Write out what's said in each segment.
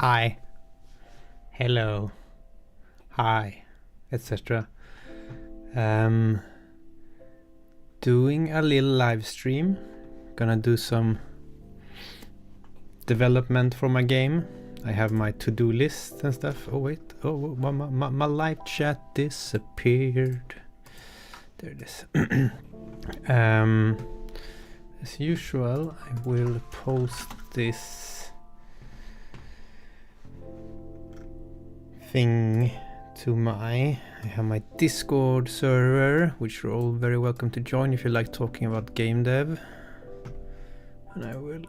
Hi, hello, hi, etc. Doing a little live stream. Gonna do some development for my game. I have my to-do list and stuff. Oh wait, oh my live chat disappeared. There it is. As usual, I will post this thing to I have my Discord server, which you're all very welcome to join if you like talking about game dev. And I will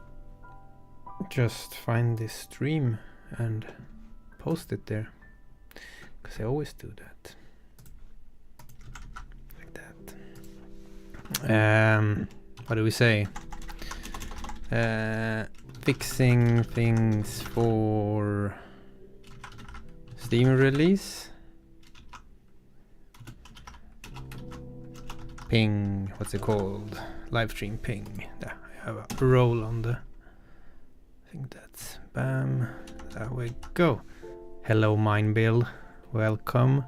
just find this stream and post it there, because I always do that. Like that. What do we say? Fixing things for Steam release. Ping, what's it called? Live stream ping. There, I have a roll on the, I think that's, bam, there we go. Hello Minebill, welcome.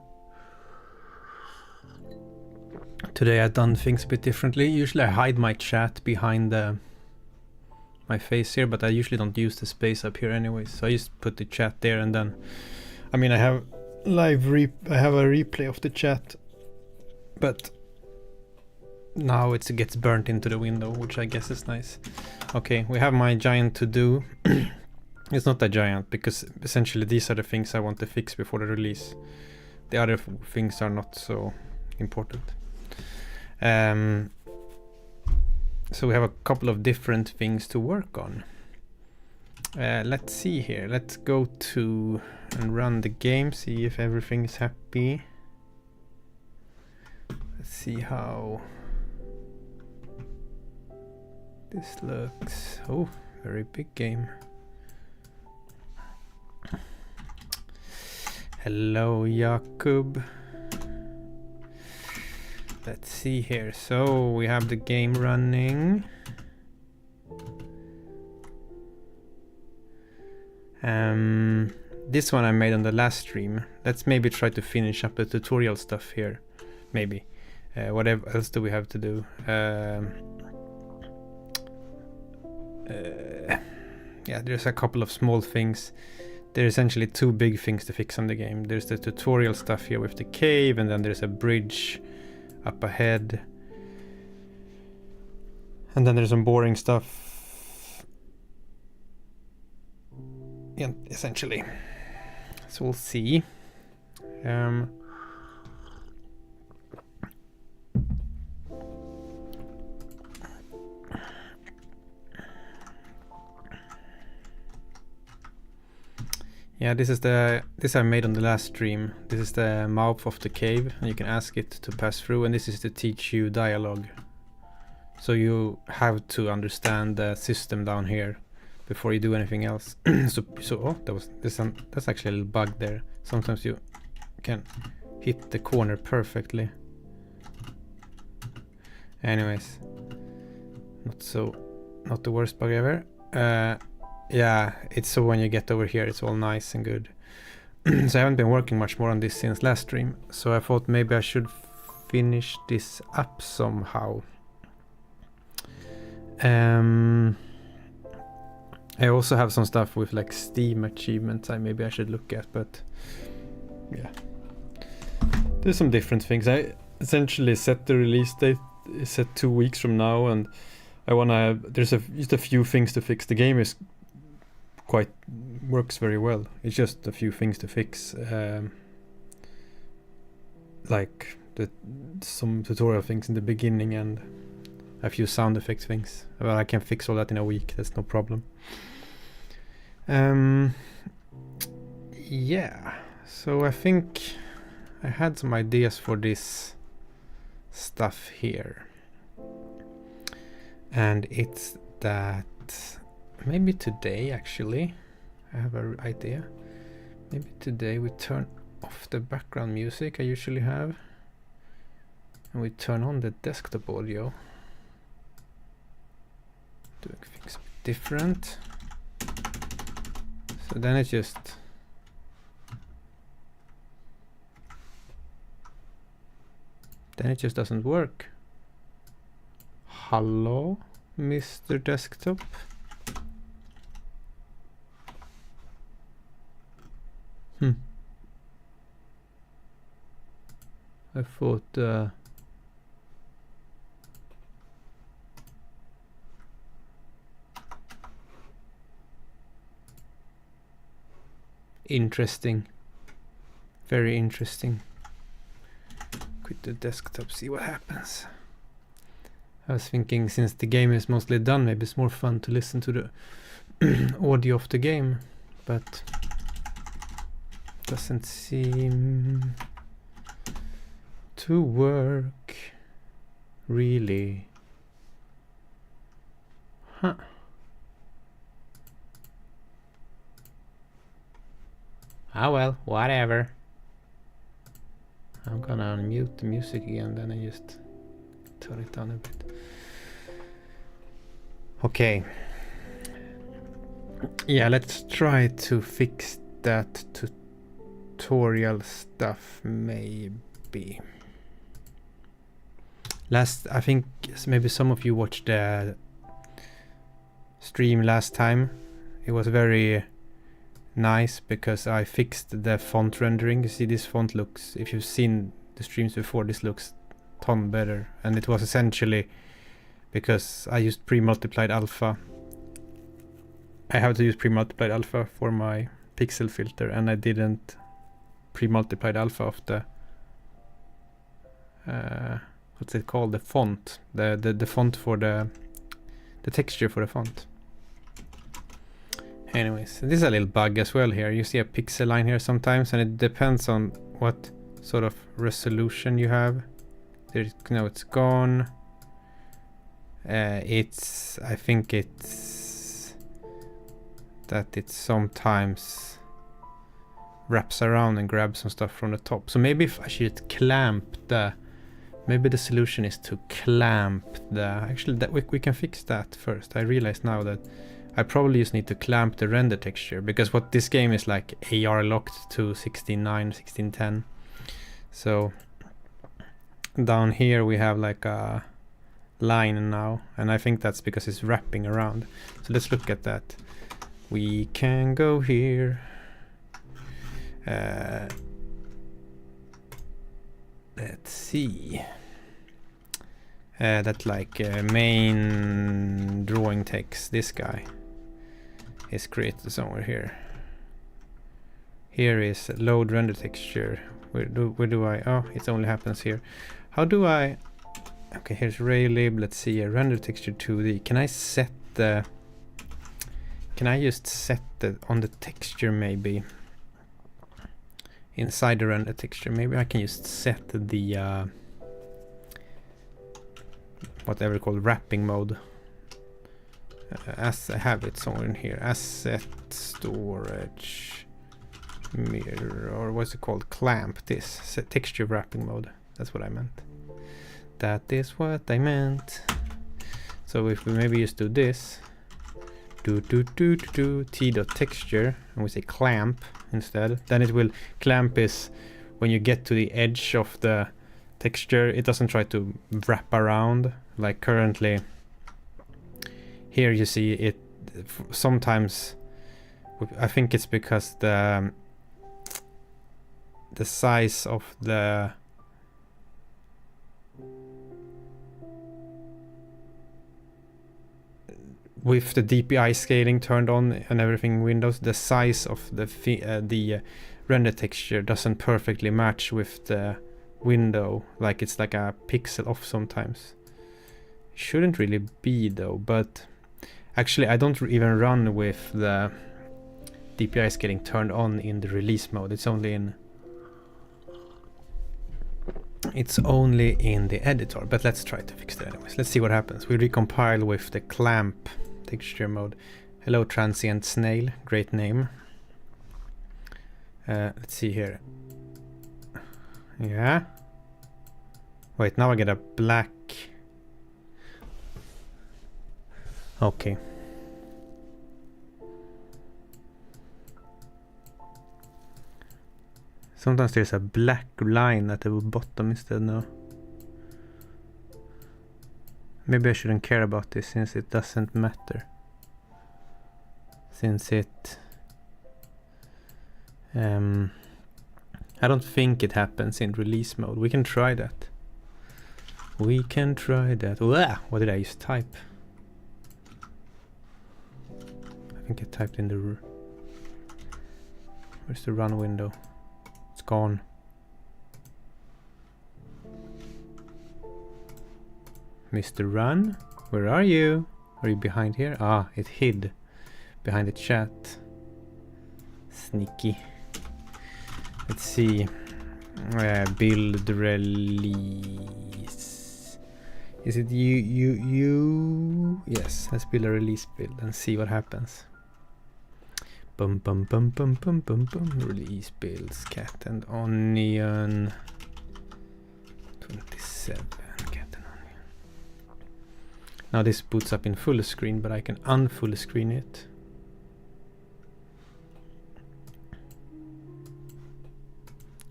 Today I've done things a bit differently. Usually I hide my chat behind my face here, but I usually don't use the space up here anyway, so I just put the chat there, and then I mean I have a replay of the chat, but now it gets burnt into the window, which I guess is nice. Okay, we have my giant to do. It's not that giant because essentially these are the things I want to fix before the release. The other things are not so important. So we have a couple of different things to work on. Let's see here. Let's go to and run the game, see if everything is happy. Let's see how this looks. Oh, very big game. Hello, Jakub. Let's see here. So we have the game running. This one I made on the last stream. Let's maybe try to finish up the tutorial stuff here. Maybe. Whatever else do we have to do? Yeah, there's a couple of small things. There are essentially two big things to fix on the game. There's the tutorial stuff here with the cave, and then there's a bridge up ahead. And then there's some boring stuff. Yeah, essentially. So we'll see. Yeah, this I made on the last stream. This is the mouth of the cave, and you can ask it to pass through, and this is to teach you dialogue. So you have to understand the system down here before you do anything else. Oh, that's actually a little bug there. Sometimes you can hit the corner perfectly. Anyways, not the worst bug ever. Yeah, it's so when you get over here it's all nice and good. So I haven't been working much more on this since last stream, so I thought maybe I should finish this up somehow. I also have some stuff with like Steam achievements maybe I should look at, but yeah, there's some different things. I essentially set the release date, set 2 weeks from now, and I wanna there's just a few things to fix. The game is works very well. It's just a few things to fix, like some tutorial things in the beginning and a few sound effects things. Well, I can fix all that in a week, that's no problem. Yeah, so I think I had some ideas for this stuff here, and it's that maybe today, actually, I have an idea. Maybe today we turn off the background music I usually have, and we turn on the desktop audio. Doing things different. So then it just doesn't work. Hello, Mr. Desktop. I thought interesting, very interesting. Quit the desktop, see what happens. I was thinking, since the game is mostly done, maybe it's more fun to listen to the audio of the game, but doesn't seem to work really. Huh. Ah well, whatever. I'm gonna unmute the music again, then I just turn it down a bit. Okay. Yeah, let's try to fix that tutorial stuff maybe. I think maybe some of you watched the stream last time. It was very nice because I fixed the font rendering. You see, this font looks, if you've seen the streams before, this looks ton better, and it was essentially because I used pre-multiplied alpha. I have to use pre-multiplied alpha for my pixel filter, and I didn't pre-multiplied alpha of the what's it called, the font, the font for the texture for the font. Anyways, this is a little bug as well here. You see a pixel line here sometimes, and it depends on what sort of resolution you have. Now it's gone. I think it's that it sometimes wraps around and grabs some stuff from the top. So maybe if I should clamp maybe the solution is to clamp actually that we can fix that first. I realize now that I probably just need to clamp the render texture, because what this game is like AR locked to 16:9, 16:10. So down here we have like a line now, and I think that's because it's wrapping around. So let's look at that. We can go here. Let's see. That like main drawing text, this guy is created somewhere here. Here is load render texture. Where do I? Oh, it only happens here. How do I? Okay, here's Raylib. Let's see a render texture 2D. Can I set the? Can I just set the on the texture maybe? Inside the render texture, maybe I can just set the whatever called wrapping mode. As I have it somewhere in here, asset storage mirror, or what's it called, clamp this set texture wrapping mode. That's what I meant. That is what I meant. So if we maybe just do this, t.texture, and we say clamp instead, then it will clamp is when you get to the edge of the texture, it doesn't try to wrap around like currently. Here you see it sometimes. I think it's because the size of the with the DPI scaling turned on and everything Windows, the size of the render texture doesn't perfectly match with the window, like it's like a pixel off sometimes. Shouldn't really be though, but actually I don't even run with the DPI scaling turned on in the release mode. It's only in the editor, but let's try to fix that anyways. Let's see what happens. We recompile with the clamp texture mode. Hello transient snail, great name. Let's see here. Yeah. Wait, now I get a black. Okay. Sometimes there's a black line at the bottom instead now. Maybe I shouldn't care about this since it doesn't matter. Since it... I don't think it happens in release mode. We can try that. We can try that. Uah! What did I just type? I think I typed in the... Where's the run window? It's gone. Mr. Run, where are you? Are you behind here? Ah, it hid behind the chat. Sneaky. Let's see. Build release. Is it you? Yes, let's build a release build and see what happens. Bum bum bum bum bum bum bum. Release builds cat and onion 27. Cat and onion. Now this boots up in full screen, but I can unfull screen it.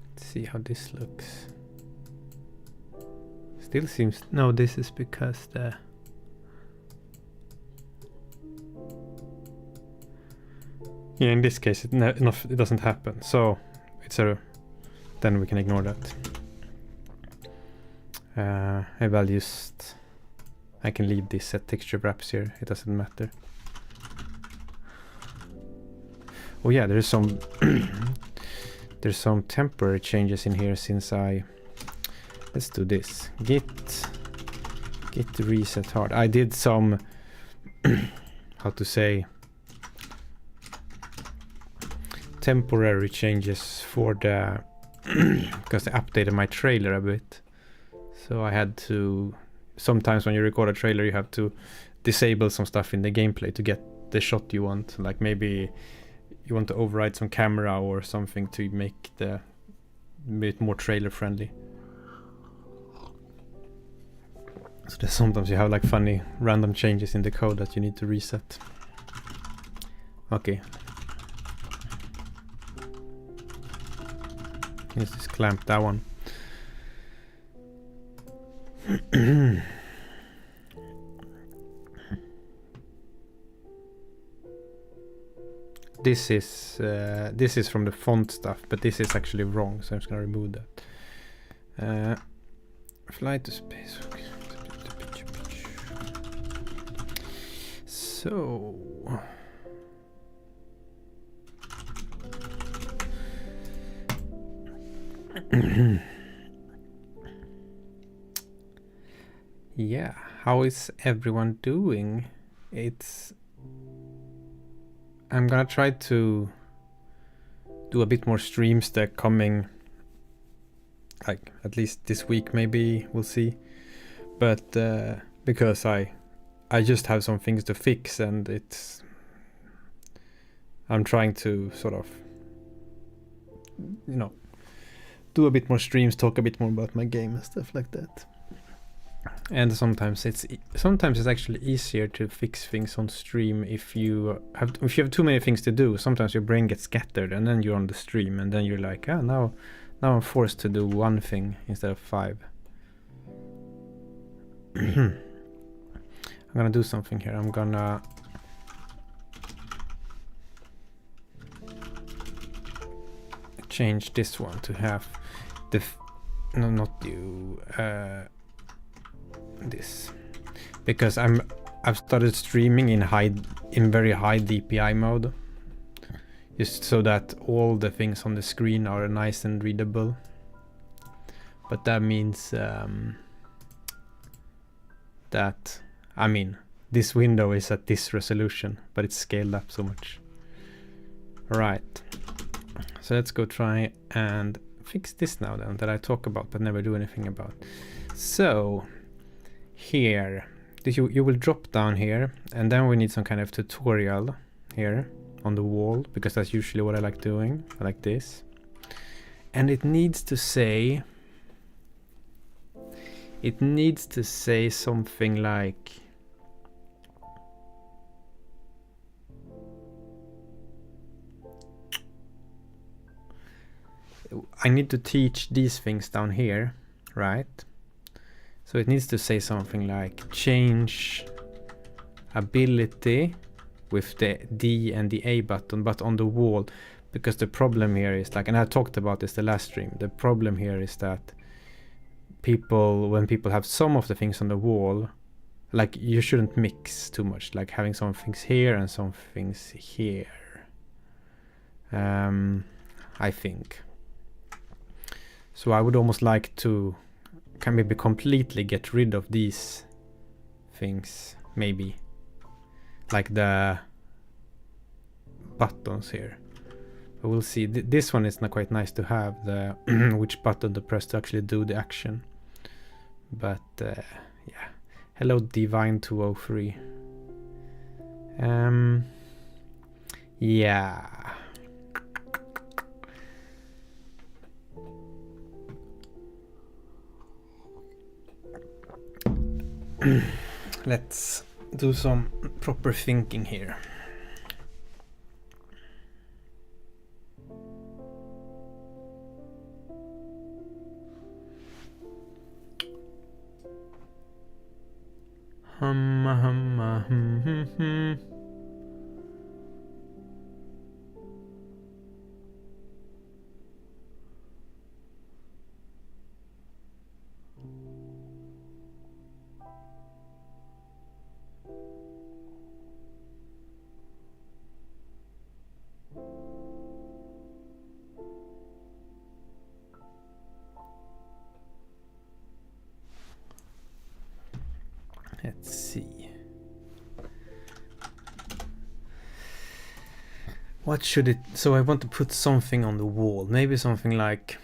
Let's see how this looks. Still seems... No, this is because the... Yeah, in this case it doesn't happen, so it's a... Then we can ignore that. Maybe I'll just... I can leave this set texture wraps here, it doesn't matter. Oh yeah, there's some... there's some temporary changes in here since I... Let's do this. Git reset hard. I did some... how to say... temporary changes for the because I updated my trailer a bit, so I had to sometimes when you record a trailer you have to disable some stuff in the gameplay to get the shot you want, like maybe you want to override some camera or something to make the bit more trailer friendly. So there's sometimes you have like funny random changes in the code that you need to reset. Okay. Let's just clamp that one. This is from the font stuff, but this is actually wrong, so I'm just gonna remove that. Fly to space. So. Yeah, how is everyone doing? I'm gonna try to do a bit more streams the coming, like at least this week maybe, we'll see. But because I just have some things to fix, and I'm trying to sort of, you know, do a bit more streams, talk a bit more about my game and stuff like that. And sometimes it's actually easier to fix things on stream if you have too many things to do. Sometimes your brain gets scattered, and then you're on the stream, and then you're like, ah, now I'm forced to do one thing instead of 5. I'm gonna do something here. I'm gonna change this one to have the no, not you. This, because I've started streaming in very high DPI mode, just so that all the things on the screen are nice and readable. But that means that, I mean, this window is at this resolution, but it's scaled up so much. Alright, so let's go try and fix this now then, that I talk about but never do anything about. So here, you will drop down here, and then we need some kind of tutorial here on the wall, because that's usually what I like doing. I like this, and it needs to say something like I need to teach these things down here, right? So it needs to say something like change ability with the D and the A button, but on the wall, because the problem here is like, and I talked about this the last stream, the problem here is that when people have some of the things on the wall, like you shouldn't mix too much, like having some things here and some things here. I think. So I would almost like to can maybe completely get rid of these things, maybe. Like the buttons here. But we'll see. This one is not quite nice to have, the which button to press to actually do the action. But yeah. Hello Divine 203. Yeah. Let's do some proper thinking here. Let's see. What should it... So I want to put something on the wall. Maybe something like...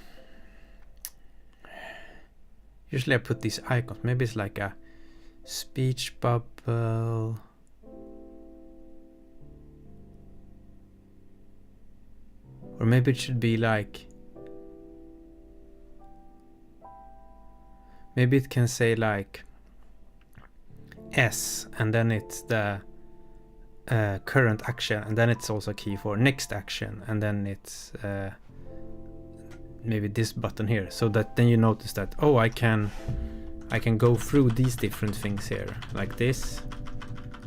Usually I put these icons. Maybe it's like a speech bubble. Or maybe it should be like... Maybe it can say like... S, and then it's the current action, and then it's also a key for next action, and then it's maybe this button here, so that then you notice that, oh, I can go through these different things here like this,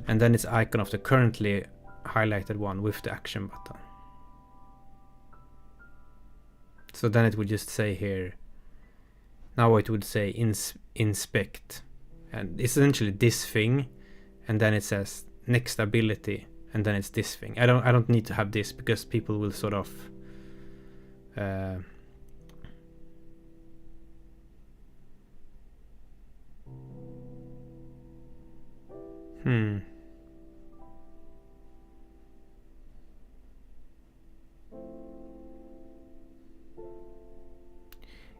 and then it's icon of the currently highlighted one with the action button. So then it would just say here, now it would say inspect. And essentially this thing, and then it says next ability, and then it's this thing. I don't need to have this because people will sort of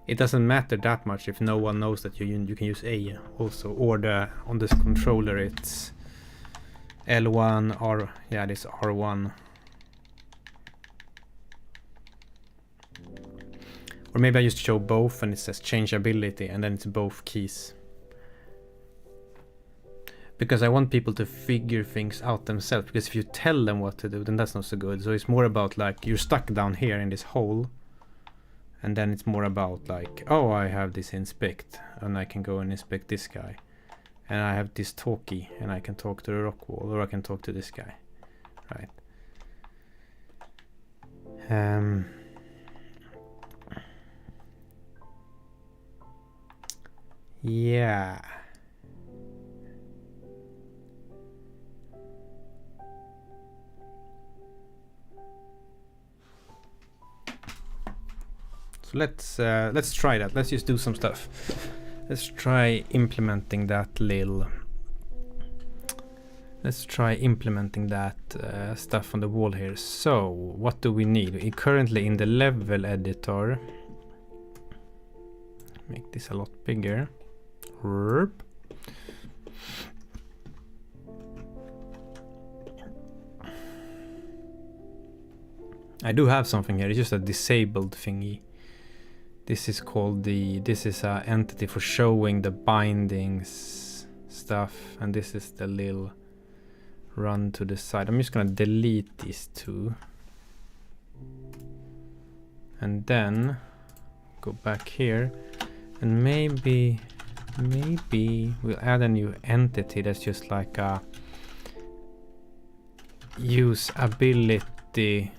It doesn't matter that much if no one knows that you can use A also, or on this controller it's L1 or yeah, this R1. Or maybe I just show both and it says change ability and then it's both keys. Because I want people to figure things out themselves, because if you tell them what to do, then that's not so good. So it's more about like you're stuck down here in this hole. And then it's more about like, oh, I have this inspect and I can go and inspect this guy. And I have this talkie and I can talk to the rock wall, or I can talk to this guy. Right. Yeah. So let's try that. Let's just do some stuff. Let's try implementing that little. Let's try implementing that stuff on the wall here. So what do we need? Currently in the level editor. Make this a lot bigger. I do have something here. It's just a disabled thingy. This is called this is an entity for showing the bindings stuff, and this is the little run to the side. I'm just gonna delete these two, and then go back here, and maybe we'll add a new entity that's just like a usability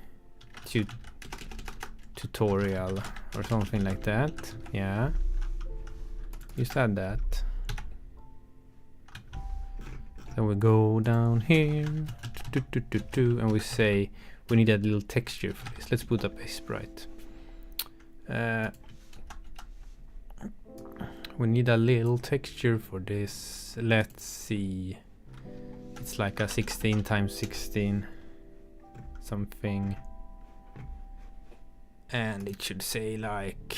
tutorial or something like that. Yeah, just add that. Then we go down here, and we say we need a little texture for this. Let's put up Aseprite. We need a little texture for this. Let's see. It's like a 16 times 16 something, and it should say like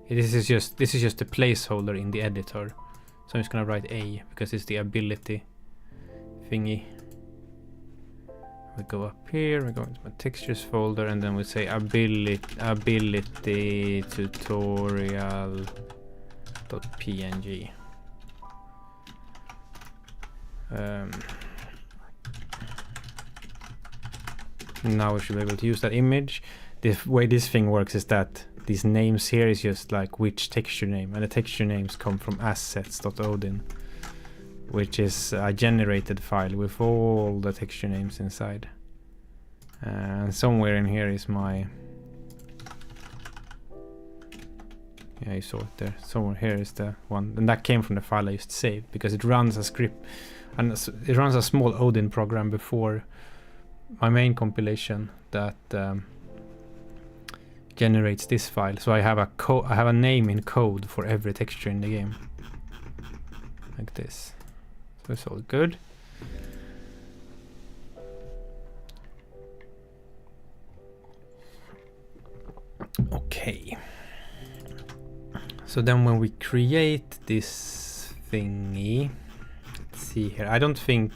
this is just a placeholder in the editor. So I'm just gonna write A because it's the ability thingy. We go up here, we go into my textures folder, and then we say ability tutorial.png. Now we should be able to use that image. The way this thing works is that these names here is just like which texture name, and the texture names come from assets.odin, which is a generated file with all the texture names inside. And somewhere in here is my, yeah, you saw it there. Somewhere here is the one, and that came from the file I just saved because it runs a script, and it runs a small Odin program before my main compilation that generates this file. So I have a name in code for every texture in the game, like this. So it's all good. Okay. So then when we create this thingy, let's see here. I think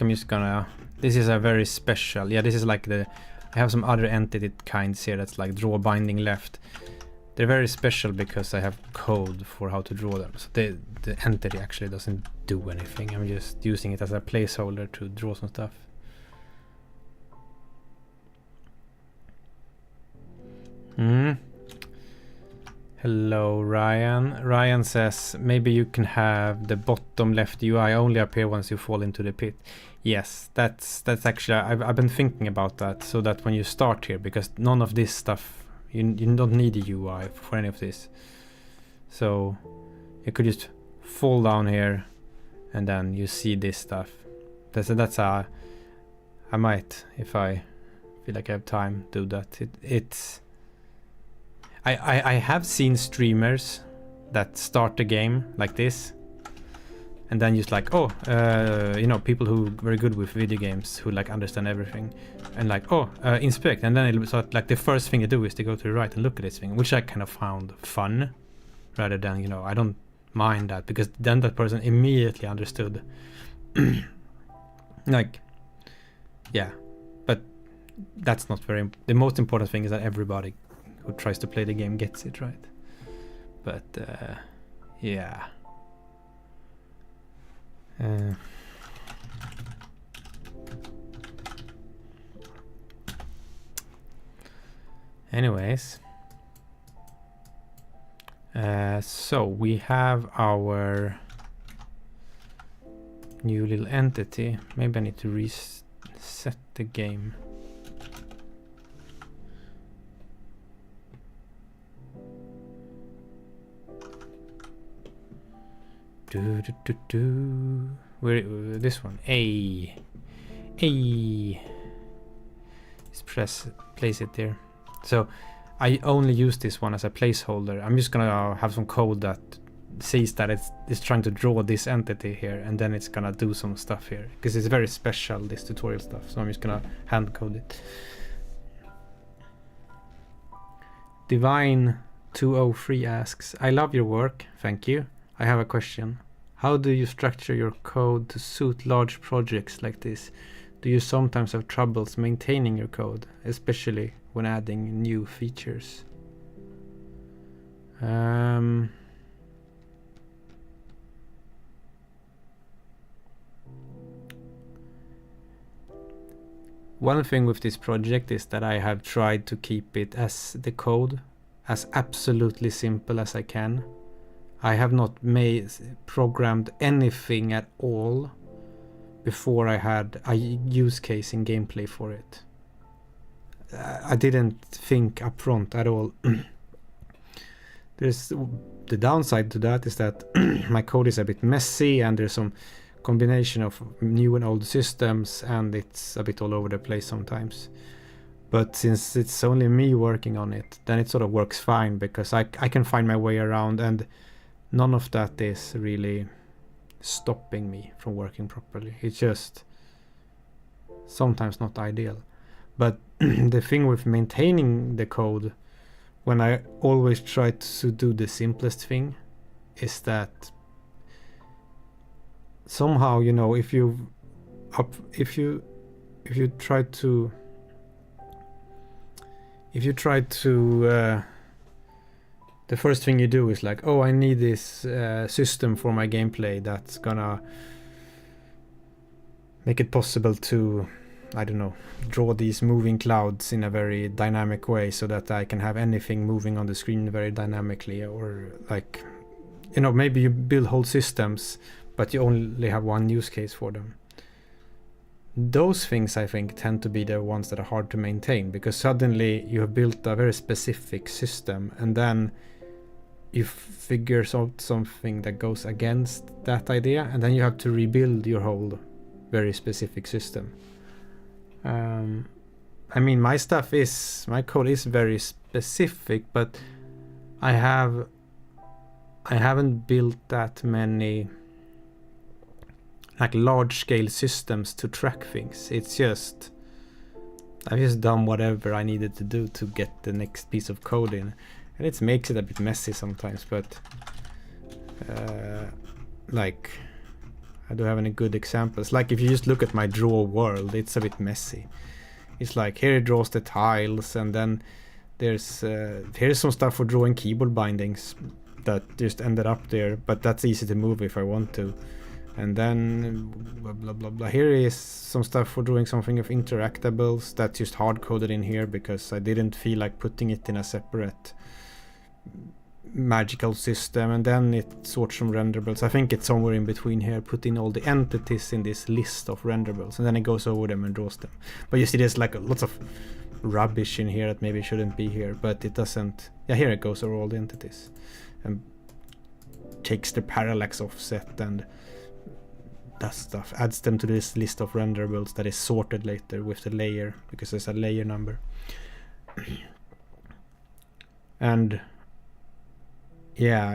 I'm just gonna, this is a very special, yeah, this is like I have some other entity kinds here that's like draw binding left. They're very special because I have code for how to draw them. So the entity actually doesn't do anything. I'm just using it as a placeholder to draw some stuff. Hello, Ryan. Ryan says maybe you can have the bottom left UI only appear once you fall into the pit. Yes, that's actually, I've been thinking about that, so that when you start here, because none of this stuff, you don't need a UI for any of this. So you could just fall down here and then you see this stuff. I might, if I feel like I have time, do that. I have seen streamers that start the game like this, and then just like, you know, people who very good with video games, who like understand everything, and like, inspect, and then it'll so like the first thing you do is to go to the right and look at this thing, which I kind of found fun, rather than, you know, I don't mind that, because then that person immediately understood. Like, yeah, but that's not very, the most important thing is that everybody who tries to play the game gets it right. But yeah. Anyways, so we have our new little entity. Maybe I need to reset the game. Where this one? A. Just place it there. So I only use this one as a placeholder. I'm just gonna have some code that sees that it's trying to draw this entity here, and then it's gonna do some stuff here, because it's very special, this tutorial stuff. So I'm just gonna hand code it. Divine203 asks, I love your work, thank you. I have a question. How do you structure your code to suit large projects like this? Do you sometimes have troubles maintaining your code, especially when adding new features? One thing with this project is that I have tried to keep it as the code as absolutely simple as I can. I have not programmed anything at all before I had a use case in gameplay for it. I didn't think upfront at all. There's the downside to that is that my code is a bit messy and there's some combination of new and old systems and it's a bit all over the place sometimes. But since it's only me working on it, then it sort of works fine because I can find my way around, and none of that is really stopping me from working properly. It's just sometimes not ideal. But the thing with maintaining the code, when I always try to do the simplest thing, is that somehow, you know, if you try to the first thing you do is like, oh, I need this system for my gameplay that's gonna make it possible to, I don't know, draw these moving clouds in a very dynamic way so that I can have anything moving on the screen very dynamically. Or like, you know, maybe you build whole systems but you only have one use case for them. Those things, I think, tend to be the ones that are hard to maintain, because suddenly you have built a very specific system and then you figure out something that goes against that idea, and then you have to rebuild your whole very specific system. I mean, my code is very specific, but I haven't built that many like large scale systems to track things. It's just, I've just done whatever I needed to do to get the next piece of code in, and it makes it a bit messy sometimes, but like, I don't have any good examples. Like if you just look at my draw world, it's a bit messy. It's like, here it draws the tiles, and then there's here's some stuff for drawing keyboard bindings that just ended up there, but that's easy to move if I want to. And then blah blah blah blah. Here is some stuff for drawing something of interactables that's just hard coded in here because I didn't feel like putting it in a separate magical system. And then it sorts some renderables. I think it's somewhere in between here. Put in all the entities in this list of renderables, and then it goes over them and draws them. But you see, there's like lots of rubbish in here that maybe shouldn't be here, but it doesn't. Yeah, here it goes over all the entities and takes the parallax offset and that stuff, adds them to this list of renderables that is sorted later with the layer, because there's a layer number. And yeah,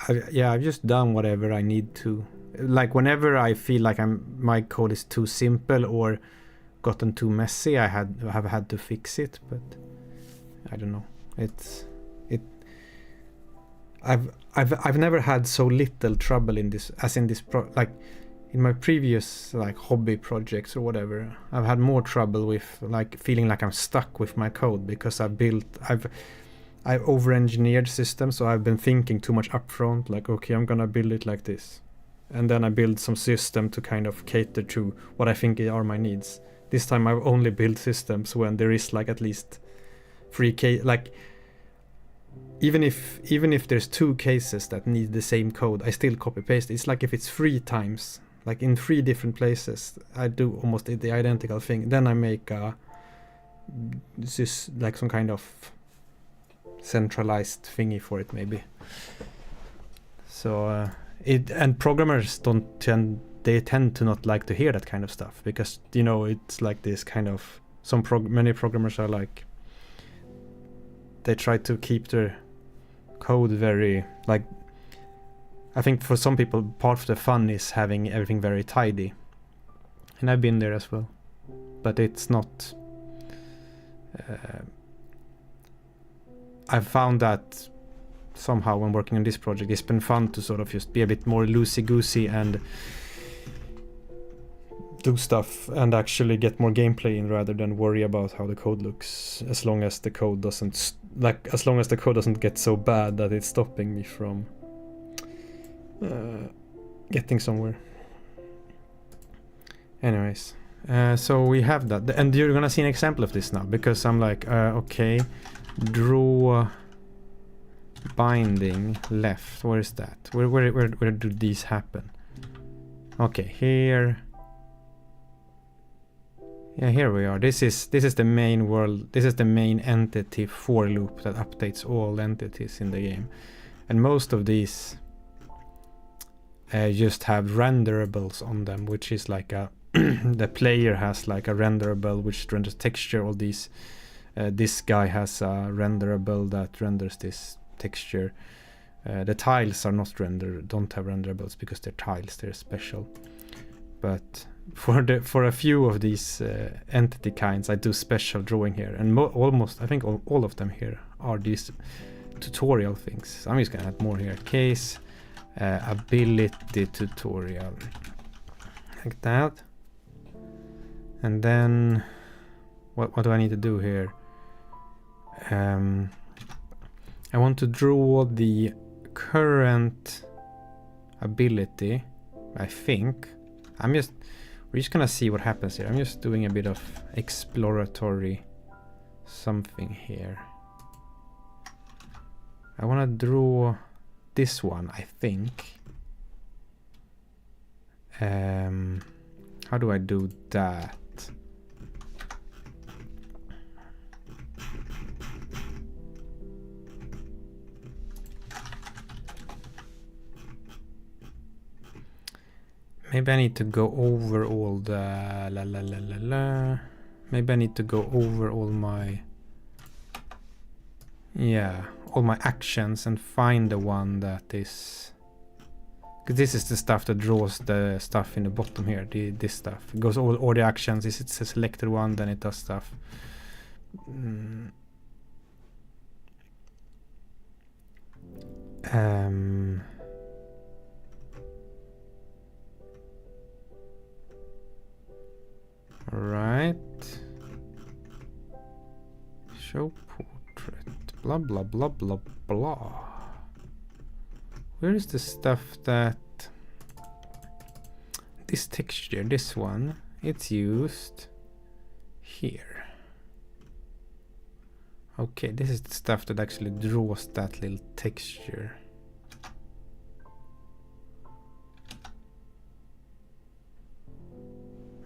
I've just done whatever I need to. Like whenever I feel like my code is too simple or gotten too messy, I have had to fix it. But I don't know. I've never had so little trouble in this as in this like in my previous like hobby projects or whatever. I've had more trouble with like feeling like I'm stuck with my code because I've over-engineered systems, so I've been thinking too much upfront, like, okay, I'm gonna build it like this, and then I build some system to kind of cater to what I think are my needs. This time I've only built systems when there is like at least 3 like even if there's 2 cases that need the same code, I still copy paste. It's like if it's 3 times, like in 3 different places, I do almost the identical thing. Then I make like some kind of centralized thingy for it, maybe. So and programmers tend to not like to hear that kind of stuff, because you know it's like this kind of many programmers are like, they try to keep their code very, like, I think for some people part of the fun is having everything very tidy, and I've been there as well, but it's not. I've found that somehow when working on this project, it's been fun to sort of just be a bit more loosey-goosey and do stuff and actually get more gameplay in, rather than worry about how the code looks, as long as the code doesn't get so bad that it's stopping me from getting somewhere. Anyways, So we have that, and you're gonna see an example of this now, because I'm like, okay, draw binding left. Where is that? Where do these happen? Okay, here. Yeah, here we are. This is the main world. This is the main entity for loop that updates all entities in the game, and most of these just have renderables on them, which is like a the player has like a renderable which renders texture. All these this guy has a renderable that renders this texture. The tiles are not don't have renderables because they're tiles, they're special. But for a few of these entity kinds, I do special drawing here, and almost I think all of them here are these tutorial things. So I'm just gonna add more here. Case ability tutorial, like that. And then what do I need to do here? I want to draw the current ability, I think. We're just gonna see what happens here. I'm just doing a bit of exploratory something here. I want to draw this one, I think. How do I do that? Maybe I need to go over all the Maybe I need to go over all my all my actions and find the one that is, because this is the stuff that draws the stuff in the bottom here. This stuff, it goes all the actions. Is it's a selected one, then it does stuff. Right. Show portrait. Blah blah blah blah blah. Where is the stuff that this texture, this one, it's used here. Okay, this is the stuff that actually draws that little texture.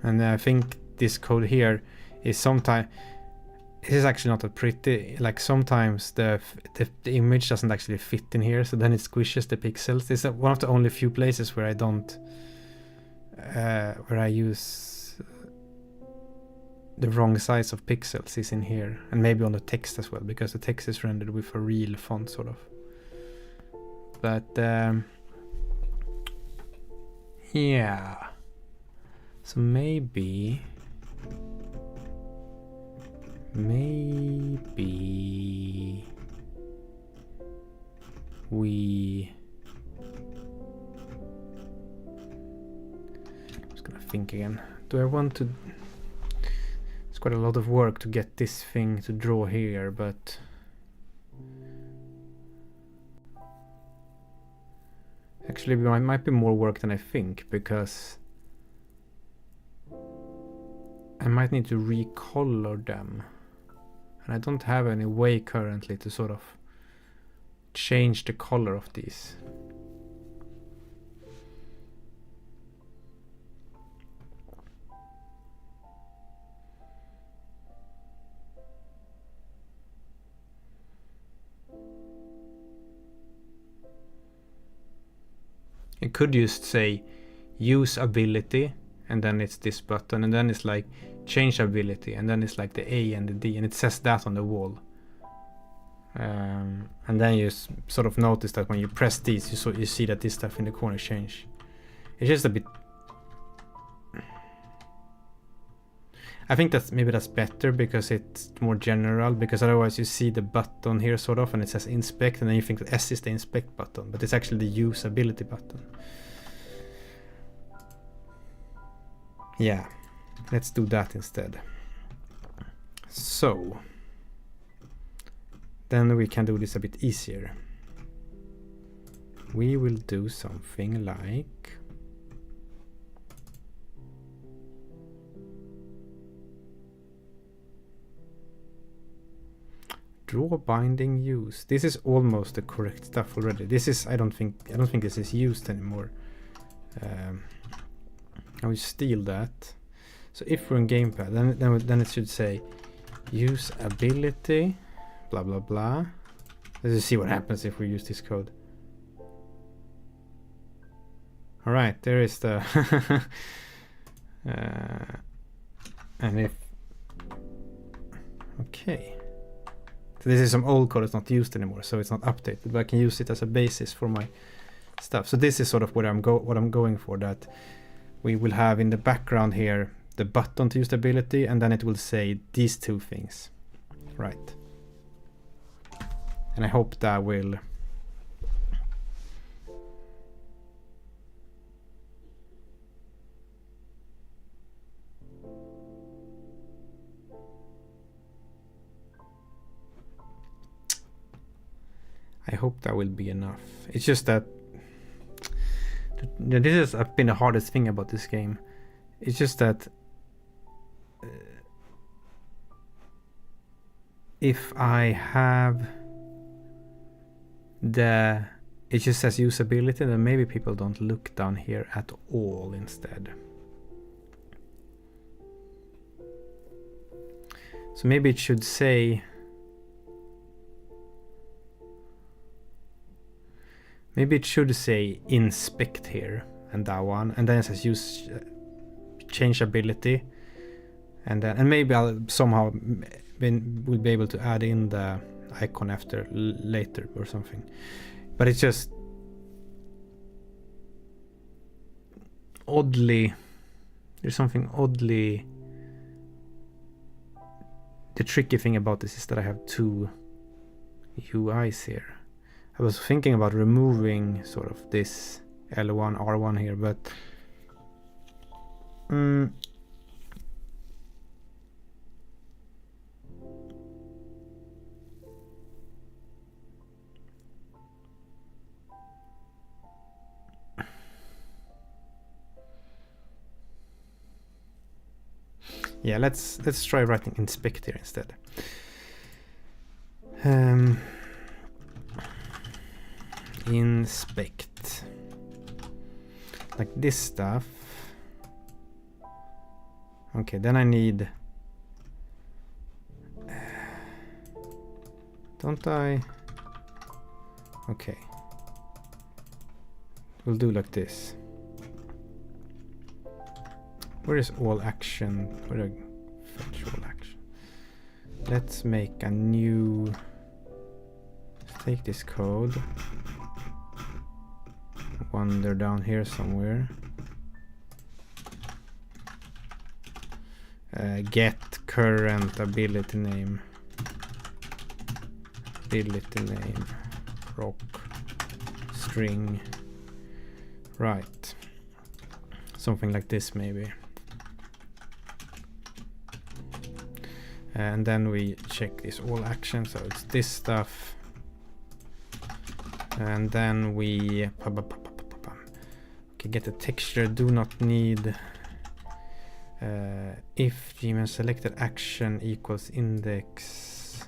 And I think this code here is sometimes, this is actually not that pretty. Like sometimes the image doesn't actually fit in here, so then it squishes the pixels. This is one of the only few places where I don't where I use the wrong size of pixels is in here, and maybe on the text as well, because the text is rendered with a real font sort of. But yeah, so maybe we, I'm just gonna think again. Do I want to, it's quite a lot of work to get this thing to draw here, but actually it might be more work than I think, because I might need to recolor them, and I don't have any way currently to sort of change the color of these. I could just say use ability, and then it's this button, and then it's like change ability, and then it's like the A and the D, and it says that on the wall. And then you sort of notice that when you press these, you see that this stuff in the corner change. It's just a bit. I think maybe that's better, because it's more general, because otherwise you see the button here sort of, and it says inspect, and then you think that S is the inspect button, but it's actually the usability button. Yeah, let's do that instead. So then we can do this a bit easier. We will do something like draw, binding, use. This is almost the correct stuff already. This is I don't think this is used anymore. I will steal that. So if we're in gamepad, then it should say usability, blah blah blah. Let's just see what happens if we use this code. All right, there is the and if okay. So this is some old code that's not used anymore, so it's not updated, but I can use it as a basis for my stuff. So this is sort of what I'm going for, that we will have in the background here the button to usability, and then it will say these two things, right? And I hope that will be enough. It's just that this has been the hardest thing about this game. It's just that if I have it just says usability, then maybe people don't look down here at all instead. So maybe it should say, inspect here and that one, and then it says use change ability, and maybe I'll somehow will be able to add in the icon after later or something. But it's just oddly, there's something oddly, the tricky thing about this is that I have two UIs here. I was thinking about removing sort of this L1, R1 here, but yeah, let's try writing inspect here instead. Inspect, like this stuff. Okay, then I need don't I? Okay, we'll do like this. Where is all action? Where do I fetch all action? Let's make a new, let's take this code, wander down here somewhere, get current ability name, rock string, right, something like this maybe. And then we check this all action, so it's this stuff, and then we okay, get the texture, do not need if Gmail selected action equals index,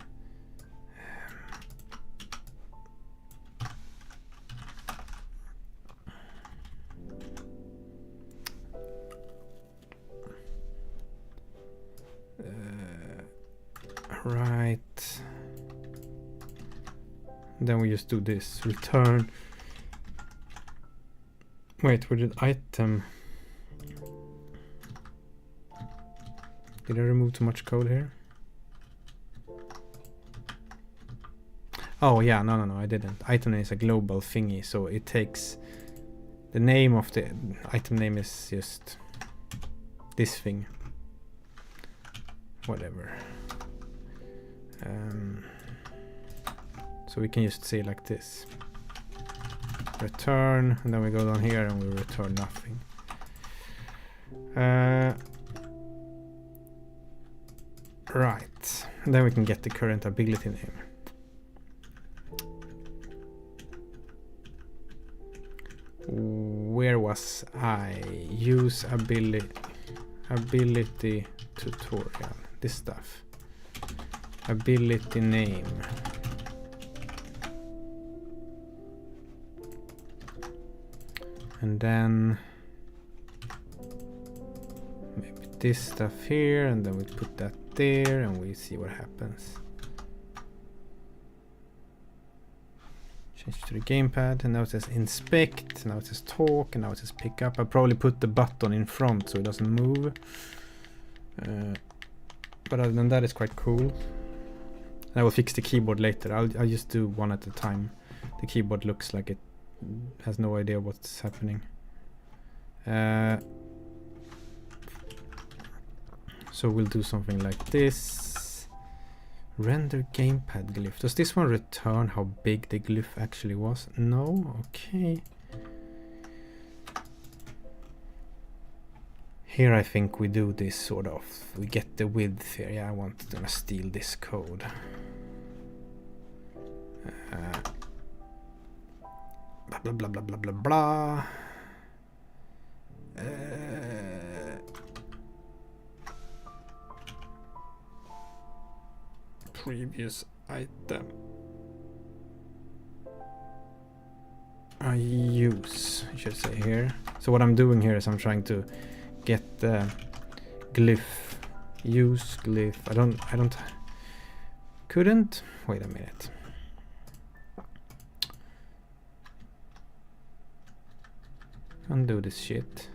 right, then we just do this return. Wait, where did item? Did I remove too much code here? Oh yeah, no, I didn't. Item name is a global thingy, so it takes the name of the item name is just this thing. Whatever. So we can just say like this. Return, and then we go down here and we return nothing. Right, and then we can get the current ability name. Where was I? Use ability tutorial, this stuff. ability name. And then maybe this stuff here, and then we put that there, and we see what happens. Change to the gamepad, and now it says inspect, now it says talk, and now it says pick up. I'll probably put the button in front so it doesn't move. But other than that, it's quite cool. And I will fix the keyboard later. I'll just do one at a time. The keyboard looks like it has no idea what's happening. So we'll do something like this. Render gamepad glyph. Does this one return how big the glyph actually was? No? Okay. Here I think we do this sort of. We get the width here. Yeah, I want to steal this code. Blah blah blah blah blah blah. Previous item. I use, I should say here. So what I'm doing here is I'm trying to get the glyph. Use glyph. Couldn't. Wait a minute. Undo this shit.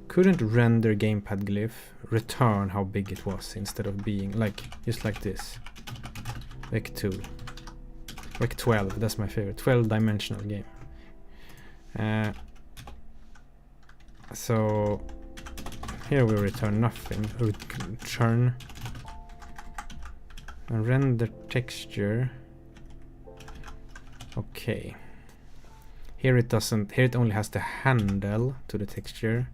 Couldn't render gamepad glyph return how big it was instead of being like just like this. Like 2. Like 12, that's my favorite. 12-dimensional game. So here we return nothing. Return and render texture. Okay. Here it doesn't. Here it only has the handle to the texture.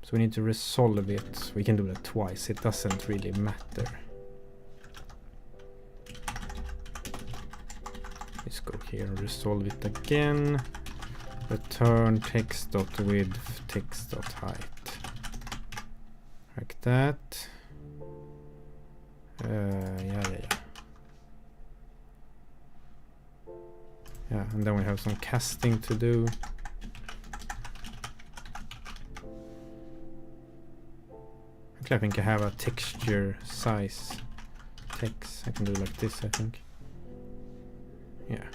So we need to resolve it. We can do that twice. It doesn't really matter. Let's go here and resolve it again. Return text.width, text.height. Like that. Yeah, and then we have some casting to do. Actually, I think I have a texture size text. I can do like this, I think. Yeah.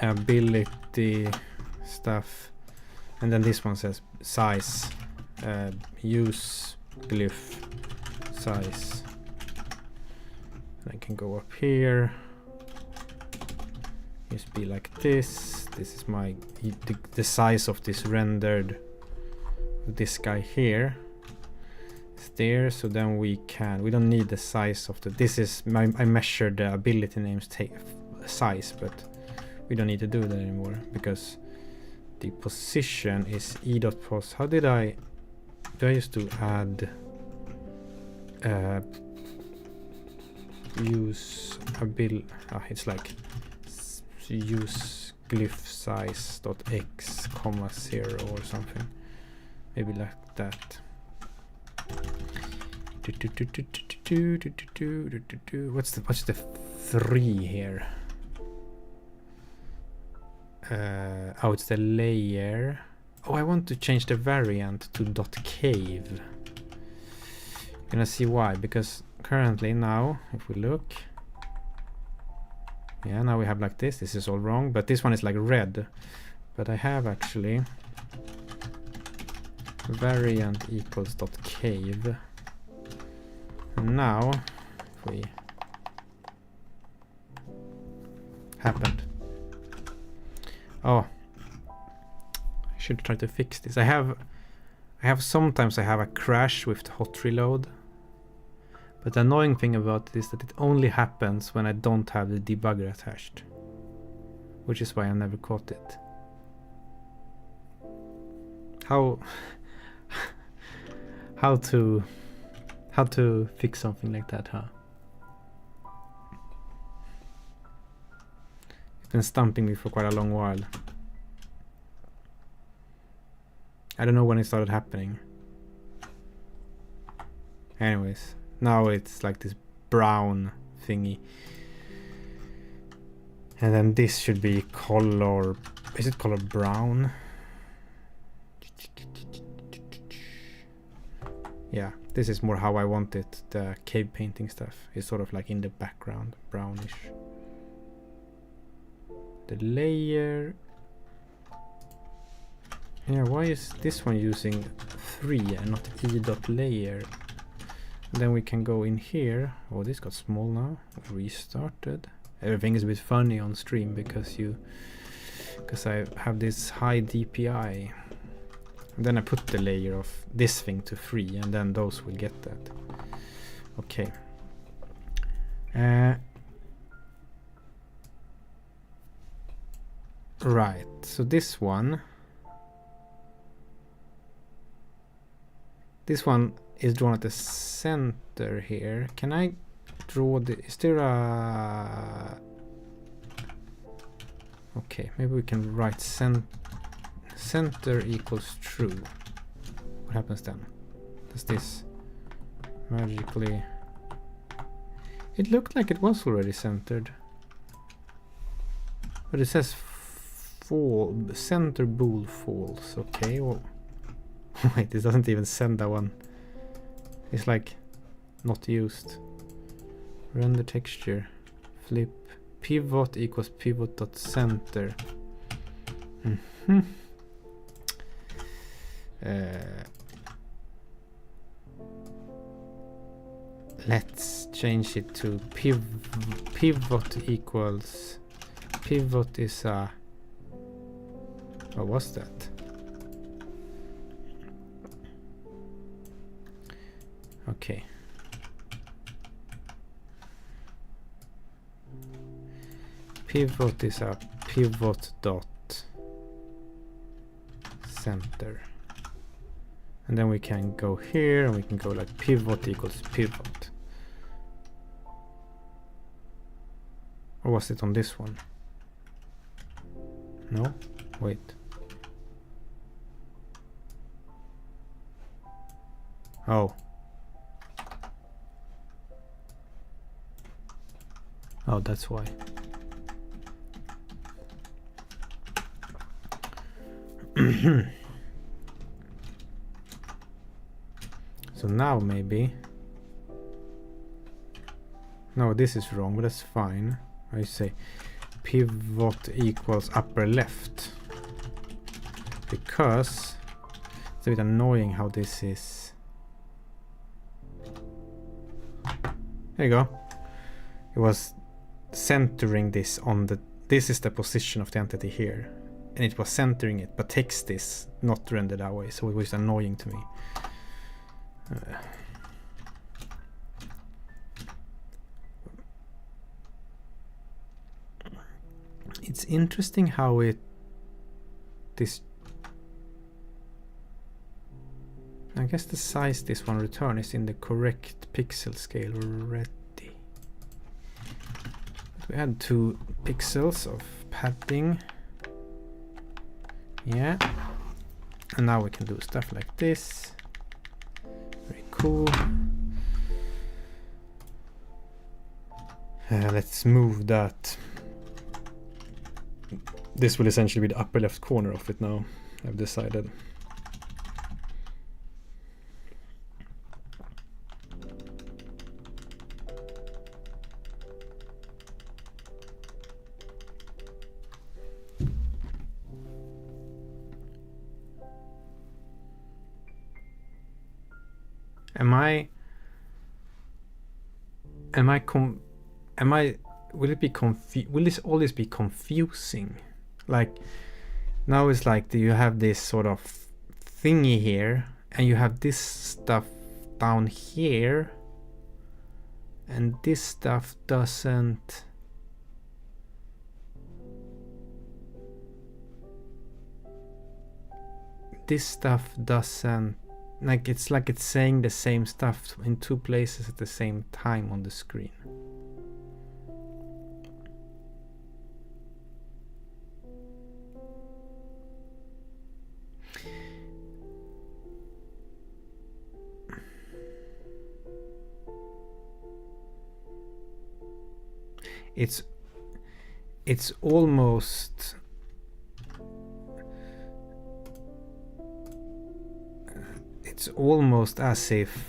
Ability stuff. And then this one says size. Use glyph size. And I can go up here. Just be like this. This is my the size of this rendered. This guy here is there, so then we don't need the size of the. This is I measured the ability names size, but we don't need to do that anymore because the position is e.pos. How did I used to add use ability? It's like use glyph size dot x comma 0 or something. Maybe like that. What's the 3 here? Oh, it's the layer. Oh, I want to change the variant to .cave. You're gonna see why, because currently now, if we look, yeah, now we have like this. This is all wrong, but this one is like red. But I have actually variant equals .cave. And now, if we happened. Oh, I should try to fix this. I have sometimes I have a crash with the hot reload. But the annoying thing about it is that it only happens when I don't have the debugger attached. Which is why I never caught it. How to fix something like that, huh? It's been stumping me for quite a long while. I don't know when it started happening. Anyways, now it's like this brown thingy. And then this should be color, is it color brown? Yeah, this is more how I want it. The cave painting stuff is sort of like in the background, brownish. The layer. Yeah, why is this one using 3 and not e.layer? Then we can go in here. Oh, this got small now. Restarted. Everything is a bit funny on stream because I have this high DPI. And then I put the layer of this thing to 3 and then those will get that. Okay. Right, so this one is drawn at the center here. Can I draw the, is there a, okay, maybe we can write center equals true. What happens then? Does this magically, it looked like it was already centered, but it says center bool false. Okay, well, wait, this doesn't even send that one. It's like not used. Render texture, flip, pivot equals pivot.center. Let's change it to pivot equals, pivot is a, what was that? Okay. Pivot is a pivot dot center. And then we can go here and we can go like pivot equals pivot. Or was it on this one? No? Wait. Oh. Oh, that's why. So now maybe, no, this is wrong, but that's fine. I say pivot equals upper left, because it's a bit annoying how this is. There you go. It was centering this on the, this is the position of the entity here, and it was centering it, but text is not rendered that way, so it was annoying to me. It's interesting how it, this, I guess the size this one return is in the correct pixel scale already. We had 2 pixels of padding. Yeah. And now we can do stuff like this. Very cool. Let's move that. This will essentially be the upper left corner of it now, I've decided. Will it be will this always be confusing? Like, now it's like, you have this sort of thingy here, and you have this stuff down here, and this stuff doesn't. This stuff doesn't, like, it's like it's saying the same stuff in 2 places at the same time on the screen. it's almost as if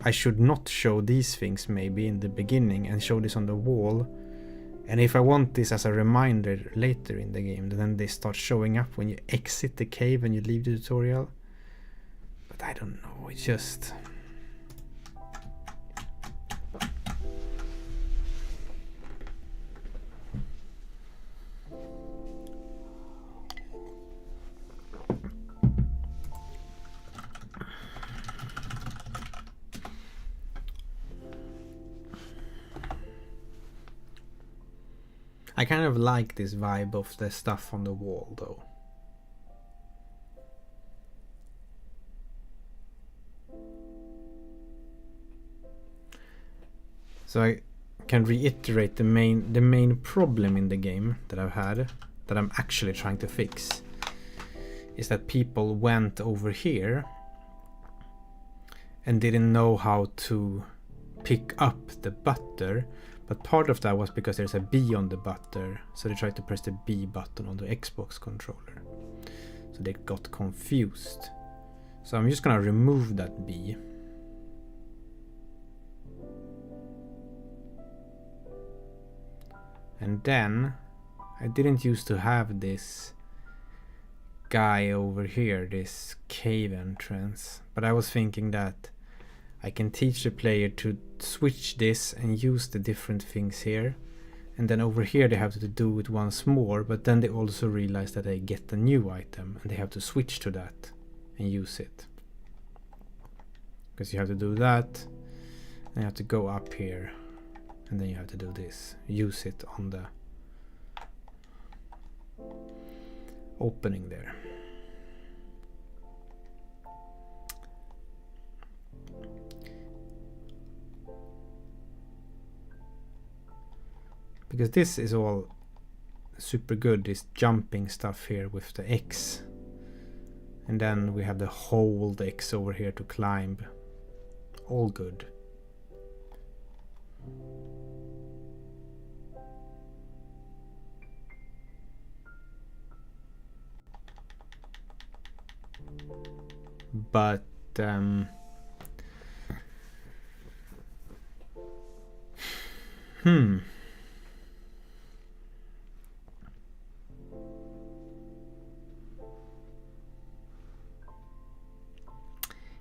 I should not show these things maybe in the beginning and show this on the wall, and if I want this as a reminder later in the game, then they start showing up when you exit the cave and you leave the tutorial. But I don't know, it's just... I kind of like this vibe of the stuff on the wall though. So I can reiterate the main problem in the game that I've had, that I'm actually trying to fix, is that people went over here and didn't know how to pick up the butter. But part of that was because there's a B on the butter, so they tried to press the B button on the Xbox controller. So they got confused. So I'm just gonna remove that B. And then I didn't used to have this guy over here, this cave entrance, but I was thinking that I can teach the player to switch this and use the different things here, and then over here they have to do it once more, but then they also realize that they get a new item and they have to switch to that and use it, because you have to do that and you have to go up here and then you have to do this, use it on the opening there. Because this is all super good, this jumping stuff here with the X. And then we have the hold X over here to climb. All good. But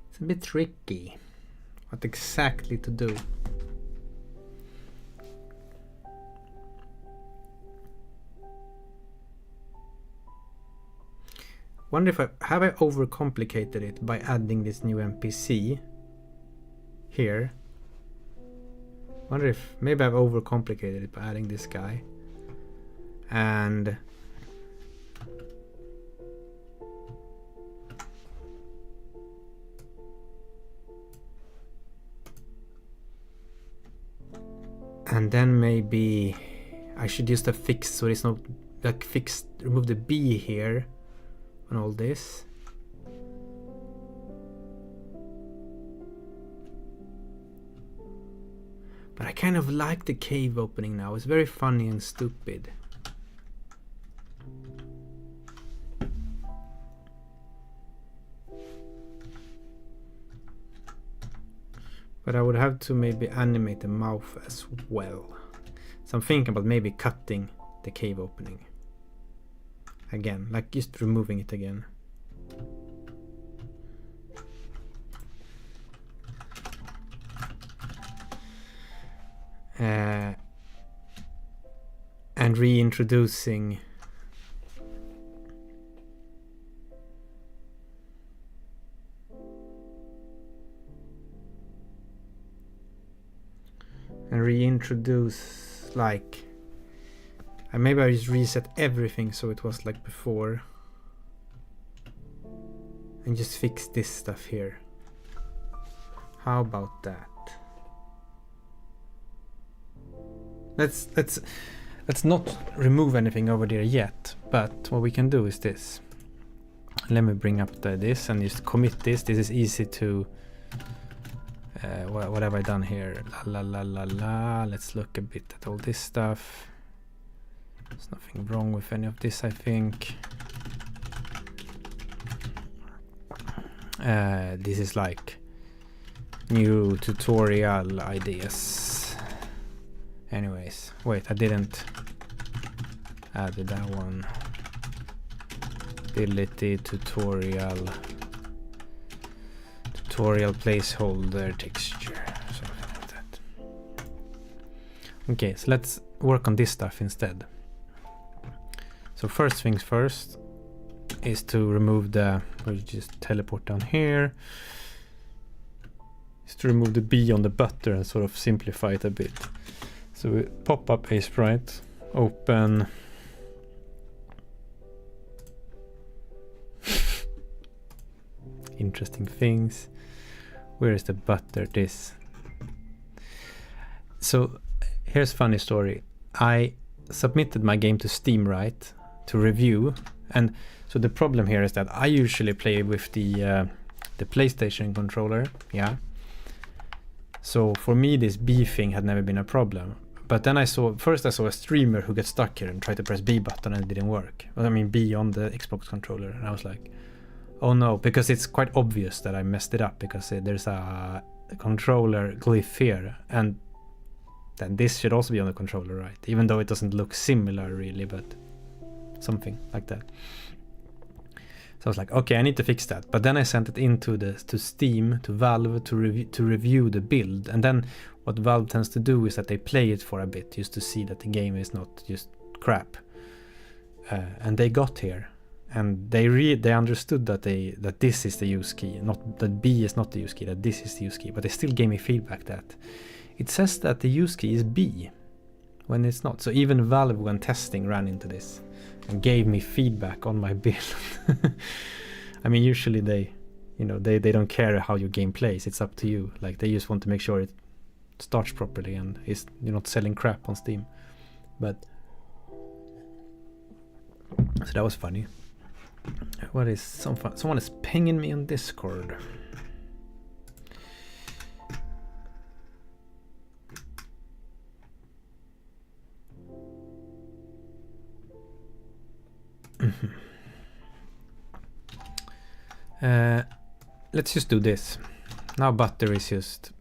it's a bit tricky what exactly to do. Wonder if I overcomplicated it by adding this new NPC here. Wonder if maybe I've overcomplicated it by adding this guy. And then maybe I should use the fix, so it's not like fixed, remove the B here on all this. But I kind of like the cave opening now. It's very funny and stupid. But I would have to maybe animate the mouth as well. So I'm thinking about maybe cutting the cave opening. Again, like just removing it again. And reintroducing like maybe I just reset everything so it was like before and just fix this stuff here. How about that? Let's not remove anything over there yet, but what we can do is this. Let me bring up this and just commit this. This is easy to what have I done here? La la la la la. Let's look a bit at all this stuff. There's nothing wrong with any of this, I think. This is like new tutorial ideas. Anyways, wait, I didn't add that one. Ability tutorial placeholder texture, something like that. Okay, so let's work on this stuff instead. So first things first is to remove the, we'll just teleport down here, is to remove the B on the butter and sort of simplify it a bit. So we pop up Aseprite, open interesting things. Where is the butter? This. So here's a funny story. I submitted my game to Steam, right, to review, and so the problem here is that I usually play with the PlayStation controller, yeah. So for me this B thing had never been a problem. But then I saw a streamer who got stuck here and tried to press B button and it didn't work. Well, I mean B on the Xbox controller, and I was like, oh no, because it's quite obvious that I messed it up, because there's a controller glyph here, and then this should also be on the controller, right? Even though it doesn't look similar really, but something like that. So I was like, okay, I need to fix that. But then I sent it into to Steam, to Valve, to review the build. And then what Valve tends to do is that they play it for a bit just to see that the game is not just crap. And they got here. And they understood that this is the use key, not that B is not the use key, that this is the use key. But they still gave me feedback that it says that the use key is B when it's not. So even Valve, when testing, ran into this and gave me feedback on my build. I mean, usually they don't care how your game plays. It's up to you. Like, they just want to make sure it starts properly and you're not selling crap on Steam. But so that was funny. What is someone is pinging me on Discord. Let's just do this. Now butter is just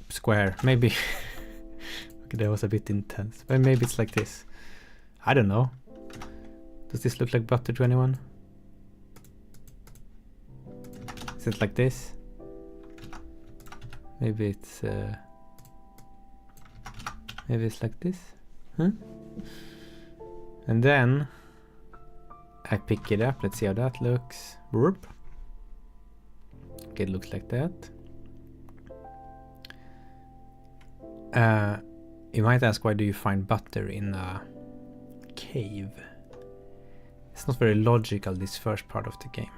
square. Maybe okay, that was a bit intense. But maybe it's like this. I don't know. Does this look like butter to anyone? Is it like this? Maybe it's like this, huh? And then I pick it up. Let's see how that looks. Burp. Okay, it looks like that. You might ask, why do you find butter in a cave? It's not very logical, this first part of the game.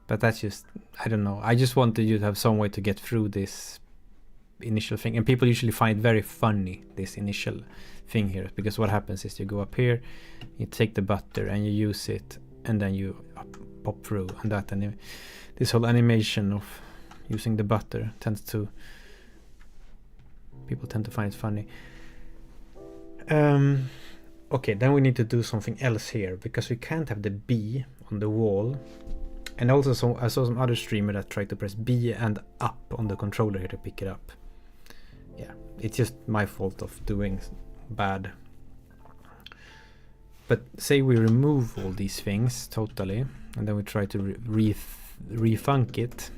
But that's just, I don't know. I just wanted you to have some way to get through this initial thing. And people usually find it very funny, this initial thing here. Because what happens is you go up here, you take the butter and you use it, and then you pop through. And that, and this whole animation of using the butter people tend to find it funny. Okay, then we need to do something else here, because we can't have the B on the wall. And also I saw some other streamer that tried to press B and up on the controller here to pick it up. Yeah, it's just my fault of doing bad. But say we remove all these things totally, and then we try to refunk it.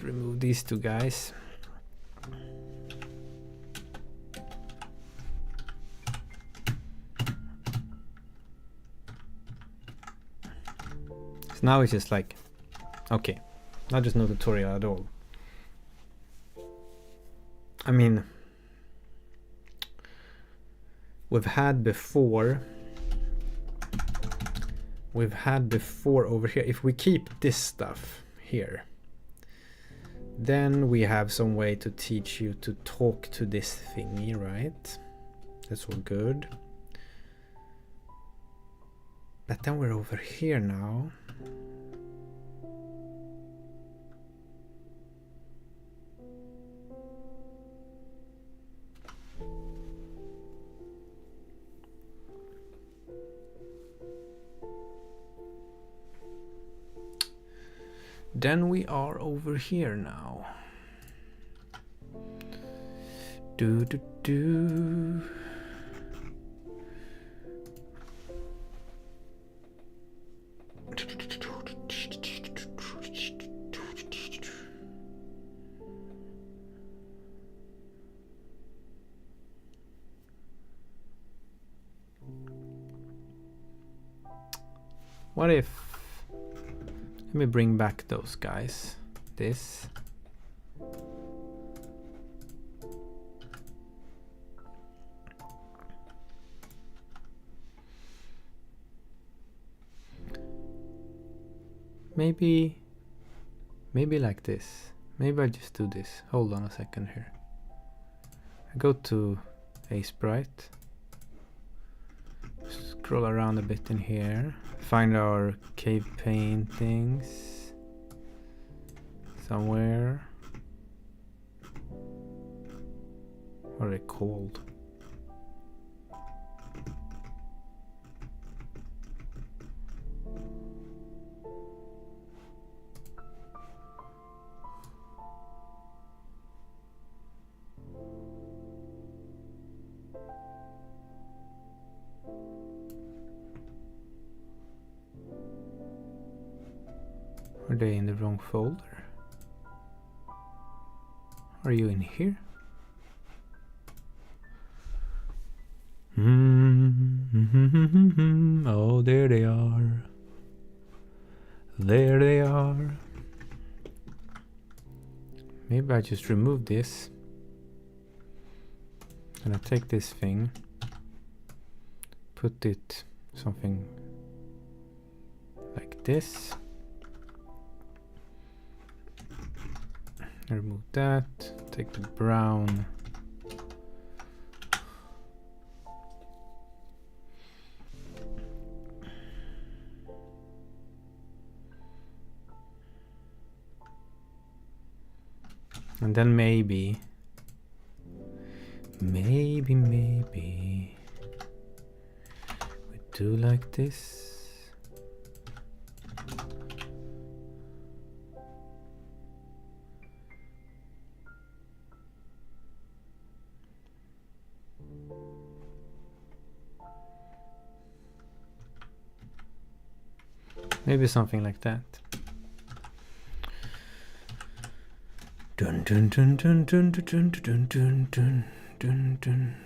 Remove these two guys. So now it's just like, okay, now there's no tutorial at all. I mean, we've had before over here, if we keep this stuff here, then we have some way to teach you to talk to this thingy, right? That's all good. But then we're over here now. Then we are over here now. Do do do. What if, let me bring back those guys, this. Maybe like this. Maybe I just do this. Hold on a second here. I go to Aseprite. Scroll around a bit in here. Find our cave paintings somewhere. What are they called? Are they in the wrong folder? Are you in here? Oh, there they are. There they are. Maybe I just remove this. And I take this thing, put it something like this. Remove that, take the brown. And then maybe we do like this. Maybe something like that. Dun dun dun dun dun dun dun dun dun dun dun.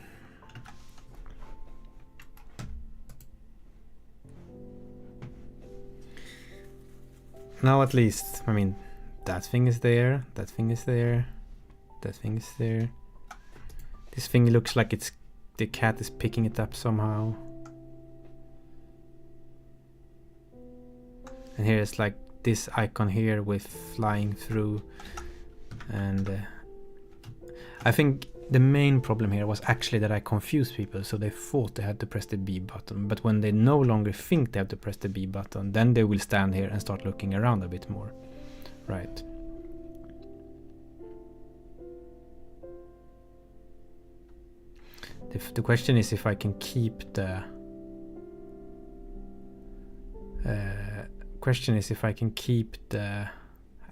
Now at least, I mean, that thing is there, that thing is there, that thing is there. This thing looks like it's the cat is picking it up somehow. And here's like this icon here with flying through. And I think the main problem here was actually that I confused people, so they thought they had to press the B button. But when they no longer think they have to press the B button, then they will stand here and start looking around a bit more. Right. The question is if I can keep the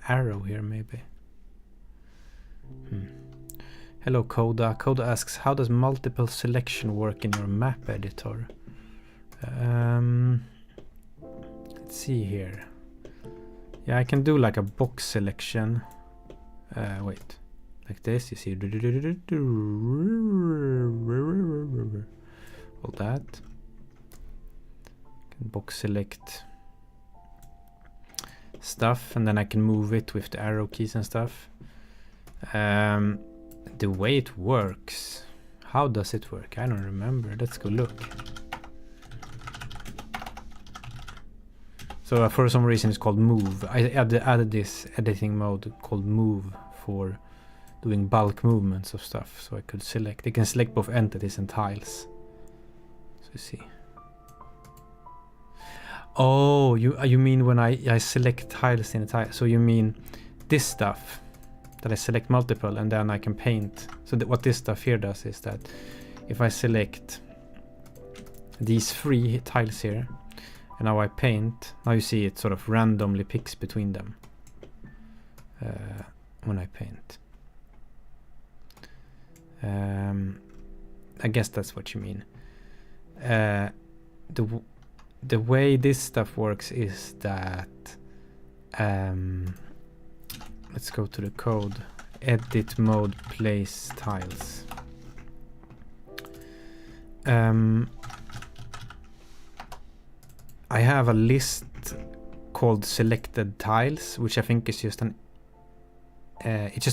arrow here, maybe. Hello Coda. Coda asks, how does multiple selection work in your map editor? Let's see here. Yeah, I can do like a box selection. Wait, like this, you see. All that. Can box select stuff, and then I can move it with the arrow keys and stuff. The way it works, how does it work? I don't remember. Let's go look. So for some reason it's called move. I added this editing mode called move for doing bulk movements of stuff. So I could select, I can select both entities and tiles. So you see. Oh, you mean when I select tiles in a tile? So you mean this stuff that I select multiple and then I can paint. So what this stuff here does is that if I select these 3 tiles here and now I paint, now you see it sort of randomly picks between them when I paint. I guess that's what you mean. The way this stuff works is that let's go to the code. Edit mode place tiles. I have a list called selected tiles, which I think is just an it's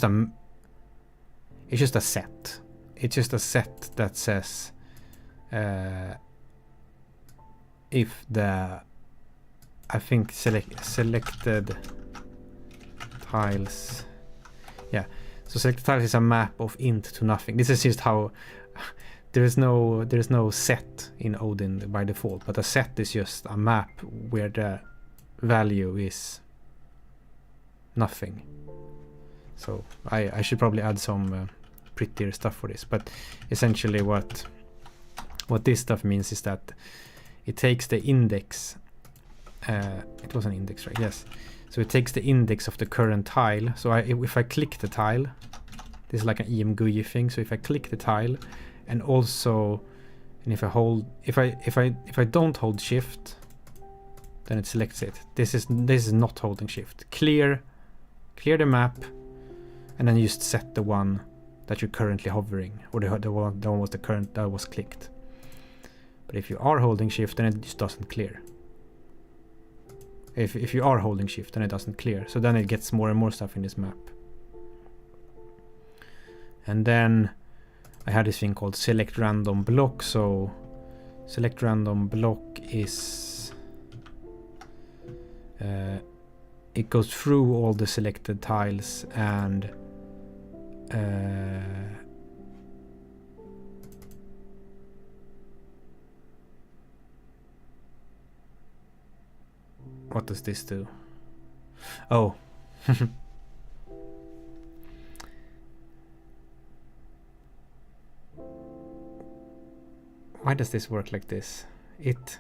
just a set. It's just a set that says if the I think selected tiles, yeah, so selected tiles is a map of int to nothing. This is just how there is no set in Odin by default, but a set is just a map where the value is nothing. So I should probably add some prettier stuff for this, but essentially what this stuff means is that it takes the index, it was an index, right? Yes. So it takes the index of the current tile. So if I click the tile, this is like an EM-GUI thing. So if I click the tile, and also, and if I don't hold shift, then it selects it. This is not holding shift. Clear the map, and then you just set the one that you're currently hovering, or the one was the current that was clicked. But if you are holding shift, then it just doesn't clear. If you are holding shift, then it doesn't clear. So then it gets more and more stuff in this map. And then I had this thing called select random block. So select random block is it goes through all the selected tiles and what does this do? Oh. Why does this work like this? It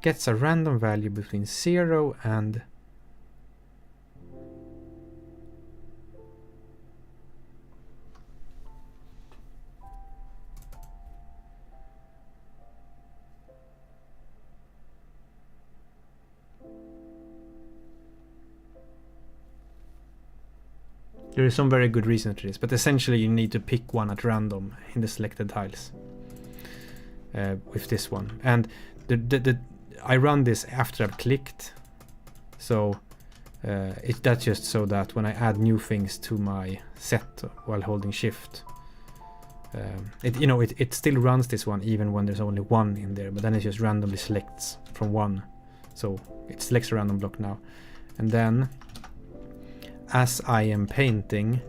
gets a random value between 0 and there is some very good reason to this, but essentially you need to pick one at random in the selected tiles with this one. And I run this after I've clicked, so that's just so that when I add new things to my set while holding shift, it still runs this one even when there's only one in there, but then it just randomly selects from one. So it selects a random block now, and then as I am painting,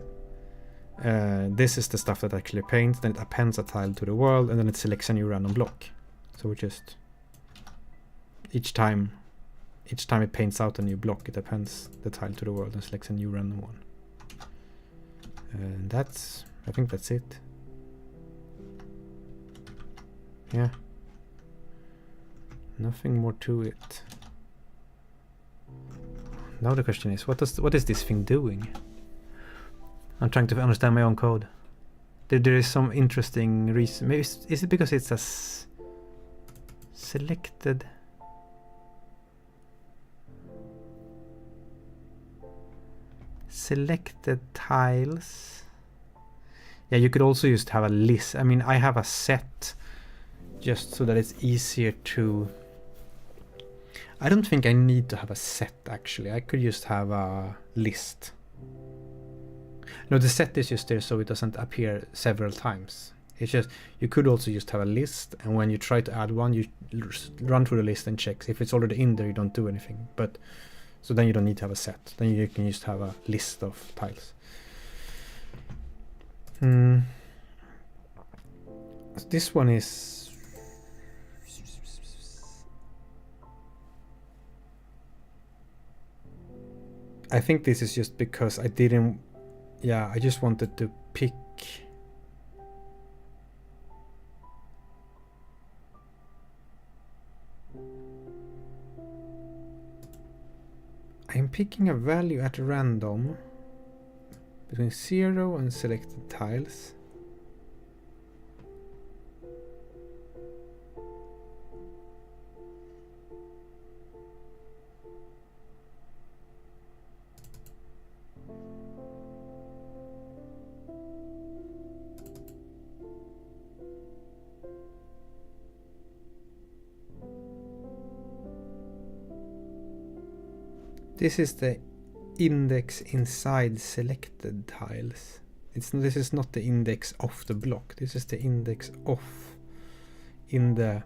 this is the stuff that actually paints, then it appends a tile to the world, and then it selects a new random block. So it just each time it paints out a new block, it appends the tile to the world and selects a new random one. And I think that's it. Yeah, nothing more to it. Now the question is, what is this thing doing? I'm trying to understand my own code. There is some interesting reason. Maybe is it because it's a selected? Selected tiles. Yeah, you could also just have a list. I mean, I have a set just so that it's easier to. I don't think I need to have a set actually. I could just have a list. No, the set is just there so it doesn't appear several times. It's just, you could also just have a list, and when you try to add one, you run through the list and check. If it's already in there, you don't do anything. But so then you don't need to have a set. Then you can just have a list of tiles. This one is I think this is just because I didn't, yeah, I just wanted to pick. I'm picking a value at random between 0 and selected tiles. This is the index inside selected tiles. This is not the index of the block. This is the index of in the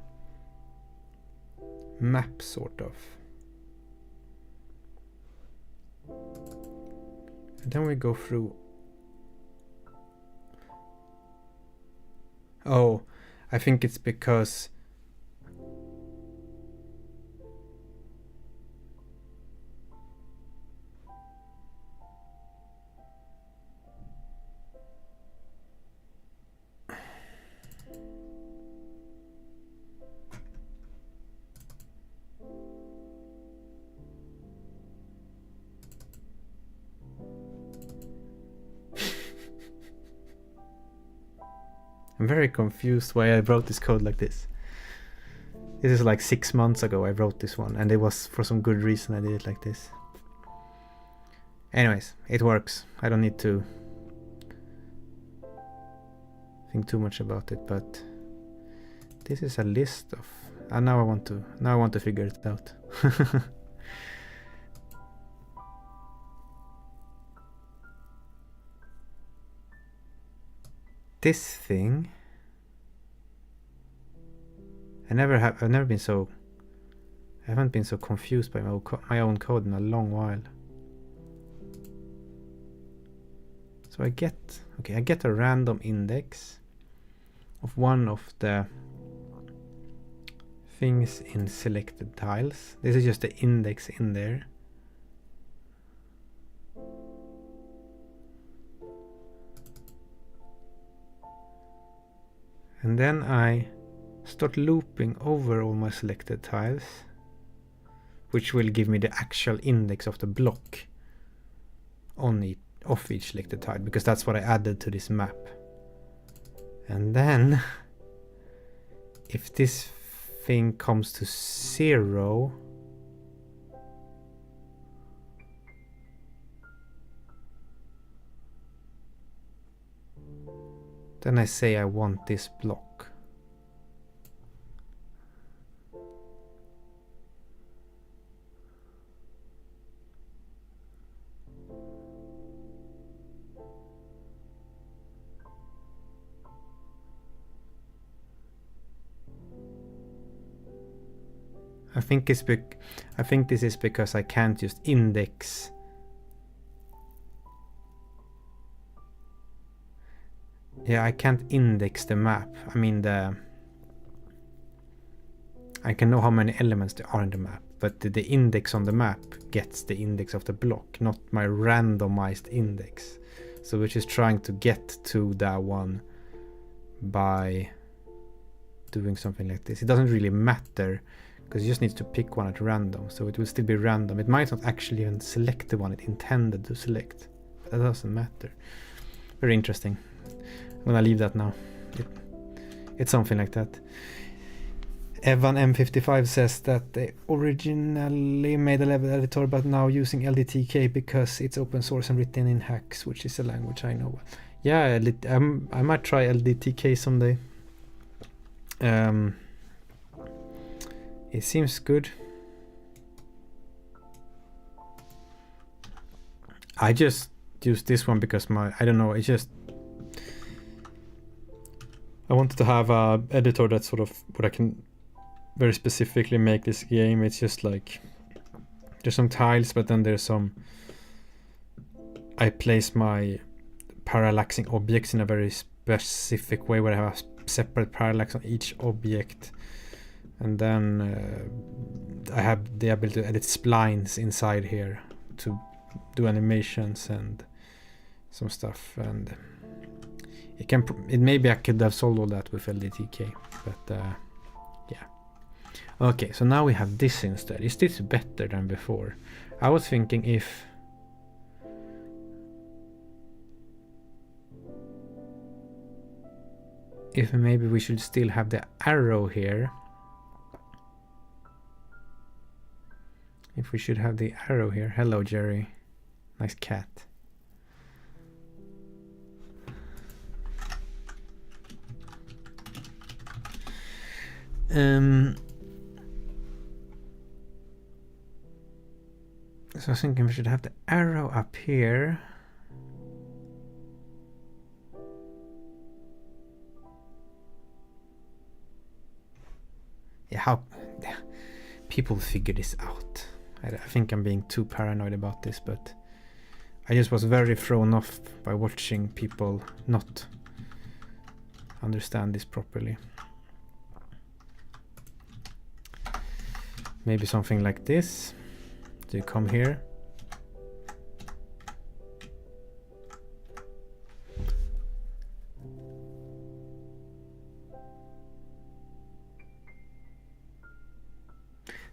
map, sort of. And then we go through. Oh, I think it's because I'm very confused why I wrote this code like this. This is like 6 months ago I wrote this one, and it was for some good reason I did it like this. Anyways, it works. I don't need to think too much about it, but this is a list of, and now I want to figure it out. This thing, I haven't been so confused by my own code in a long while. So I get a random index of one of the things in selected tiles. This is just the index in there. And then I start looping over all my selected tiles, which will give me the actual index of the block of each selected tile, because that's what I added to this map. And then if this thing comes to 0, then I say I want this block. I think this is because I can't just index. Yeah, I can't index the map. I mean I can know how many elements there are in the map, but the index on the map gets the index of the block, not my randomized index. So we're just trying to get to that one by doing something like this. It doesn't really matter, because you just need to pick one at random, so it will still be random. It might not actually even select the one it intended to select, but that doesn't matter. Very interesting. I'm gonna leave that now. It's something like that. Evan M55 says that they originally made a level editor, but now using LDTK because it's open source and written in Hacks, which is a language I know. Yeah, I might try LDTK someday. It seems good. I just use this one because I don't know, it's just, I wanted to have a editor that's sort of what I can very specifically make this game. It's just like, there's some tiles, but then there's some, I place my parallaxing objects in a very specific way where I have a separate parallax on each object. And then I have the ability to edit splines inside here to do animations and some stuff, and it maybe I could have solved all that with LDTK, but yeah. Okay, so now we have this instead. Is this better than before? I was thinking if maybe we should still have the arrow here. If we should have the arrow here. Hello, Jerry. Nice cat. So I was thinking we should have the arrow up here. Yeah, how people figure this out. I think I'm being too paranoid about this, but I just was very thrown off by watching people not understand this properly. Maybe something like this. So you come here.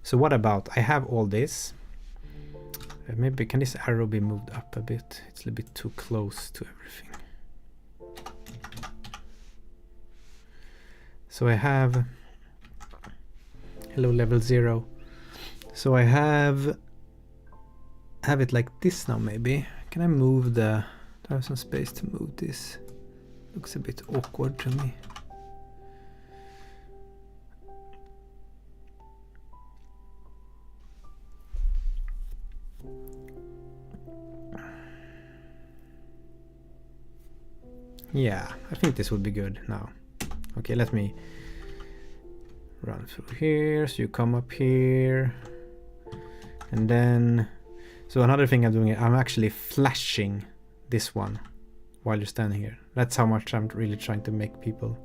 So what about, I have all this. Maybe can this arrow be moved up a bit? It's a little bit too close to everything. So I have, hello level 0. So I have it like this now maybe. Can I move do I have some space to move this? Looks a bit awkward to me. Yeah, I think this would be good now. Okay, let me run through here. So you come up here. And then, so another thing I'm doing, I'm actually flashing this one while you're standing here. That's how much I'm really trying to make people.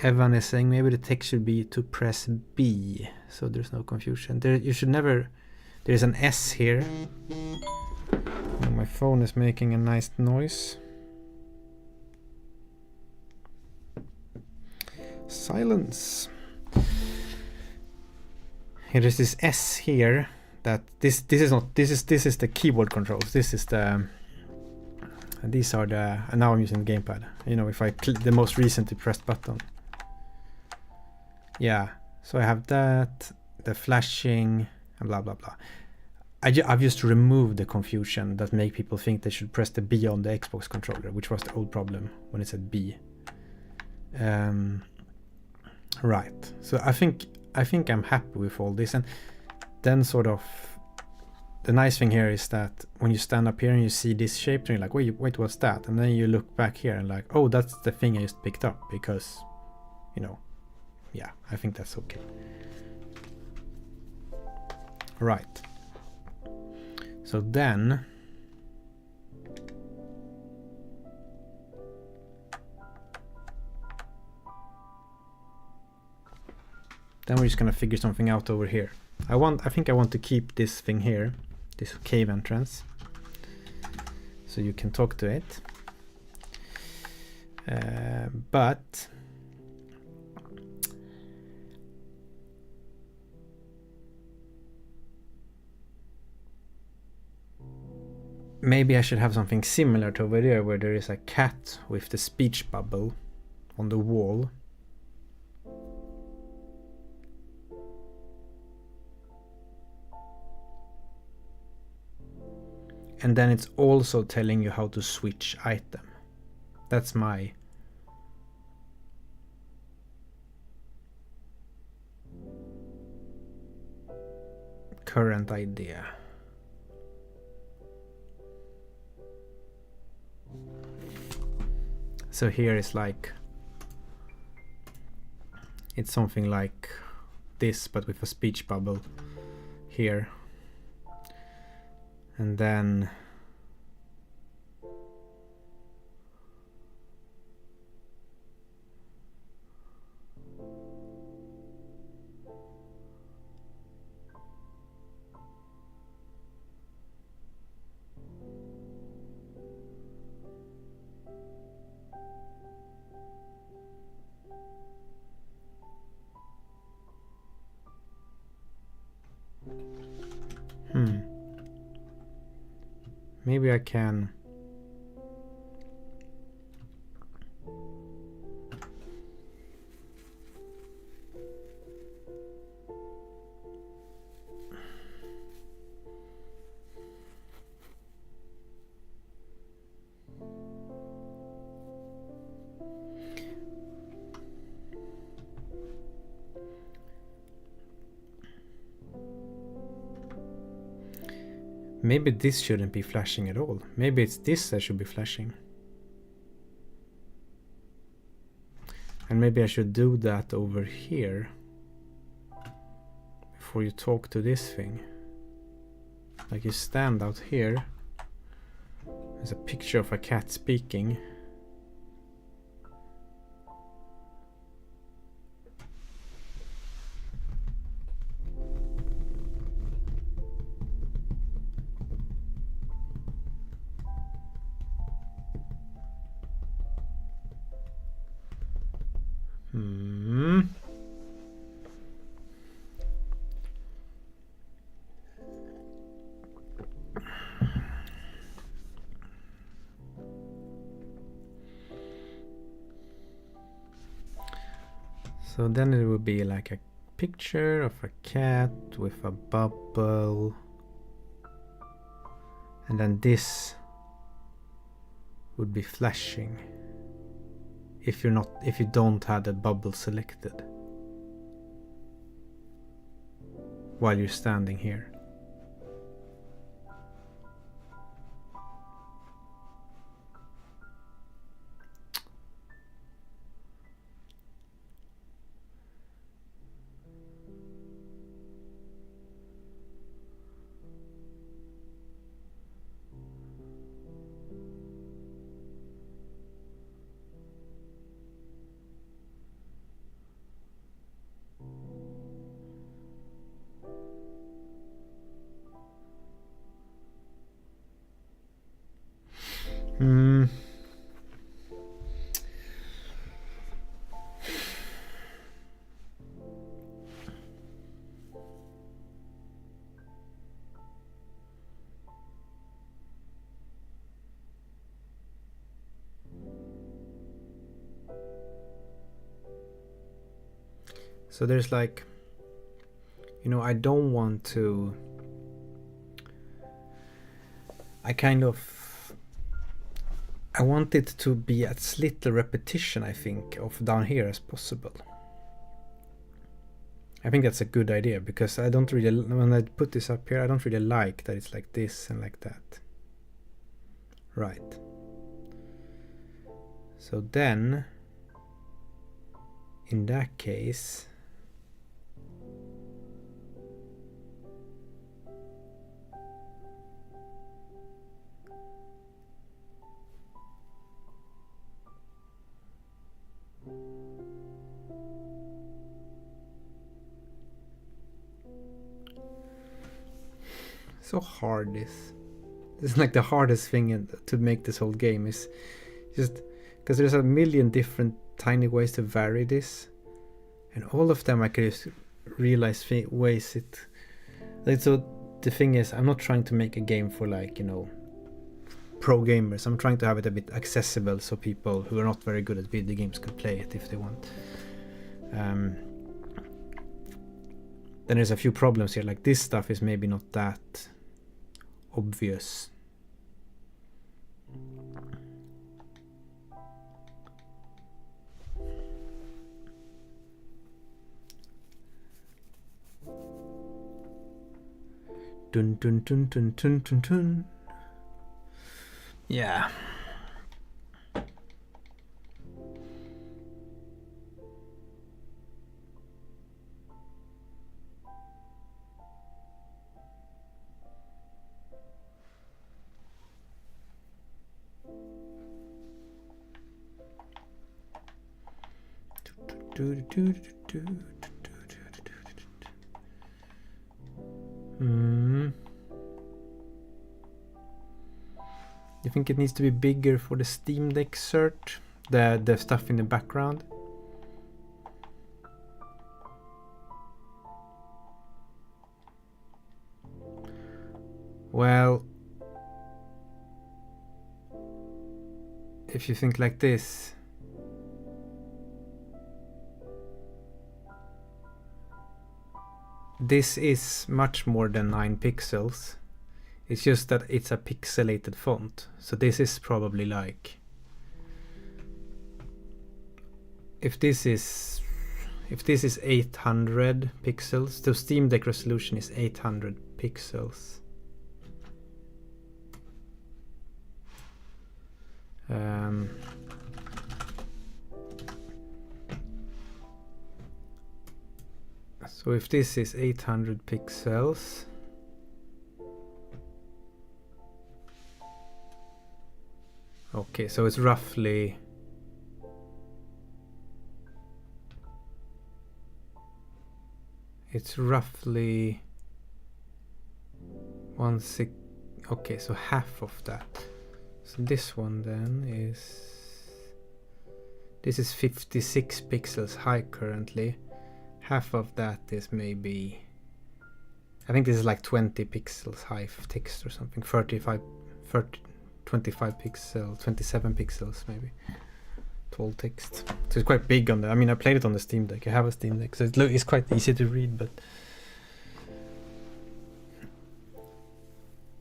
Evan is saying maybe the text should be to press B, so there's no confusion. You should never. There's an S here. Oh, my phone is making a nice noise. Silence. Here is this S here. That this is not. This is the keyboard controls. This is the. These are the. And now I'm using the gamepad. You know, if I click the most recently pressed button. Yeah, so I have that, the flashing, and blah blah blah. I've just removed the confusion that make people think they should press the B on the Xbox controller, which was the old problem when it said B. Right. So I think I'm happy with all this, and then sort of the nice thing here is that when you stand up here and you see this shape, and you're like, wait, what's that? And then you look back here and like, oh, that's the thing I just picked up because, you know. Yeah, I think that's okay. Right. So then we're just gonna figure something out over here. I think I want to keep this thing here, this cave entrance, so you can talk to it. But maybe I should have something similar to over there, where there is a cat with the speech bubble on the wall. And then it's also telling you how to switch item. That's my current idea. So here is like, it's something like this, but with a speech bubble here. And then maybe I can. Maybe this shouldn't be flashing at all. Maybe it's this that should be flashing. And maybe I should do that over here before you talk to this thing. Like you stand out here. There's a picture of a cat speaking. So then it would be like a picture of a cat with a bubble, and then this would be flashing if you don't have the bubble selected while you're standing here. So there's like, you know, I don't want to, I want it to be as little repetition, I think, of down here as possible. I think that's a good idea, because I don't really, when I put this up here, I don't really like that it's like this and like that. Right. So then, in that case, so hard this is like the hardest thing to make this whole game, is just because there's a million different tiny ways to vary this, and all of them I could just realize ways it like. So the thing is, I'm not trying to make a game for, like, you know, pro gamers. I'm trying to have it a bit accessible so people who are not very good at video games could play it if they want. Then there's a few problems here, like this stuff is maybe not that obvious. Dun dun dun dun dun dun dun. Yeah. You think it needs to be bigger for the Steam Deck cert? The stuff in the background? Well, if you think like this, this is much more than 9 pixels. It's just that it's a pixelated font. So this is probably like, if this is 800 pixels, the Steam Deck resolution is 800 pixels. So if this is 800 pixels, okay, so it's roughly okay, so half of that. So this one then this is 56 pixels high currently. Half of that is maybe, I think this is like 20 pixels high text or something. 25 pixels, 27 pixels maybe. Tall text. So it's quite big on the, I mean, I played it on the Steam Deck. I have a Steam Deck, so it's quite easy to read, but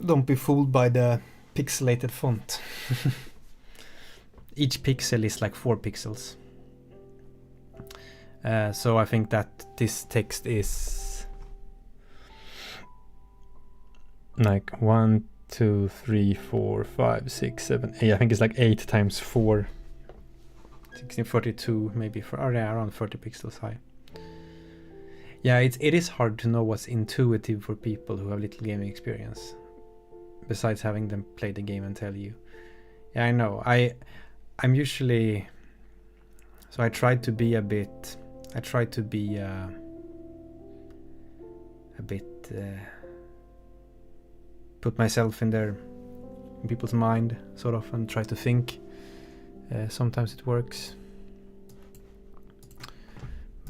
don't be fooled by the pixelated font. Each pixel is like 4 pixels. So I think that this text is like 1, 2, 3, 4, 5, 6, 7, 8. I think it's like 8 times 4. 1642 maybe, for around 30 pixels high. Yeah, it is hard to know what's intuitive for people who have little gaming experience, besides having them play the game and tell you. Yeah, I know. I'm usually, so I try to be a bit put myself in people's mind sort of, and try to think. Sometimes it works,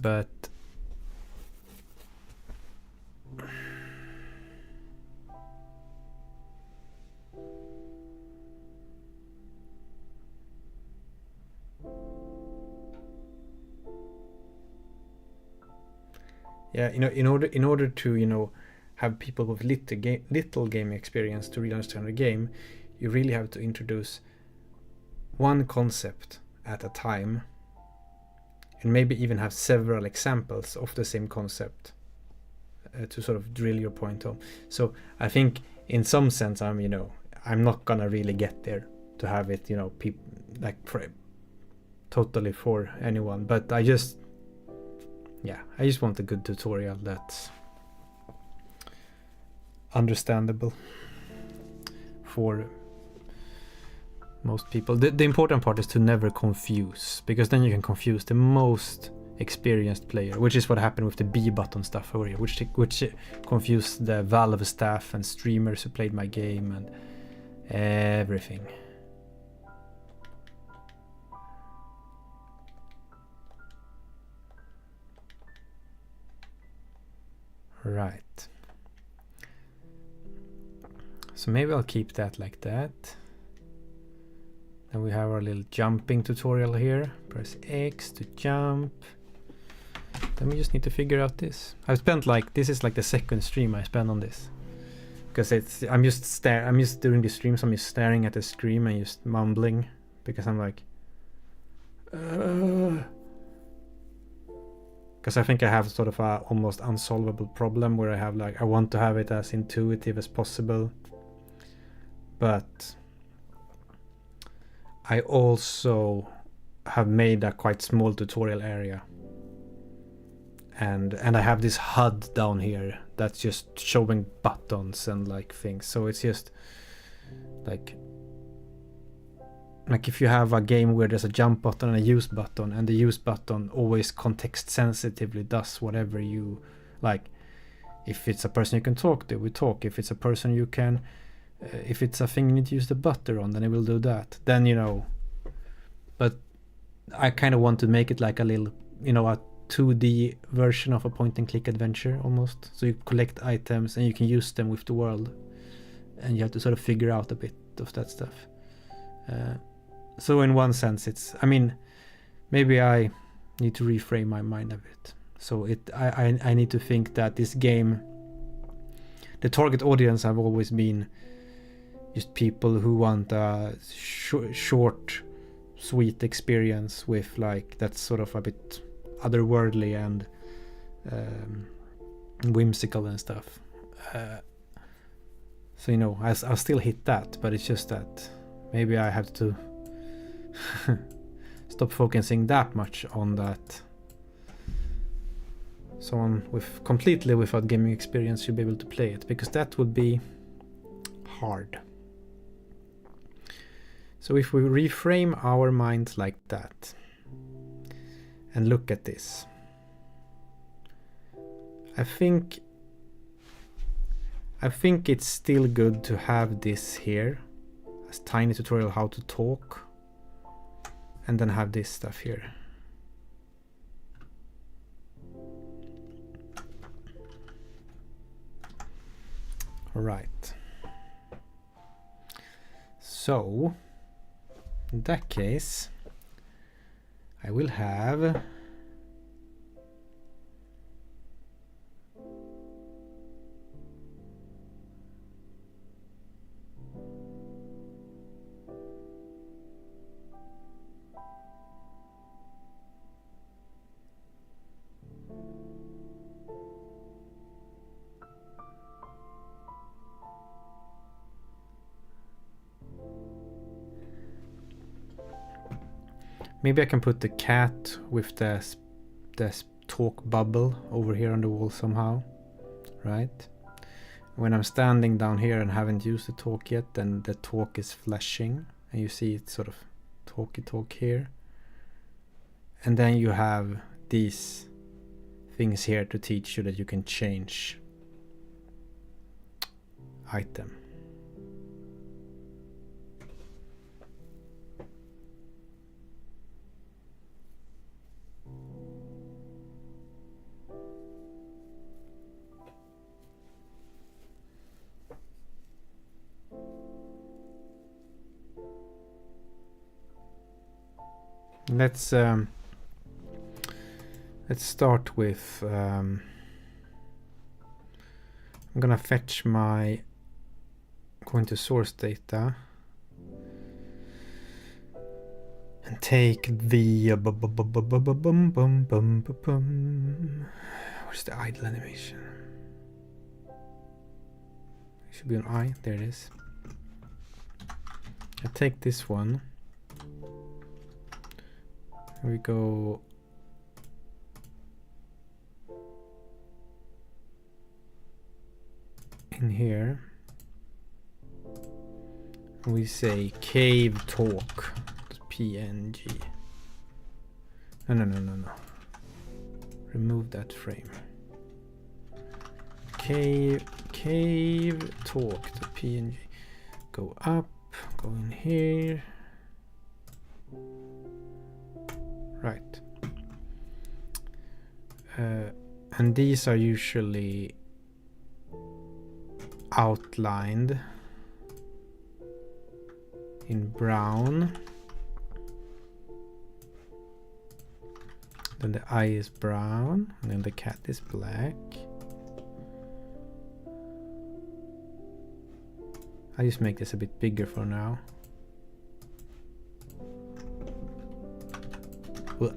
but yeah, in order to have people with little game experience to really understand the game, you really have to introduce one concept at a time, and maybe even have several examples of the same concept to sort of drill your point home. So I think in some sense I'm not gonna really get there to have it people like totally for anyone, but I just want a good tutorial that's understandable for most people. The important part is to never confuse, because then you can confuse the most experienced player, which is what happened with the B button stuff over here, which confused the Valve staff and streamers who played my game and everything. Right. So maybe I'll keep that like that. Then we have our little jumping tutorial here. Press X to jump. Then we just need to figure out this. I've spent this is like the second stream I spent on this, because I'm just doing the streams. I'm just staring at the screen and just mumbling, because I'm like, because I think I have sort of a almost unsolvable problem where I have I want to have it as intuitive as possible, but I also have made a quite small tutorial area, and I have this HUD down here that's just showing buttons and things. So it's just like if you have a game where there's a jump button and a use button, and the use button always context sensitively does whatever you like. If it's a person you can talk to, we talk. If it's a person you can if it's a thing you need to use the button on, then it will do that. Then but I kind of want to make it like a little a 2D version of a point and click adventure almost. So you collect items and you can use them with the world, and you have to sort of figure out a bit of that stuff. So in one sense, it's, I mean, maybe I need to reframe my mind a bit. So I need to think that this game, the target audience have always been just people who want a short, sweet experience with like that's sort of a bit otherworldly and whimsical and stuff. So you know, I'll still hit that, but it's just that maybe I have to stop focusing that much on that. Someone with completely without gaming experience should be able to play it, because that would be hard. So if we reframe our minds like that and look at this, I think it's still good to have this here as tiny tutorial how to talk, and then have this stuff here. All right. So in that case, I will have maybe I can put the cat with the talk bubble over here on the wall somehow, right? When I'm standing down here and haven't used the talk yet, then the talk is flashing and you see it sort of talk here. And then you have these things here to teach you that you can change item. Let's start with I'm gonna fetch my going to source data and take the where's the idle animation? It should be an eye. There it is. I take this one. Here we go. In here we say cave talk png. No. Remove that frame. Cave talk to png. Go up, go in here. Right. And these are usually outlined in brown. Then the eye is brown, and then the cat is black. I just make this a bit bigger for now. Well,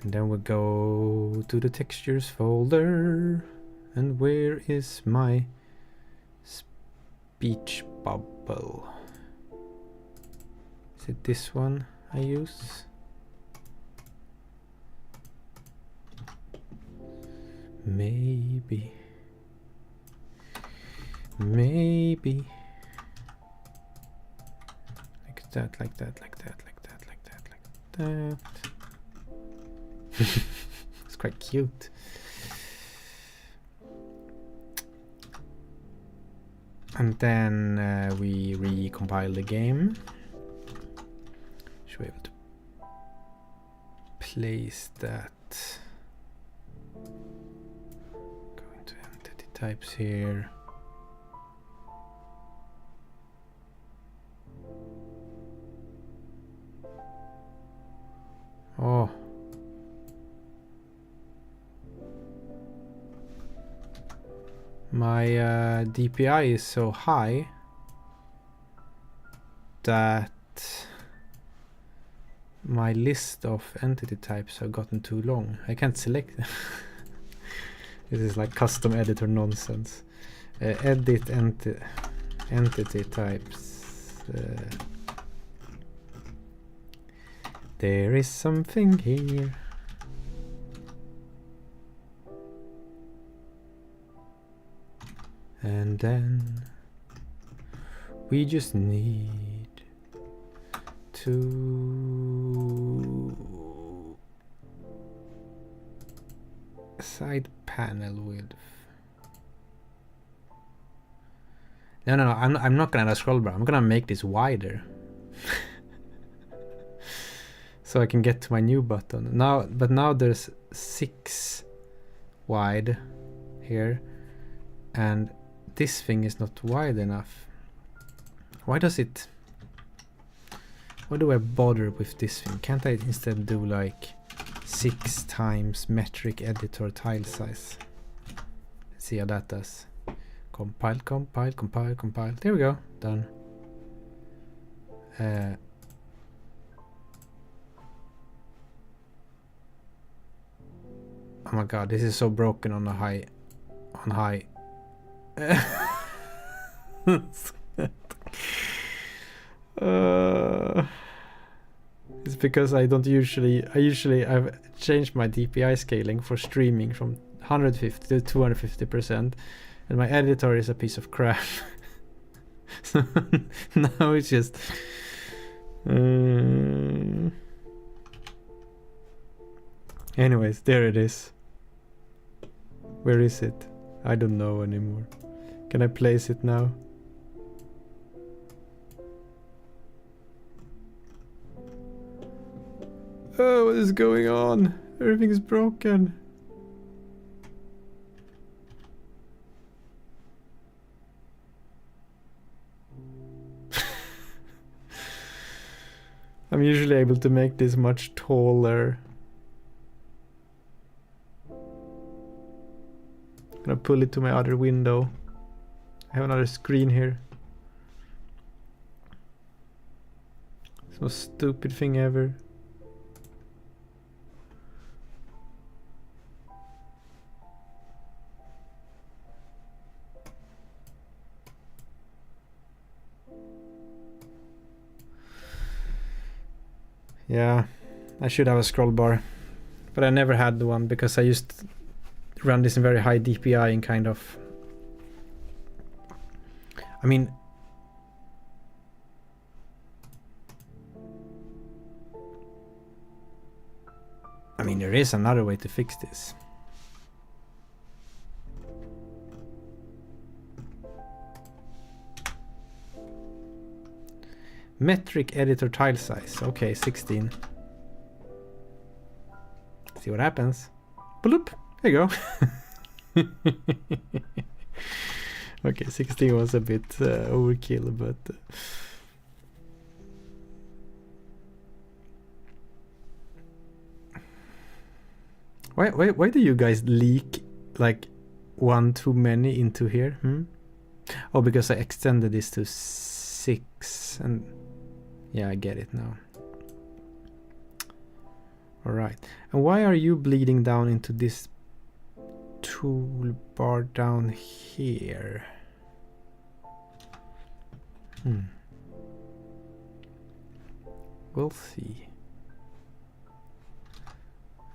and then we go to the textures folder, and where is my speech bubble? Is it this one I use? Maybe like that, like that, like that, like that, like that, like that. It's quite cute. And then we recompile the game. Should be able to place that types here. Oh. My DPI is so high that my list of entity types have gotten too long. I can't select them. This is like custom editor nonsense. Edit entity types. There is something here. And then we just need to side panel width. No, I'm not gonna add a scroll bar. I'm gonna make this wider. So I can get to my new button. But now there's 6 wide here, and this thing is not wide enough. Why do I bother with this thing? Can't I instead do like 6 times metric editor tile size? Let's see how that does. Compile, compile, compile, compile. There we go. Done. Oh my god, this is so broken on high. It's because I've changed my DPI scaling for streaming from 150 to 250%, and my editor is a piece of crap. So now it's just anyways, there it is. Where is it? I don't know anymore. Can I place it now? Oh, what is going on? Everything is broken. I'm usually able to make this much taller. I'm gonna pull it to my other window. I have another screen here. It's the most stupid thing ever. Yeah, I should have a scroll bar, but I never had one because I used to run this in very high DPI and kind of, I mean, there is another way to fix this. Metric editor tile size. Okay, 16. See what happens. Bloop. There you go. Okay, 16 was a bit overkill, but why do you guys leak like one too many into here? Oh, because I extended this to 6, and yeah, I get it now. All right, and why are you bleeding down into this toolbar down here? We'll see.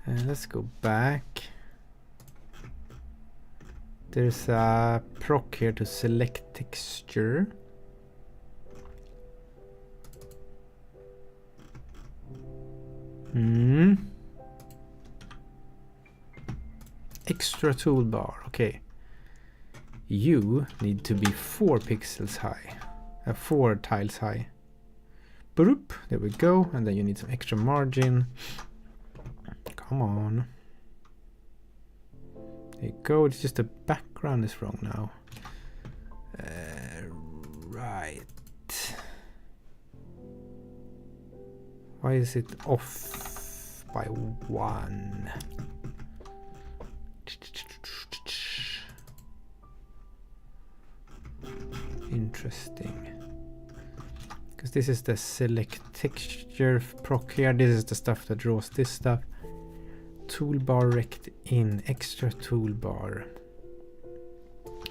And let's go back. There's a proc here to select texture. Extra toolbar. Okay. You need to be 4 pixels high. 4 tiles high. Boop. There we go. And then you need some extra margin. Come on. There you go. It's just the background is wrong now. Right. Why is it off by 1? Interesting. Because this is the select texture proc here. This is the stuff that draws this stuff. Toolbar rect in, extra toolbar.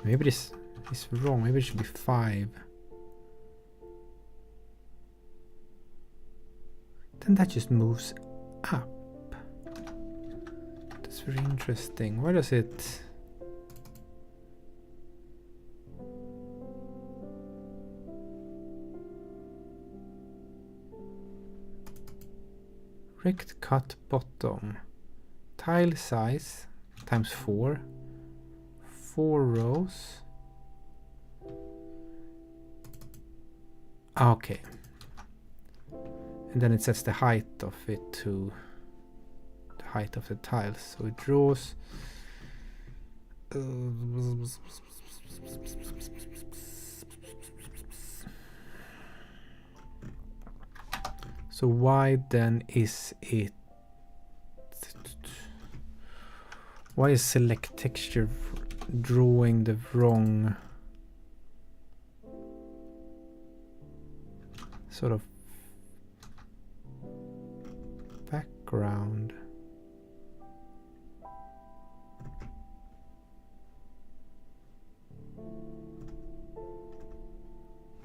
Maybe this is wrong. Maybe it should be 5. Then that just moves up. That's very interesting. Why does it... Rect cut bottom. Tile size times 4. 4 rows. Okay. And then it sets the height of it to the height of the tiles. So it draws so why then is it... Why is select texture drawing the wrong sort of background?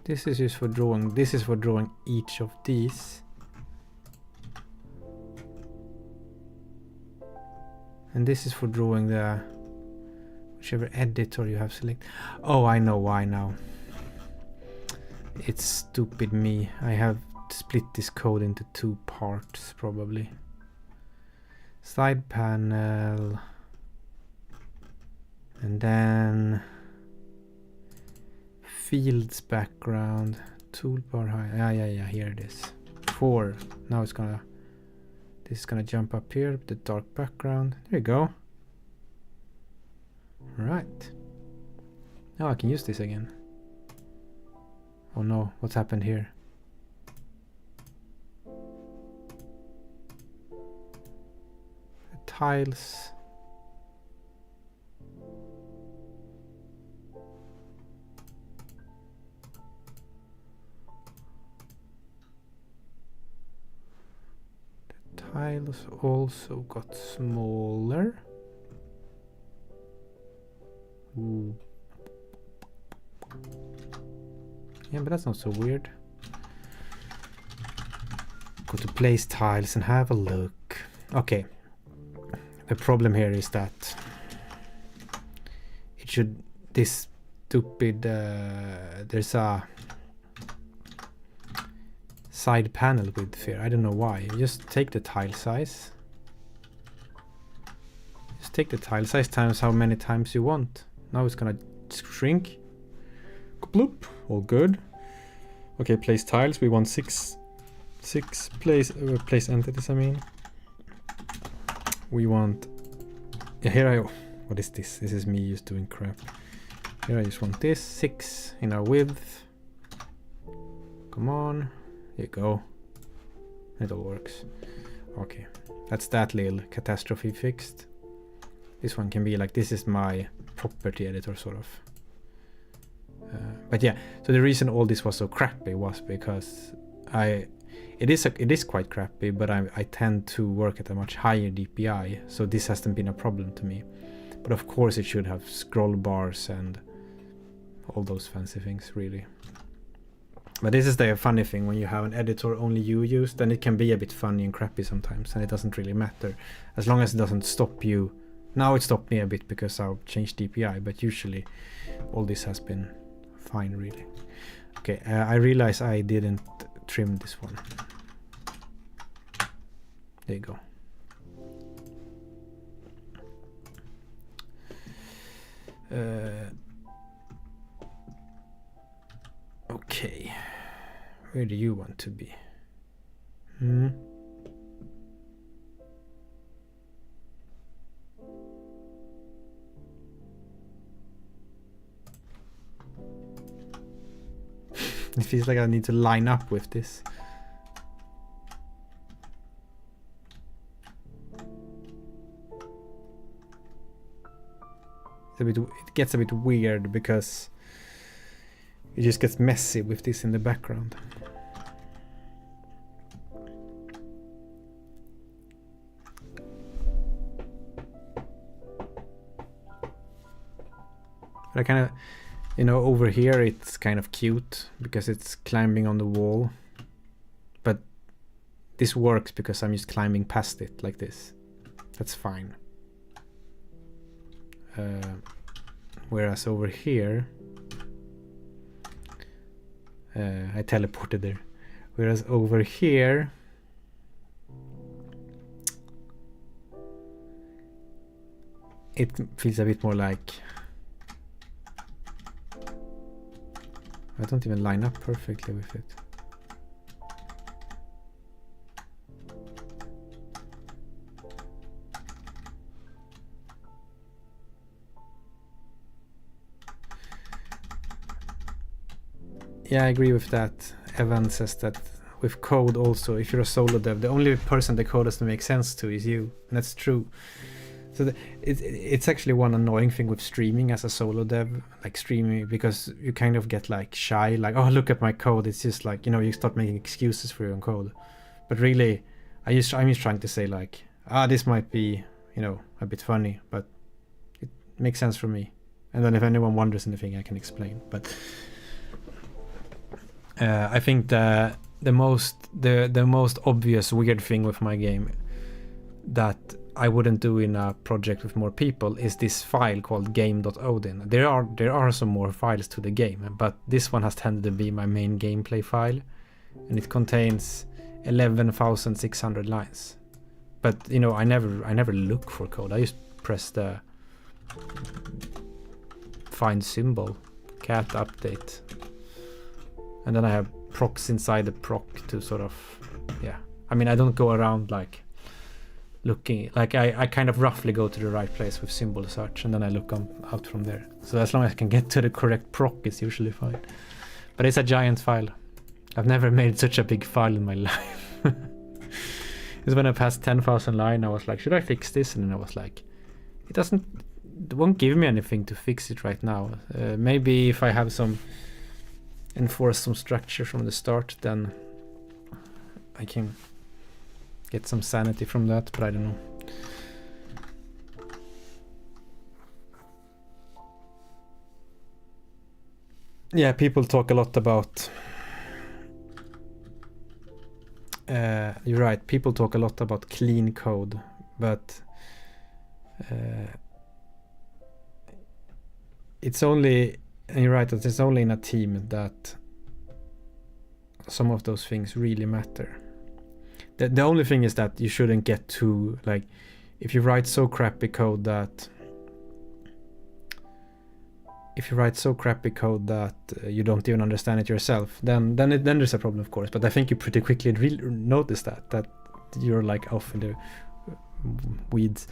This is just for drawing. This is for drawing each of these. And this is for drawing the whichever editor you have select. Oh, I know why now. It's stupid me. I have split this code into 2 parts probably. Side panel. And then fields background. Toolbar high. Yeah, here it is. 4. Now it's gonna... This is gonna jump up here with the dark background. There you go. Right. Now I can use this again. Oh no, what's happened here? The tiles. Tiles also got smaller. Ooh. Yeah, but that's not so weird. Go to place tiles and have a look. Okay. The problem here is that it should... This stupid... there's a side panel width here. I don't know why. You just take the tile size. Just take the tile size times how many times you want. Now it's gonna shrink. Bloop. All good. Okay, place tiles. We want 6 place entities, I mean. We want... Yeah, here I... What is this? This is me just doing crap. Here I just want this. 6 in our width. Come on. Here you go. It all works. Okay. That's that little catastrophe fixed. This one can be like, this is my property editor sort of. But yeah, so the reason all this was so crappy was because it is quite crappy, but I tend to work at a much higher DPI, so this hasn't been a problem to me. But of course it should have scroll bars and all those fancy things, really. But this is the funny thing, when you have an editor only you use, then it can be a bit funny and crappy sometimes, and it doesn't really matter. As long as it doesn't stop you. Now it stopped me a bit because I've changed DPI, but usually all this has been fine, really. Okay, I realize I didn't trim this one. There you go. Okay, where do you want to be? It feels like I need to line up with this. It gets a bit weird because it just gets messy with this in the background. But I kind of, you know, over here it's kind of cute because it's climbing on the wall. But this works because I'm just climbing past it like this. That's fine. Whereas over here, I teleported there. Whereas over here, it feels a bit more like, I don't even line up perfectly with it. Yeah, I agree with that. Evan says that with code also, if you're a solo dev, the only person the code doesn't make sense to is you. And that's true. So it's actually one annoying thing with streaming as a solo dev, like streaming, because you kind of get like shy, like, oh, look at my code. It's just like, you know, you start making excuses for your own code. But really, I'm just trying to say like, this might be, you know, a bit funny, but it makes sense for me. And then if anyone wonders anything, I can explain. But I think the most obvious weird thing with my game that I wouldn't do in a project with more people is this file called game.odin. There are some more files to the game, but this one has tended to be my main gameplay file, and it contains 11,600 lines. But you know, I never look for code. I just press the find symbol, cat update, and then I have procs inside the proc to sort of, yeah. I mean, I don't go around like looking, like I kind of roughly go to the right place with symbol search, and then I look out from there. So as long as I can get to the correct proc, it's usually fine. But it's a giant file. I've never made such a big file in my life. It's when I passed 10,000 line, I was like, should I fix this? And then I was like, it won't give me anything to fix it right now. Maybe if I have enforce some structure from the start, then I can get some sanity from that, but I don't know. Yeah, people talk a lot about you're right, people talk a lot about clean code, but it's only, and you're right, that it's only in a team that some of those things really matter. The only thing is that you shouldn't get too, like, if you write so crappy code that you don't even understand it yourself, then there's a problem, of course. But I think you pretty quickly notice that you're like off in the weeds.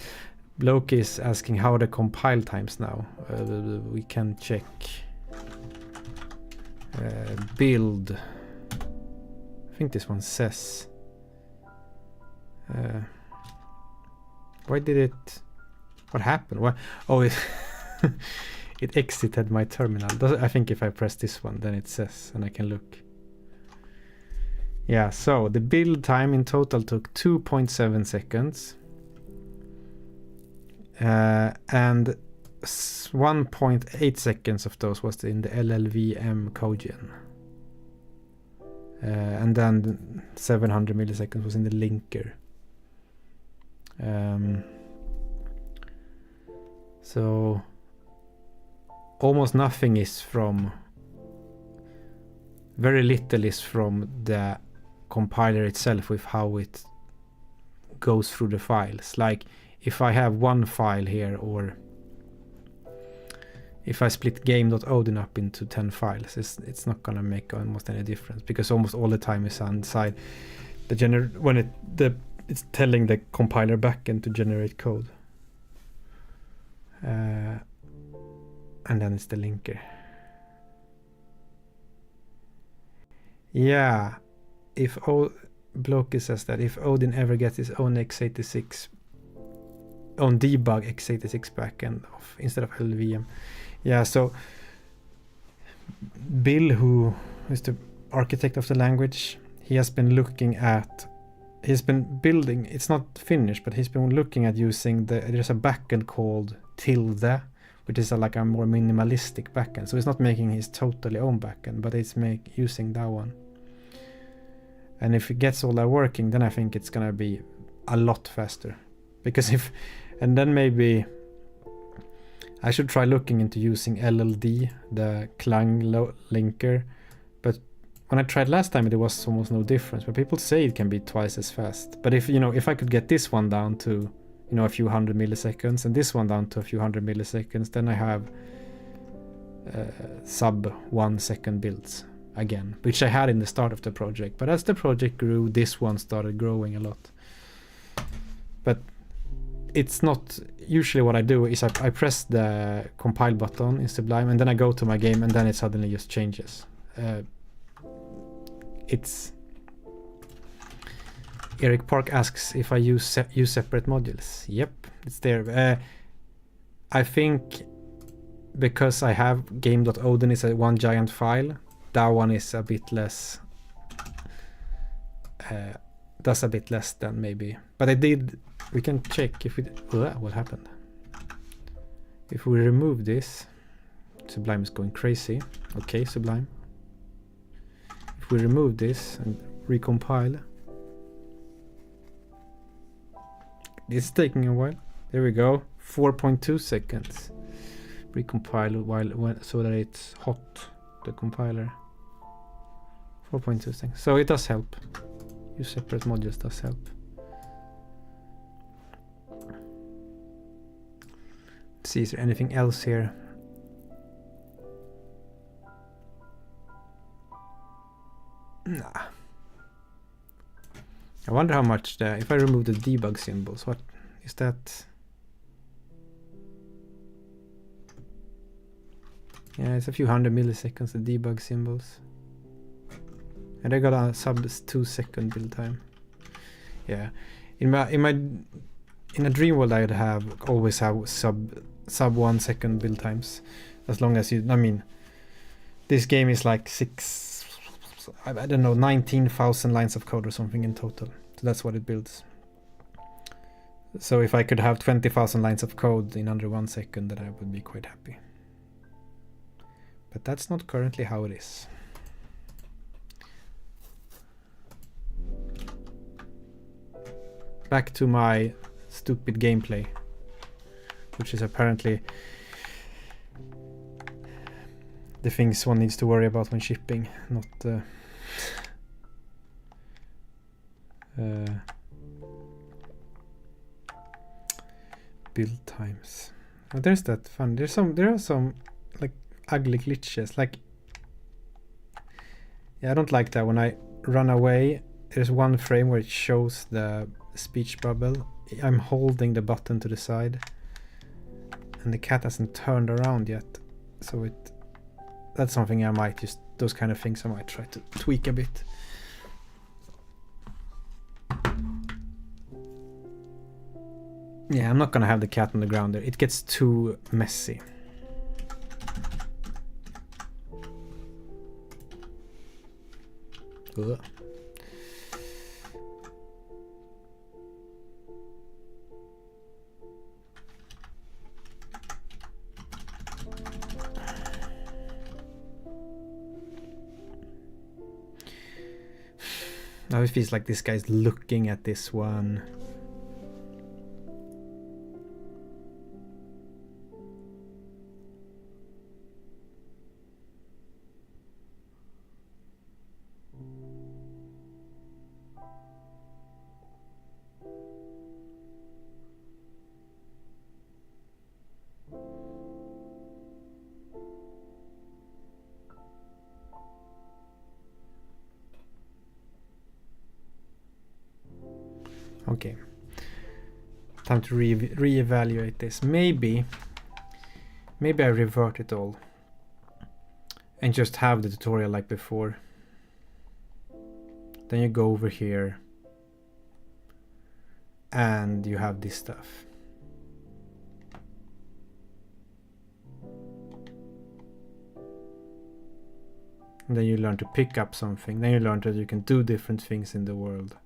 Loki is asking how are the compile times now. We can check. Build. I think this one says. Why did it? What happened? Why? Oh, it it exited my terminal. I think if I press this one, then it says, and I can look. Yeah. So the build time in total took 2.7 seconds, and 1.8 seconds of those was in the LLVM codegen. And then 700 milliseconds was in the linker. So almost nothing is from, very little is from the compiler itself with how it goes through the files. Like if I have one file here, or if I split game.odin up into 10 files, it's not gonna make almost any difference, because almost all the time is inside the it's telling the compiler backend to generate code, and then it's the linker. Yeah, if Bloki says that if Odin ever gets his own x86, own debug x86 backend instead of LVM. Yeah, so Bill, who is the architect of the language, he has been looking at, he's been building, it's not finished, but he's been looking at using there's a backend called Tilde, which is like a more minimalistic backend. So he's not making his totally own backend, but it's using that one. And if it gets all that working, then I think it's gonna be a lot faster. Because and then maybe I should try looking into using LLD, the Clang linker. But when I tried last time, there was almost no difference. But people say it can be twice as fast. But if I could get this one down to a few hundred milliseconds and this one down to a few hundred milliseconds, then I have sub 1 second builds again, which I had in the start of the project. But as the project grew, this one started growing a lot. But it's not usually what I do is I press the compile button in Sublime and then I go to my game and then it suddenly just changes. It's Eric Park asks if I use separate modules. Yep, it's there. I think because I have game.odin is a one giant file, that one is a bit less, does a bit less than maybe. But we can check if what happened. If we remove this, Sublime is going crazy. Okay, Sublime. If we remove this and recompile, it's taking a while. There we go. 4.2 seconds. Recompile so that it's hot, the compiler. 4.2 seconds. So it does help. Use separate modules does help. Let's see, is there anything else here? Nah. I wonder how much if I remove the debug symbols, what is that? Yeah, it's a few hundred milliseconds, the debug symbols. And I got a sub 2 second build time. Yeah. In a dream world I'd always have sub 1 second build times. As long as this game is like I don't know, 19,000 lines of code or something in total. So that's what it builds. So if I could have 20,000 lines of code in under 1 second, then I would be quite happy. But that's not currently how it is. Back to my stupid gameplay, which is apparently the things one needs to worry about when shipping, not build times. Oh, there's that fun. There are some like ugly glitches. Like, yeah, I don't like that when I run away. There's one frame where it shows the speech bubble. I'm holding the button to the side, and the cat hasn't turned around yet. So that's something I might just, those kind of things I might try to tweak a bit. Yeah, I'm not gonna have the cat on the ground there. It gets too messy. Ugh. Now it feels like this guy's looking at this one. Okay, time to reevaluate this. Maybe I revert it all and just have the tutorial like before. Then you go over here and you have this stuff. And then you learn to pick up something. Then you learn that you can do different things in the world.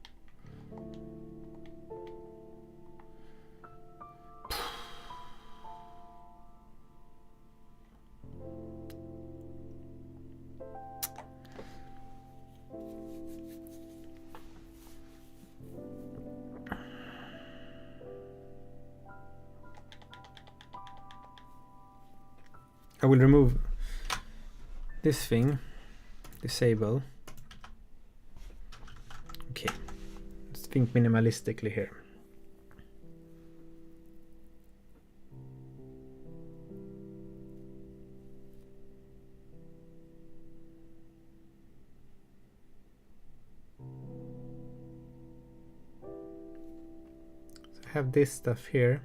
I will remove this thing, disable. Okay, let's think minimalistically here. So I have this stuff here.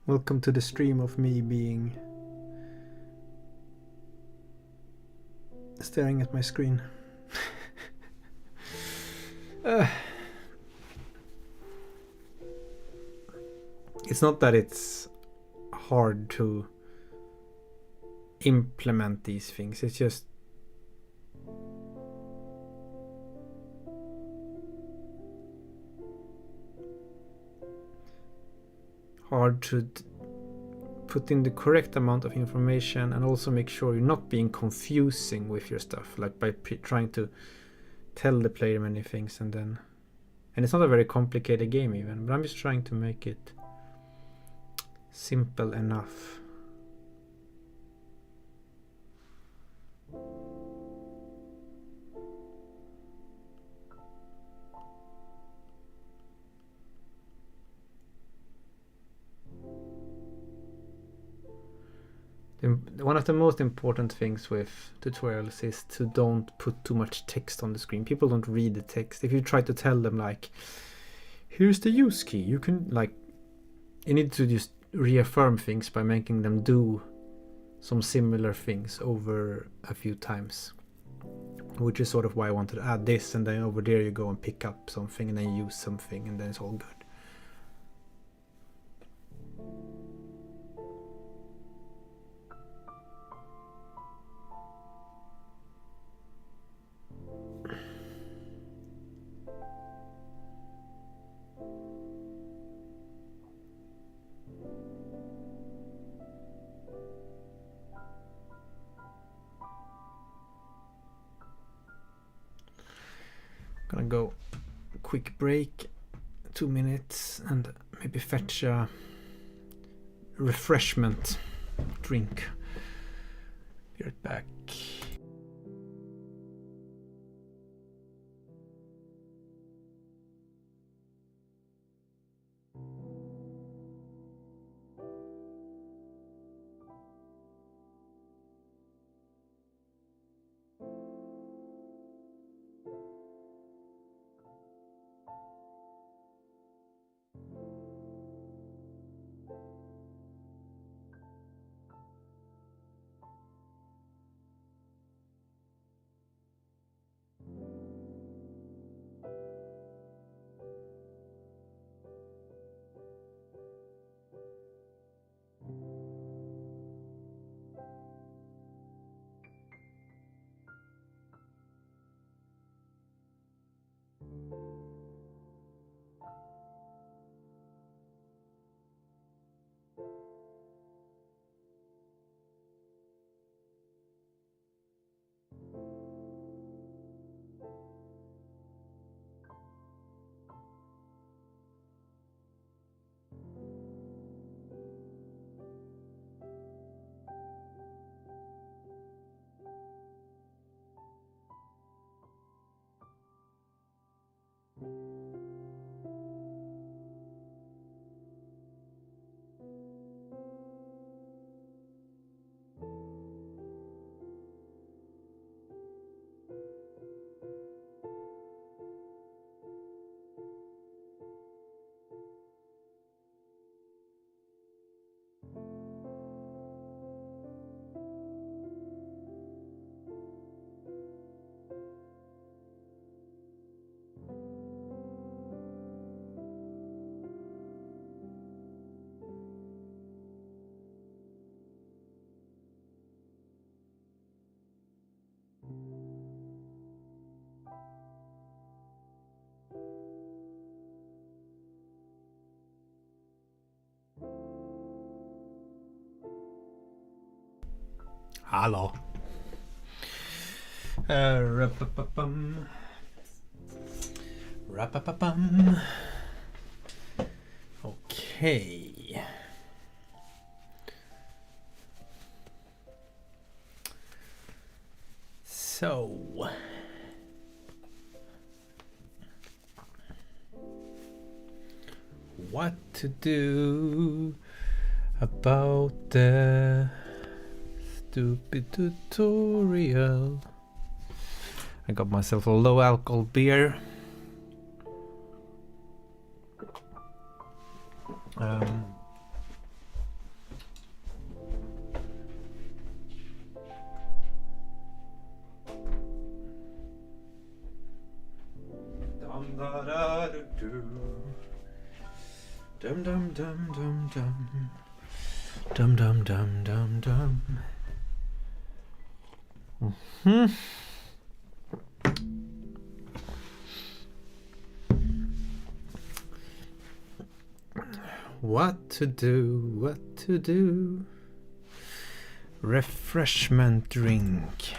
Welcome to the stream of me being staring at my screen. It's not that it's hard to implement these things, it's just hard to put in the correct amount of information and also make sure you're not being confusing with your stuff, like by trying to tell the player many things and it's not a very complicated game even, but I'm just trying to make it simple enough. One of the most important things with tutorials is to don't put too much text on the screen. People don't read the text. If you try to tell them like, here's the use key, you can you need to just reaffirm things by making them do some similar things over a few times, which is sort of why I wanted to add this, and then over there you go and pick up something and then use something and then it's all good. Gonna go quick break, 2 minutes, and maybe fetch a refreshment drink. Be right back. Hello. Rapapapam. Rapapapam. Okay. So. What to do about the stupid tutorial? I got myself a low alcohol beer. Dum dum dum dum dum dum dum dum dum dum. What to do? What to do? Refreshment drink.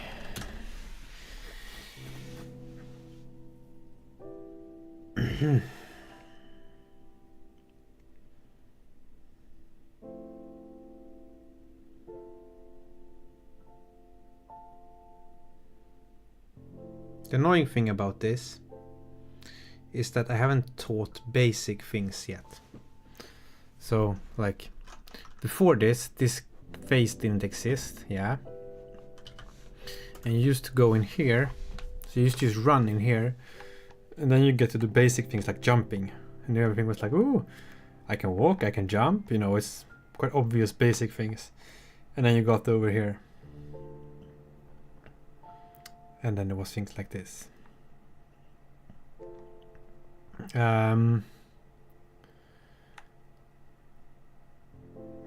The annoying thing about this is that I haven't taught basic things yet. So, like, before this phase didn't exist, yeah? And you used to go in here, so you used to just run in here, and then you get to the basic things like jumping, and everything was like, ooh, I can walk, I can jump, you know, it's quite obvious basic things. And then you got over here. And then there was things like this.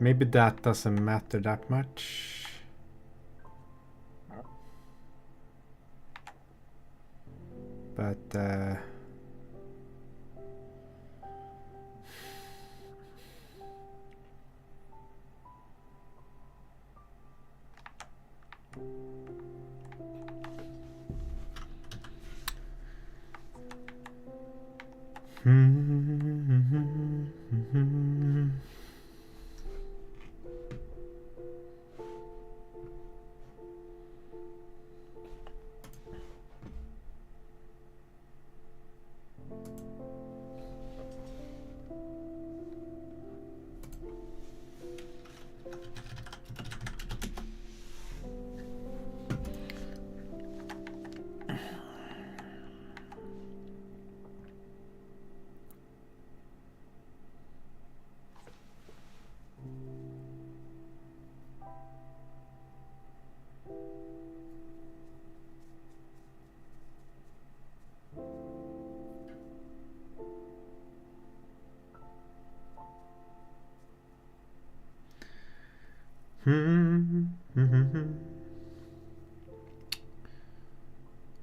Maybe that doesn't matter that much. But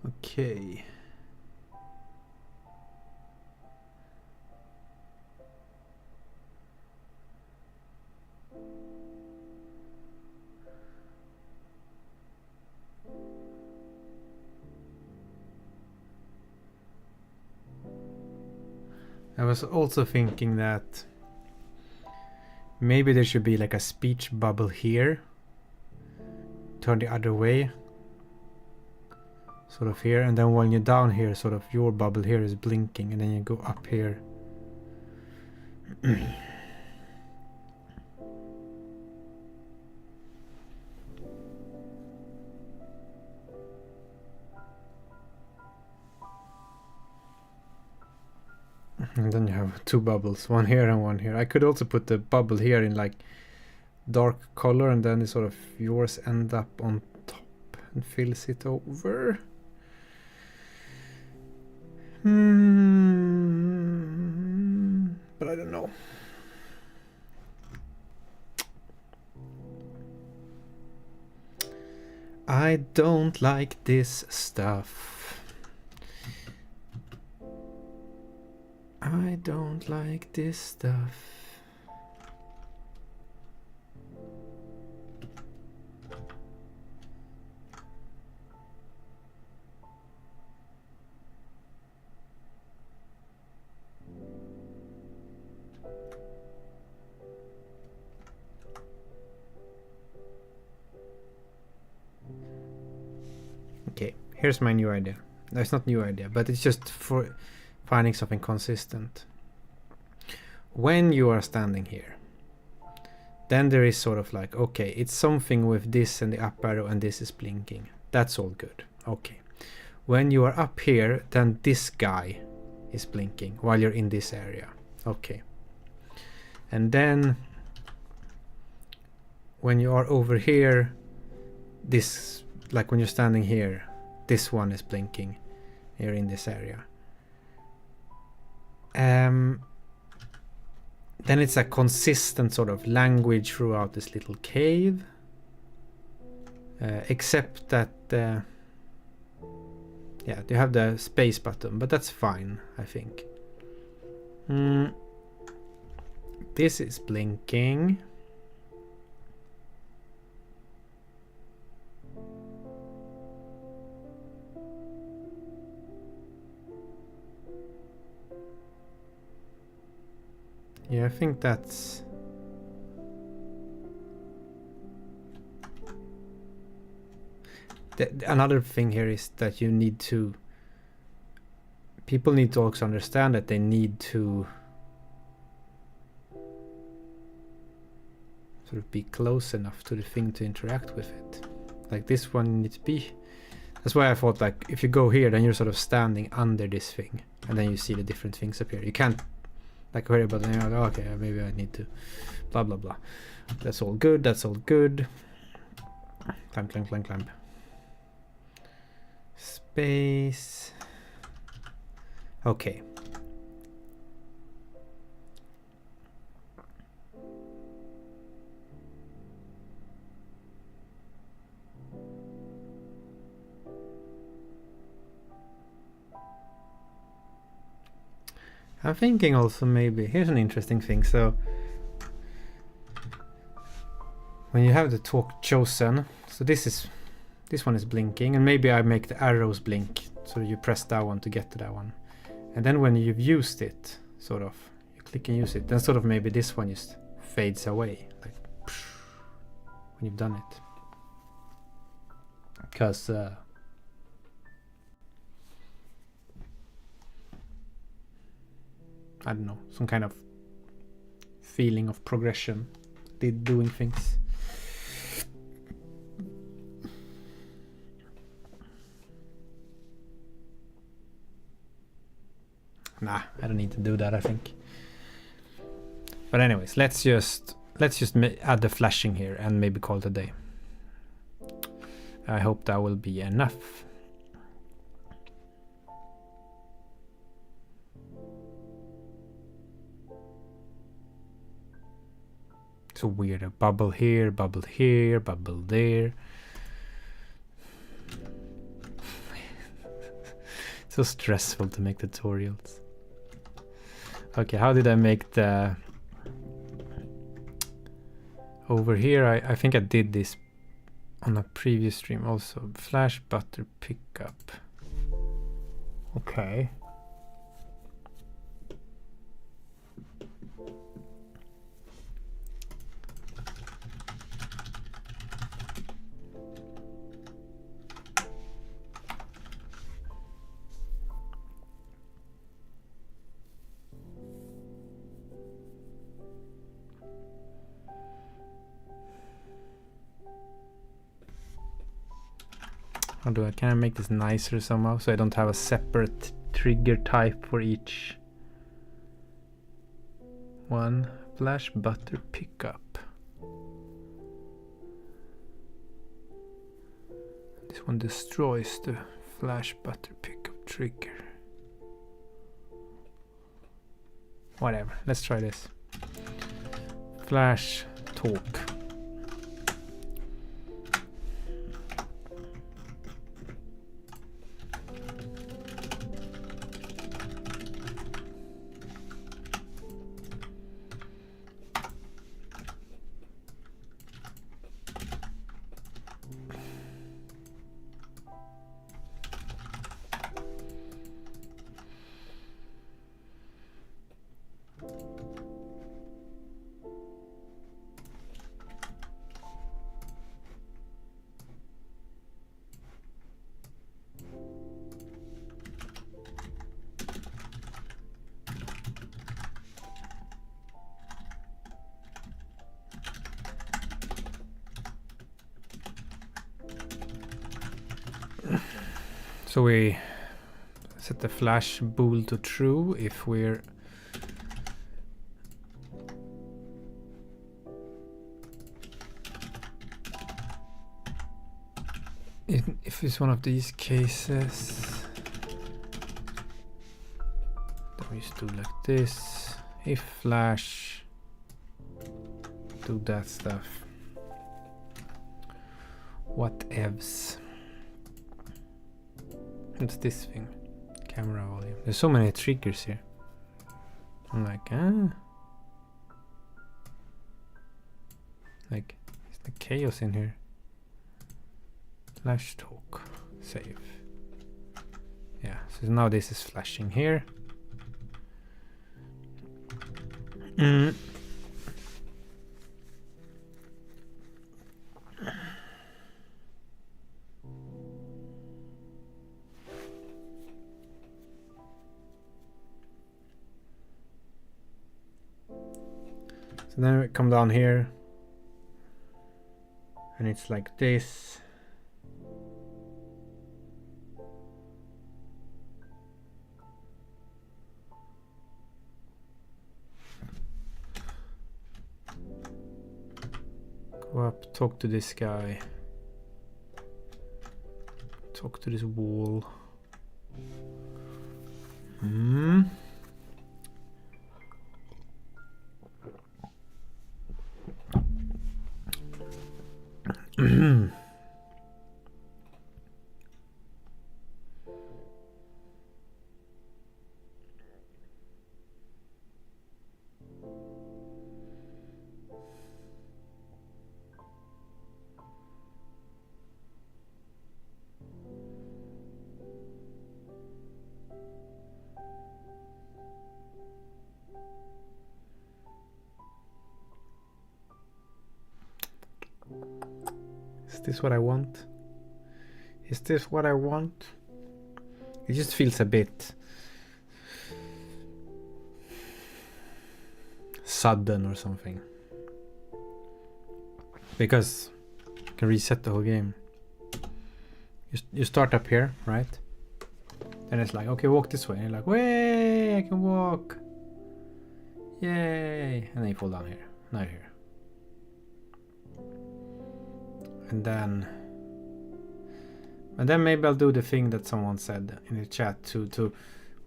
okay. I was also thinking that maybe there should be like a speech bubble here. Turn the other way. Sort of here, and then when you're down here, sort of your bubble here is blinking, and then you go up here. And then you have two bubbles, one here and one here. I could also put the bubble here in like dark color, and then it sort of yours end up on top and fills it over. But I don't know. I don't like this stuff. I don't like this stuff. here's my new idea. No, it's not new idea, but it's just for finding something consistent. When you are standing here, then there is sort of like, okay, it's something with this and the up arrow and this is blinking. That's all good. Okay. When you are up here, then this guy is blinking while you're in this area. Okay. And then when you are over here, this, like when you're standing here, this one is blinking here in this area. Then it's a consistent sort of language throughout this little cave, except that yeah, you have the space button, but that's fine, I think. This is blinking. Yeah, I think that's... Another thing here is that you need to... People need to also understand that they need to sort of be close enough to the thing to interact with it. Like this one needs to be... That's why I thought, like, if you go here, then you're sort of standing under this thing, and then you see the different things appear. You can't like worry about it, and you're like, okay, maybe I need to blah blah blah. That's all good, that's all good. Climb, climb, climb, climb. Space. Okay. I'm thinking also maybe, here's an interesting thing. So when you have the talk chosen, so this one is blinking, and maybe I make the arrows blink so you press that one to get to that one. And then when you've used it, sort of, you click and use it, then sort of maybe this one just fades away, like when you've done it. Because I don't know, some kind of feeling of progression, doing things. Nah, I don't need to do that, I think. But anyways, let's just add the flashing here and maybe call it a day. I hope that will be enough. So weird, a bubble here, bubble here, bubble there. So stressful to make tutorials. Okay, how did I make the... Over here, I think I did this on a previous stream also. Flash butter pickup. Okay. How do can I make this nicer somehow so I don't have a separate trigger type for each one? Flash butter pickup. This one destroys the flash butter pickup trigger. Whatever, let's try this. Flash talk. So we set the flash bool to true if we're if it's one of these cases. Then we just do like this. If flash, do that stuff. What evs? What's this thing? Camera volume. There's so many triggers here. I'm like, like, it's like chaos in here. Flash talk. Save. Yeah, so now this is flashing here. So then we come down here and it's like this. Go up, talk to this guy. Talk to this wall. Is this what I want? Is this what I want? It just feels a bit sudden or something. Because you can reset the whole game. You start up here, right? Then it's like, okay, walk this way. And you're like, way, I can walk. Yay. And then you fall down here. Now you're here. And then maybe I'll do the thing that someone said in the chat to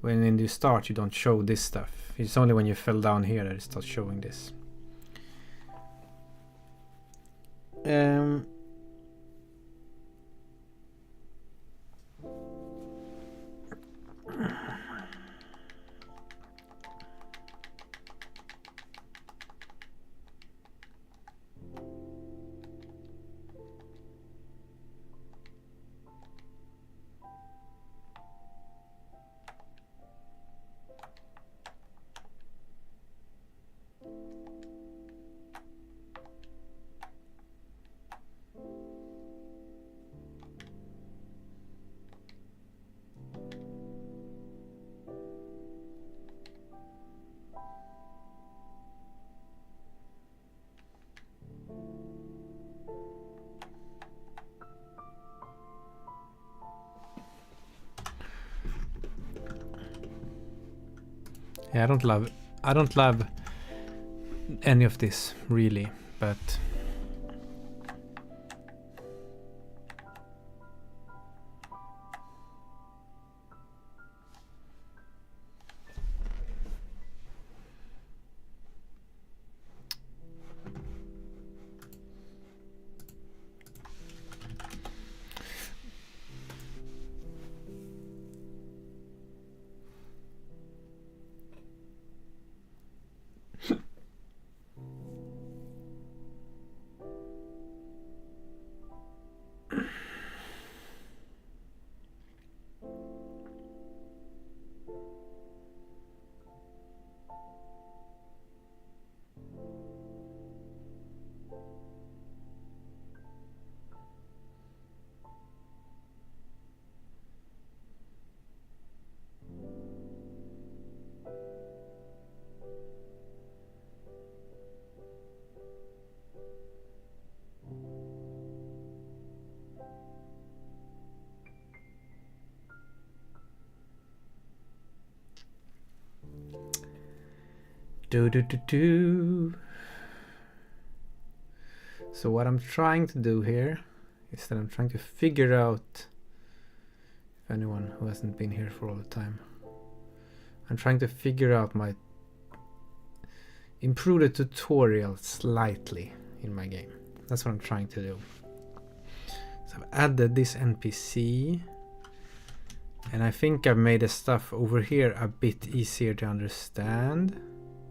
when in the start you don't show this stuff. It's only when you fell down here that it starts showing this. Yeah, I don't love any of this really, but So what I'm trying to do here is that I'm trying to figure out, if anyone who hasn't been here for all the time, I'm trying to figure out improve the tutorial slightly in my game. That's what I'm trying to do. So I've added this NPC, and I think I've made the stuff over here a bit easier to understand,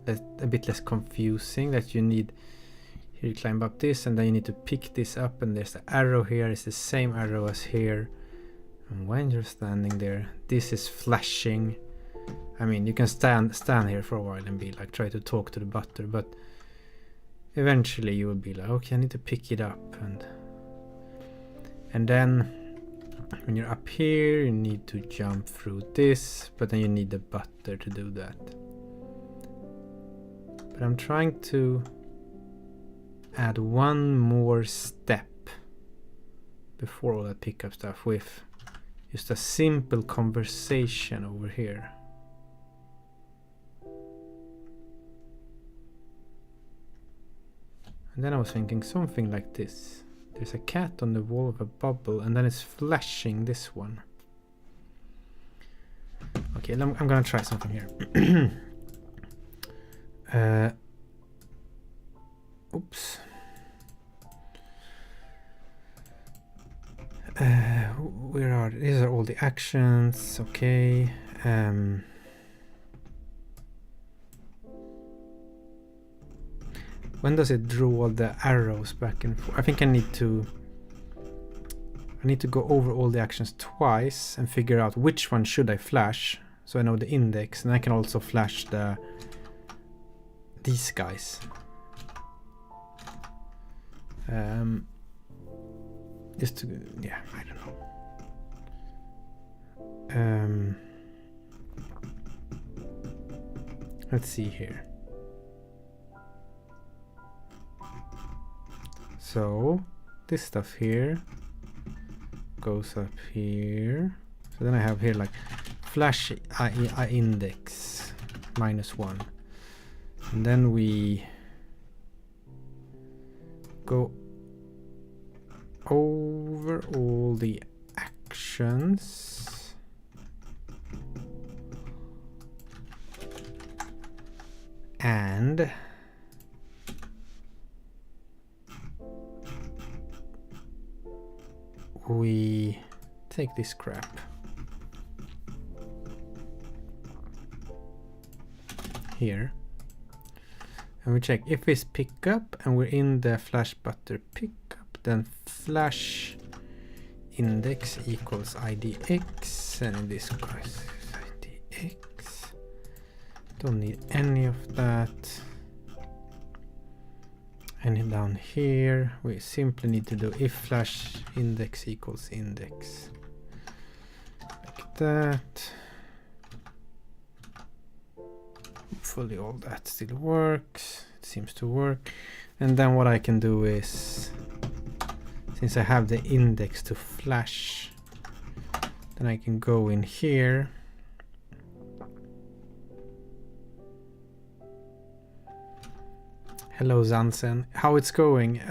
a bit less confusing. That you need, here you climb up this, and then you need to pick this up, and there's the arrow here, it's the same arrow as here, and when you're standing there, this is flashing. I mean, you can stand here for a while and be like, try to talk to the butter, but eventually you will be like, okay, I need to pick it up, and then when you're up here, you need to jump through this, but then you need the butter to do that. But I'm trying to add one more step before all that pickup stuff with just a simple conversation over here. And then I was thinking something like this. There's a cat on the wall of a bubble, and then it's flashing this one. Okay, I'm gonna try something here. Oops. Where are these? Are all the actions? Okay. When does it draw the arrows back and forth? I think I need to go over all the actions twice and figure out which one should I flash, so I know the index, and I can also flash these guys. Just to, yeah, I don't know. Let's see here. So this stuff here goes up here. So then I have here like flash I index -1, and then we go over all the actions, and we take this crap here, and we check if it's pickup, and we're in the flash butter pickup, then flash index equals idx, and in this case idx. Don't need any of that. And down here we simply need to do if flash index equals index, like that. Hopefully all that still works. It seems to work. And then what I can do is, since I have the index to flash, then I can go in here Hello Zansen, how it's going?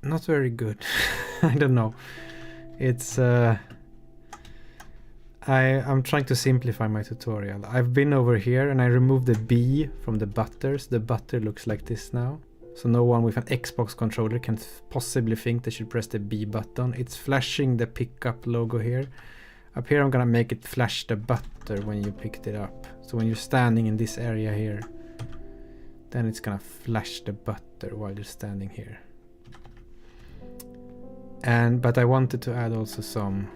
Not very good. I don't know. It's I'm trying to simplify my tutorial. I've been over here and I removed the B from the butters. The butter looks like this now. So no one with an Xbox controller can possibly think they should press the B button. It's flashing the pickup logo here. Up here I'm gonna make it flash the butter when you picked it up. So when you're standing in this area here, then it's gonna flash the butter while you're standing here. But I wanted to add also some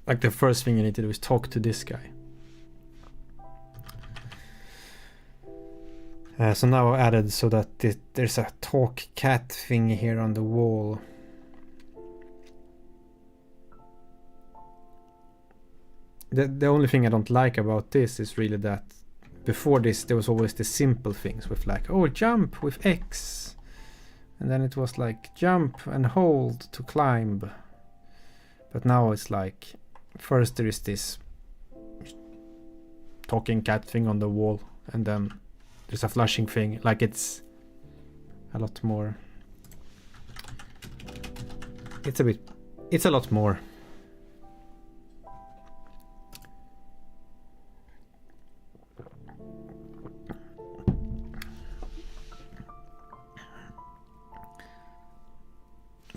like the first thing you need to do is talk to this guy. So now I've added so that there's a talk cat thing here on the wall. The only thing I don't like about this is really that before this there was always the simple things with like, oh, jump with X, And then it was like jump and hold to climb. But now it's like, first there is this talking cat thing on the wall, and then there's a flashing thing. Like it's a lot more. It's a lot more.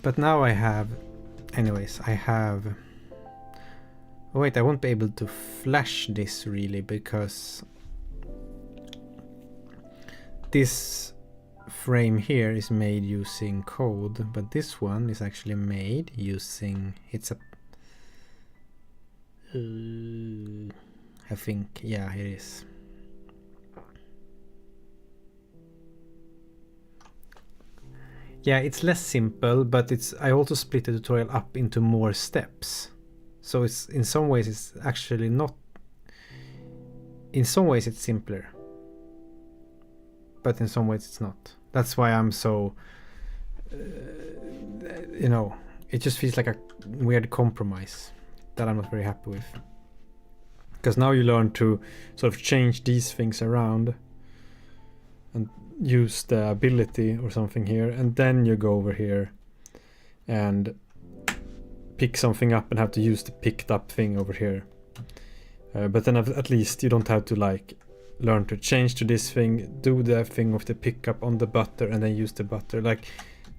But now I have, anyways, I have, oh wait, I won't be able to flash this really because this frame here is made using code, but this one is actually made using, it's a, I think, yeah, it is. Yeah, it's less simple, but it's, I also split the tutorial up into more steps. So it's, in some ways it's actually not, in some ways it's simpler, but in some ways it's not. That's why I'm so, you know, it just feels like a weird compromise that I'm not very happy with. Because now you learn to sort of change these things around and use the ability or something here, and then you go over here and pick something up and have to use the picked up thing over here. But then at least you don't have to like learn to change to this thing, do the thing of the pickup on the butter, and then use the butter. Like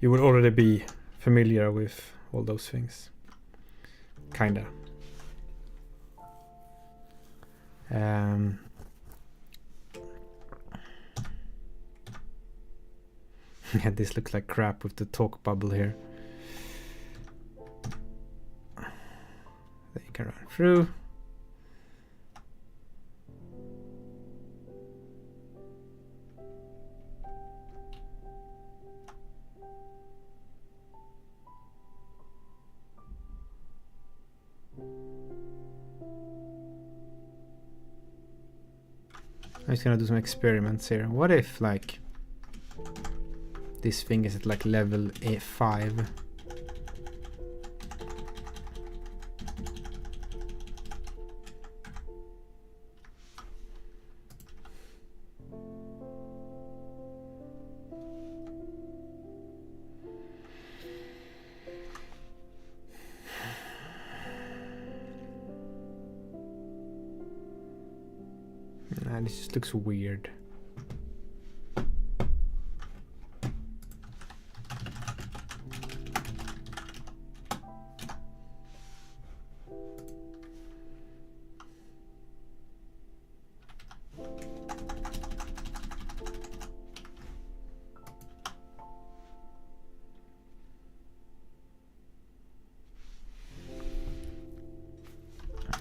you will already be familiar with all those things. Kinda. Yeah, this looks like crap with the talk bubble here. Then you can run through. I'm just gonna do some experiments here. What if like this thing is at like level A5? Nah, this just looks weird.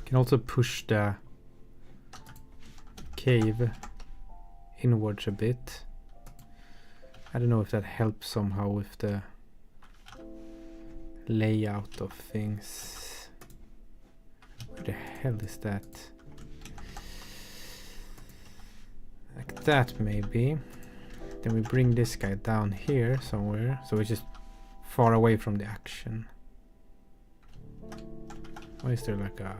Can also push the cave inwards a bit. I don't know if that helps somehow with the layout of things. Where the hell is that? Like that maybe. Then we bring this guy down here somewhere, so it's just far away from the action. Why is there like a...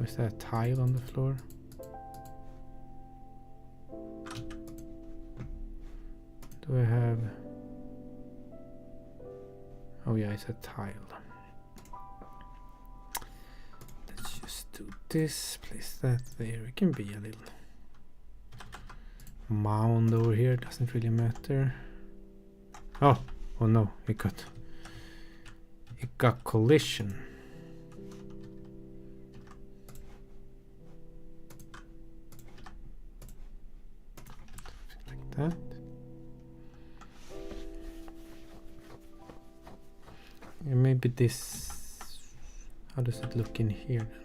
Is that a tile on the floor? Do I have... Oh yeah, it's a tile. Let's just do this, place that there. It can be a little mound over here, doesn't really matter. Oh no, it got collision. That. And maybe this, how does it look in here then?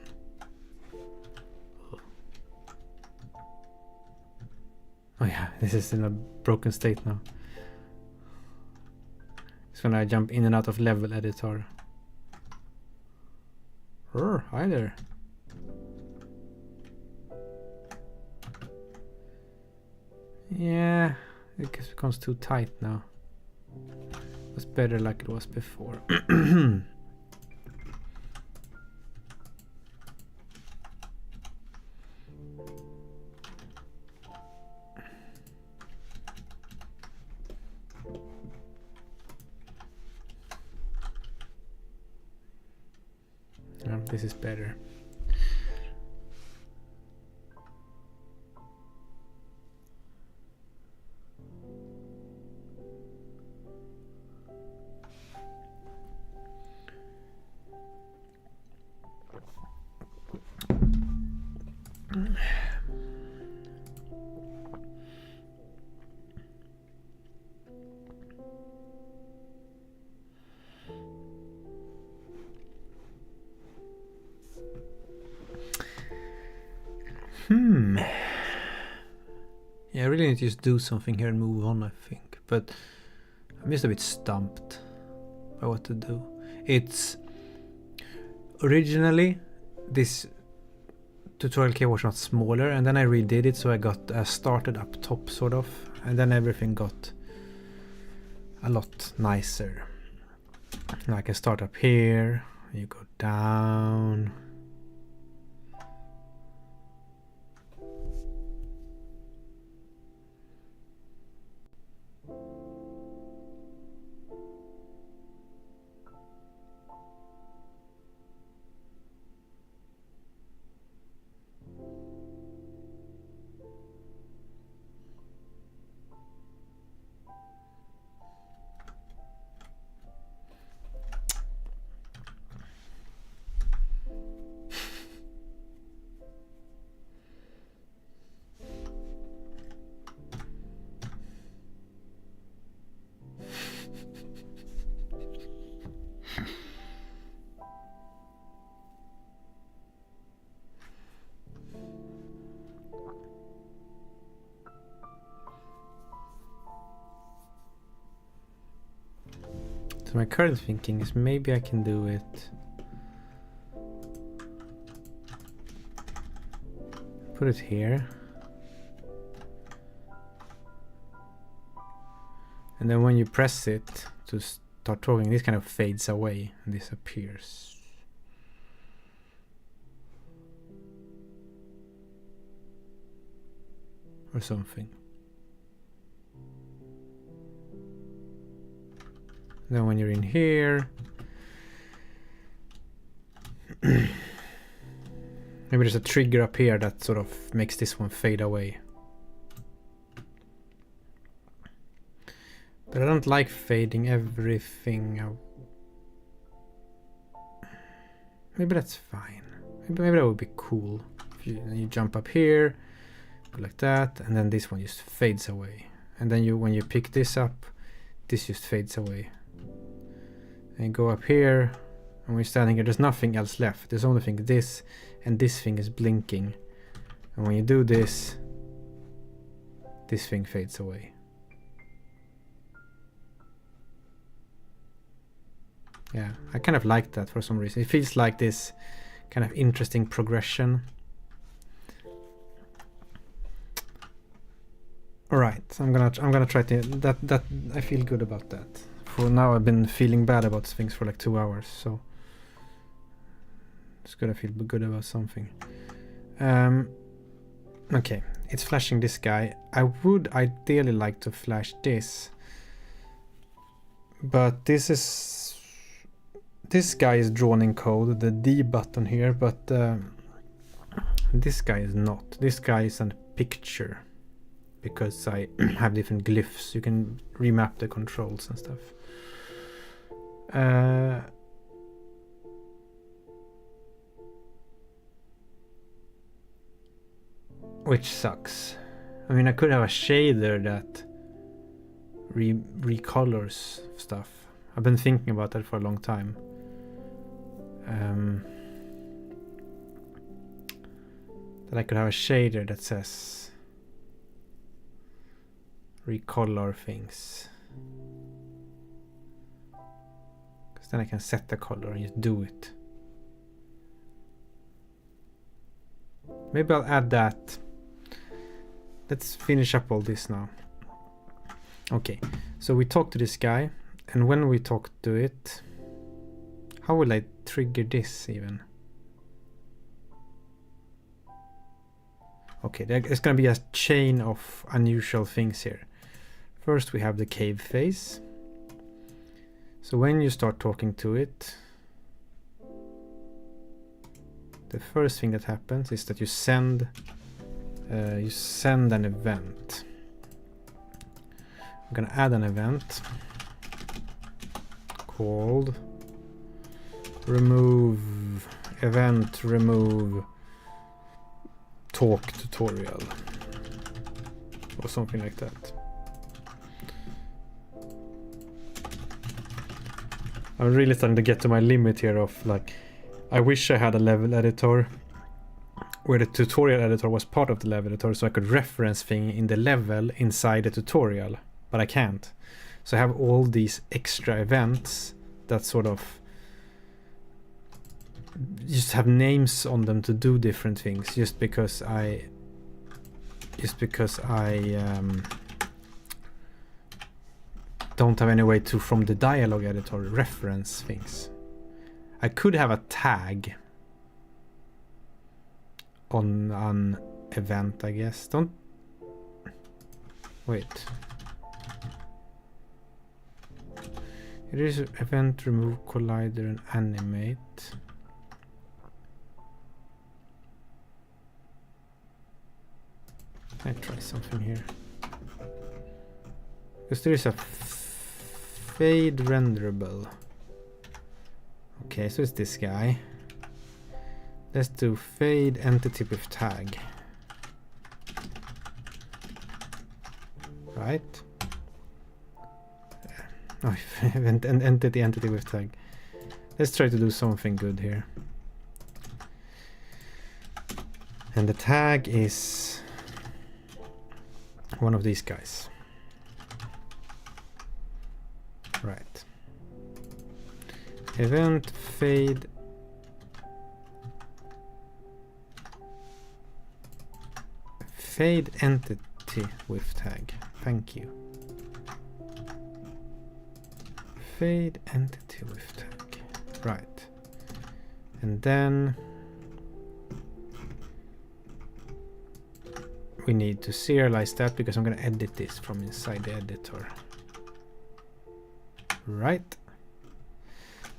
Oh yeah, this is in a broken state now. It's when I jump in and out of level editor. Hi there. Yeah, it becomes too tight now. It's better like it was before. This is better. Yeah, I really need to just do something here and move on, I think. But I'm just a bit stumped by what to do. It's originally this tutorial key was not smaller, and then I redid it so I got started up top sort of, and then everything got a lot nicer. Like I start up here, you go down. So my current thinking is maybe I can do it. Put it here. And then when you press it to start talking, this kind of fades away and disappears. Or something. Then when you're in here, maybe there's a trigger up here that sort of makes this one fade away. But I don't like fading everything out. Maybe that's fine. Maybe that would be cool. If you jump up here, go like that, and then this one just fades away. And then when you pick this up, this just fades away. And go up here, and we're standing here, there's nothing else left. There's only thing this, and this thing is blinking. And when you do this, this thing fades away. Yeah, I kind of like that for some reason. It feels like this kind of interesting progression. All right, so I'm gonna try to that I feel good about that. For now, I've been feeling bad about things for like 2 hours, so it's good. I feel good about something. Okay, it's flashing this guy. I would ideally like to flash this, but this guy is drawn in code, the D button here, but this guy is not. This guy is a picture because I have different glyphs. You can remap the controls and stuff. Which sucks. I mean, I could have a shader that recolors stuff. I've been thinking about that for a long time. That I could have a shader that says recolor things. Because then I can set the color and just do it. Maybe I'll add that let's finish up all this now. Okay, so we talk to this guy, and when we talk to it, how will I trigger this even? Okay, there's gonna be a chain of unusual things here. First we have the cave face. So when you start talking to it, the first thing that happens is that you send an event. I'm gonna add an event called remove talk tutorial or something like that. I'm really starting to get to my limit here of like, I wish I had a level editor where the tutorial editor was part of the level editor, so I could reference things in the level inside the tutorial, but I can't. So I have all these extra events that sort of just have names on them to do different things, just because I don't have any way to, from the dialogue editor, reference things. I could have a tag on an event, I guess. Don't wait. It is event remove collider and animate. I try something here. Because there is a fade renderable. Okay, so it's this guy. Let's do fade entity with tag. Right? Oh, entity with tag. Let's try to do something good here. And the tag is one of these guys. Right. Event fade entity with tag. Thank you. Fade entity with tag. Right. And then we need to serialize that because I'm going to edit this from inside the editor. Right.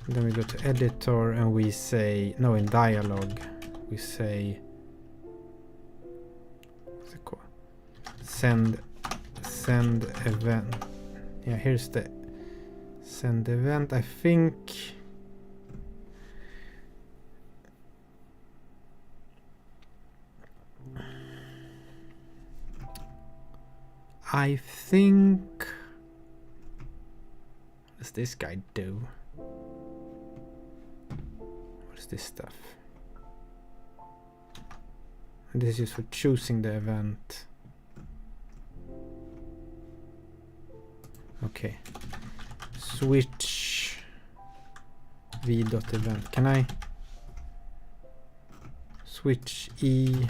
And then we go to editor and we say, no, in dialogue, we say, what's it called? Send event. Yeah, here's the send event. I think what does this guy do? What is this stuff? And this is just for choosing the event. Okay. Switch v.event. Can I switch e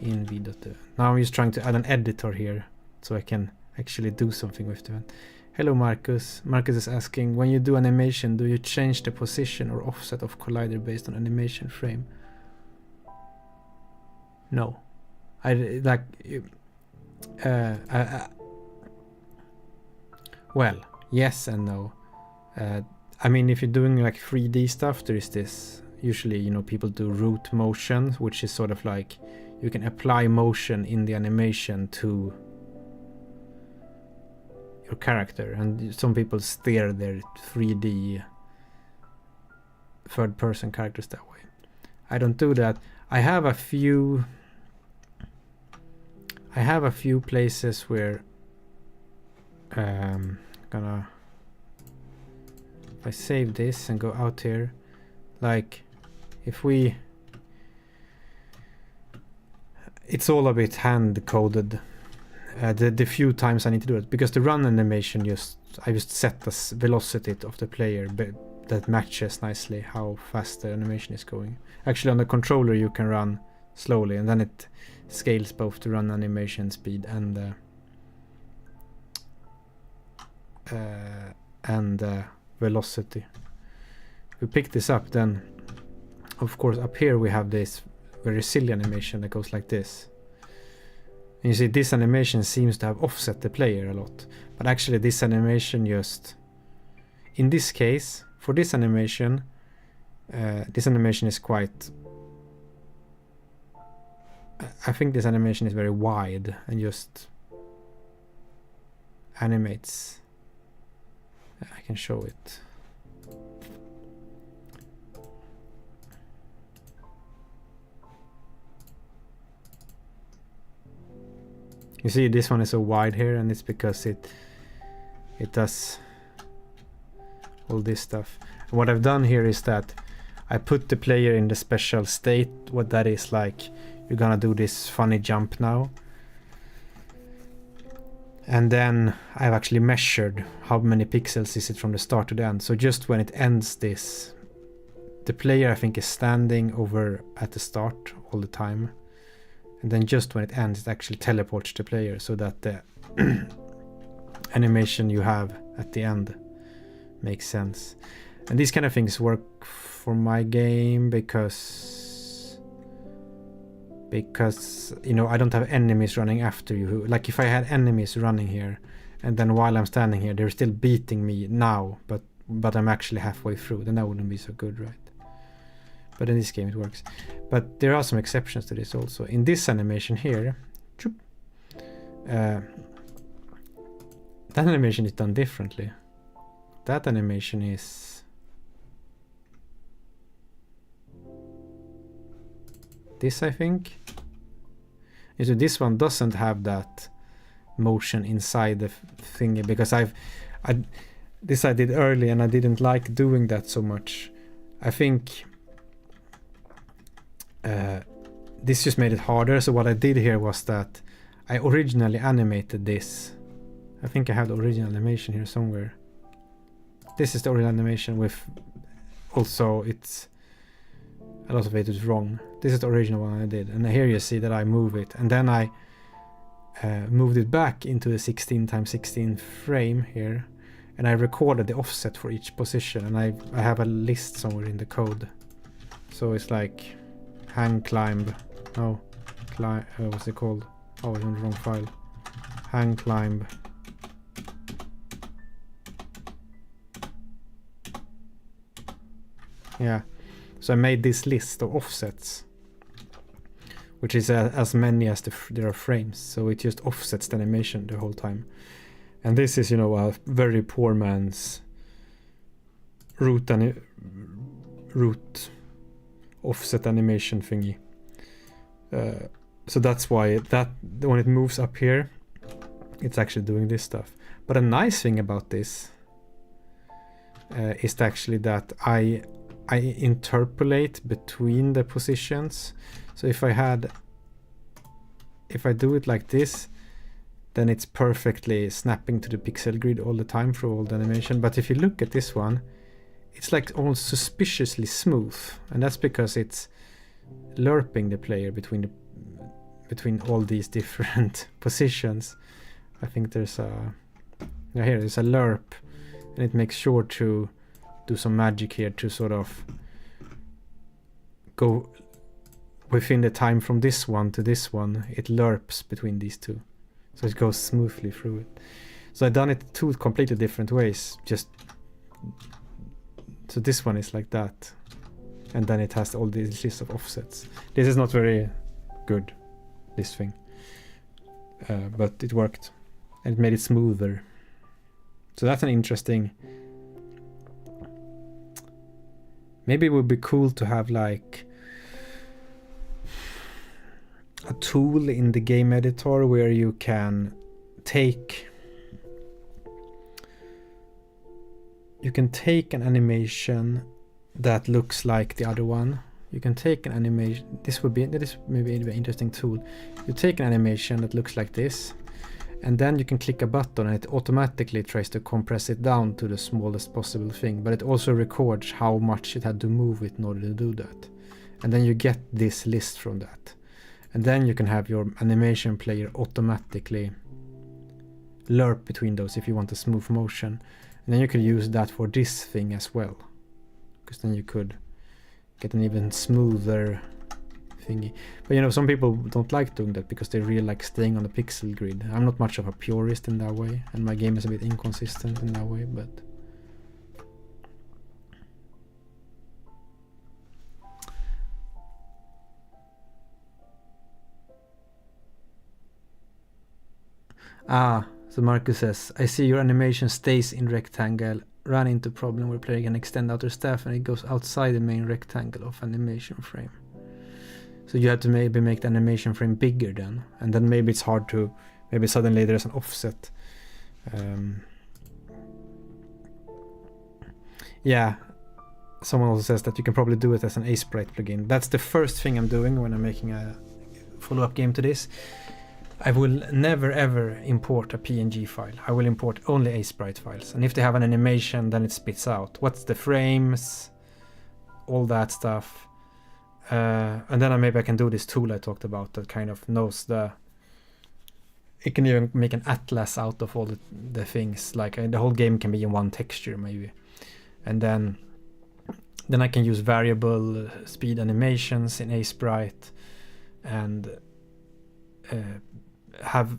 in v.event? Now I'm just trying to add an editor here so I can actually do something with the event. Hello Marcus. Marcus is asking, when you do animation, do you change the position or offset of collider based on animation frame? No. Well, yes and no. I mean, if you're doing like 3D stuff, there is this, usually, you know, people do root motion, which is sort of like you can apply motion in the animation to your character, and some people steer their 3D third person characters that way. I don't do that. I have a few places where if I save this and go out here, like it's all a bit hand coded, the few times I need to do it, because the run animation I just set the velocity of the player that matches nicely how fast the animation is going. Actually on the controller you can run slowly, and then it scales both the run animation speed and velocity. If we pick this up, then of course up here we have this very silly animation that goes like this. And you see this animation seems to have offset the player a lot, but actually this animation just, in this case, for this animation is quite, I think this animation is very wide and just animates. I can show it. You see this one is so wide here, and it's because it does all this stuff. And what I've done here is that I put the player in the special state, what that is like. You're gonna do this funny jump now. And then I've actually measured how many pixels is it from the start to the end. So just when it ends this, the player I think is standing over at the start all the time. And then just when it ends, it actually teleports the player so that the animation you have at the end makes sense. And these kind of things work for my game because you know, I don't have enemies running after you. Like if I had enemies running here and then while I'm standing here they're still beating me now, but I'm actually halfway through, then that wouldn't be so good, right? But in this game it works. But there are some exceptions to this also. In this animation here, that animation is done differently. That animation is this, I think. And so this one doesn't have that motion inside the thingy, because this I did early and I didn't like doing that so much. I think this just made it harder. So what I did here was that I originally animated this. I think I have the original animation here somewhere. This is the original animation with also it's a lot of it is wrong. This is the original one I did, and here you see that I move it, and then I moved it back into the 16x16 frame here, and I recorded the offset for each position, and I have a list somewhere in the code. So it's like hang climb, what's it called? Oh, it's in the wrong file. Hang climb. Yeah, so I made this list of offsets, which is as many as there are frames, so it just offsets the animation the whole time. And this is, you know, a very poor man's root offset animation thingy. So that's why when it moves up here, it's actually doing this stuff. But a nice thing about this is actually that I interpolate between the positions. So if I do it like this, then it's perfectly snapping to the pixel grid all the time through all the animation. But if you look at this one, it's like almost suspiciously smooth, and that's because it's lerping the player between all these different positions. I think there's there's a lerp, and it makes sure to do some magic here to sort of go within the time from this one to this one. It lerps between these two, so it goes smoothly through it. So I've done it two completely different ways. So this one is like that, and then it has all these list of offsets. This is not very good, this thing, but it worked and it made it smoother. So that's an interesting. Maybe it would be cool to have like a tool in the game editor where you can take an animation that looks like the other one. You can take an animation, that is maybe an interesting tool. You take an animation that looks like this, and then you can click a button and it automatically tries to compress it down to the smallest possible thing, but it also records how much it had to move it in order to do that. And then you get this list from that. And then you can have your animation player automatically lerp between those if you want a smooth motion. And then you could use that for this thing as well, because then you could get an even smoother thingy. But you know, some people don't like doing that because they really like staying on the pixel grid. I'm not much of a purist in that way, and my game is a bit inconsistent in that way, but so Marcus says, I see your animation stays in rectangle, run into problem where player can extend out their staff and it goes outside the main rectangle of animation frame. So you have to maybe make the animation frame bigger then, and then maybe it's hard to, maybe suddenly there's an offset. Yeah, someone also says that you can probably do it as an Aseprite plugin. That's the first thing I'm doing when I'm making a follow-up game to this. I will never ever import a PNG file. I will import only Aseprite files. And if they have an animation, then it spits out what's the frames, all that stuff. And then maybe I can do this tool I talked about that kind of knows it can even make an atlas out of all the things. Like the whole game can be in one texture maybe. And then I can use variable speed animations in Aseprite and have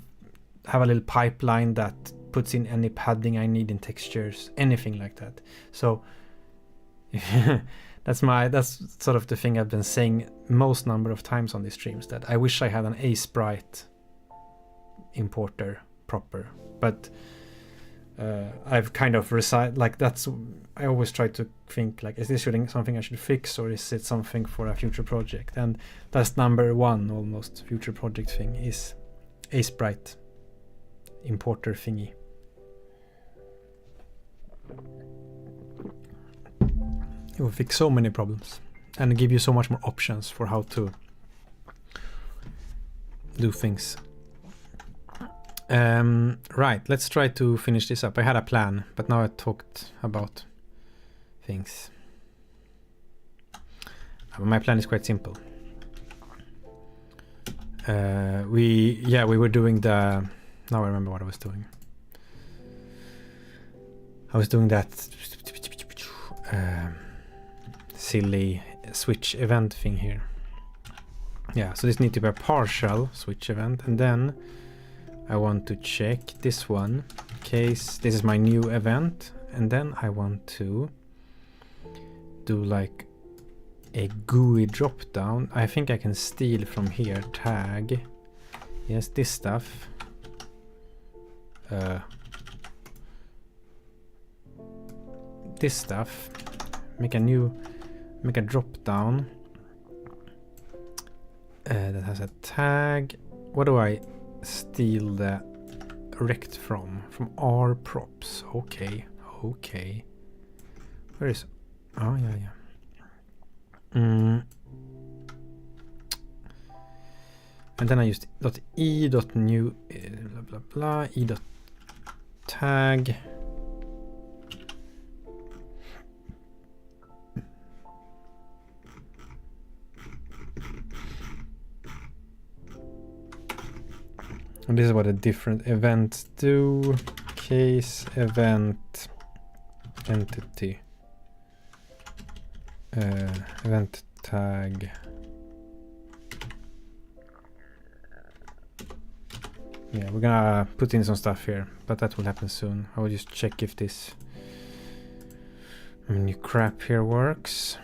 a little pipeline that puts in any padding I need in textures, anything like that. So that's sort of the thing I've been saying most number of times on these streams, that I wish I had an Aseprite importer proper, but I've kind of like that's, I always try to think like, is this something I should fix, or is it something for a future project? And that's number one almost future project thing is Aseprite importer thingy. It will fix so many problems and give you so much more options for how to do things. Right, let's try to finish this up. I had a plan, but now I talked about things. My plan is quite simple. We were doing the, now I remember what I was doing. I was doing that silly switch event thing here. Yeah, so this needs to be a partial switch event, and then I want to check this one case this is my new event, and then I want to do like a GUI drop down. I think I can steal from here, tag, yes, this stuff, this stuff, make a drop down that has a tag. What do I steal the rect from R props? Okay, where is, oh yeah. And then I used .e.new blah blah blah e.tag. And this is what a different events do. Case event entity event tag. Yeah, we're gonna put in some stuff here, but that will happen soon. I will just check if this new crap here works.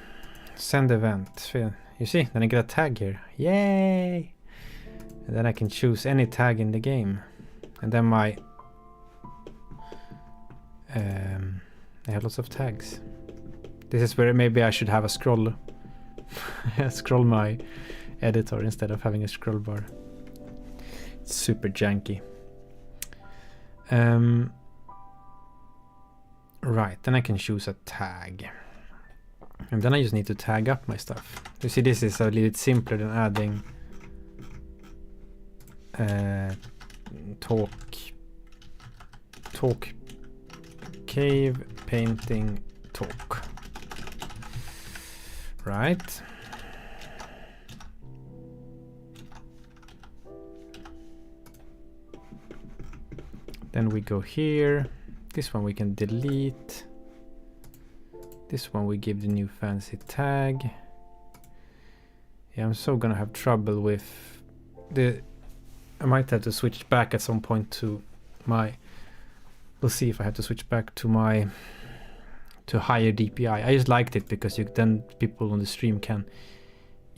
Send event. You see, then I get a tag here. Yay! And then I can choose any tag in the game, and then I have lots of tags. This is where maybe I should have a scroll scroll my editor instead of having a scroll bar. It's super janky. Right, then I can choose a tag, and then I just need to tag up my stuff. You see, this is a little bit simpler than adding talk cave painting talk, right? Then we go here. This one we can delete. This one we give the new fancy tag. Yeah, I'm so gonna have trouble with the... I might have to switch back at some point to my... We'll see if I have to switch back to my... to higher DPI. I just liked it because then people on the stream can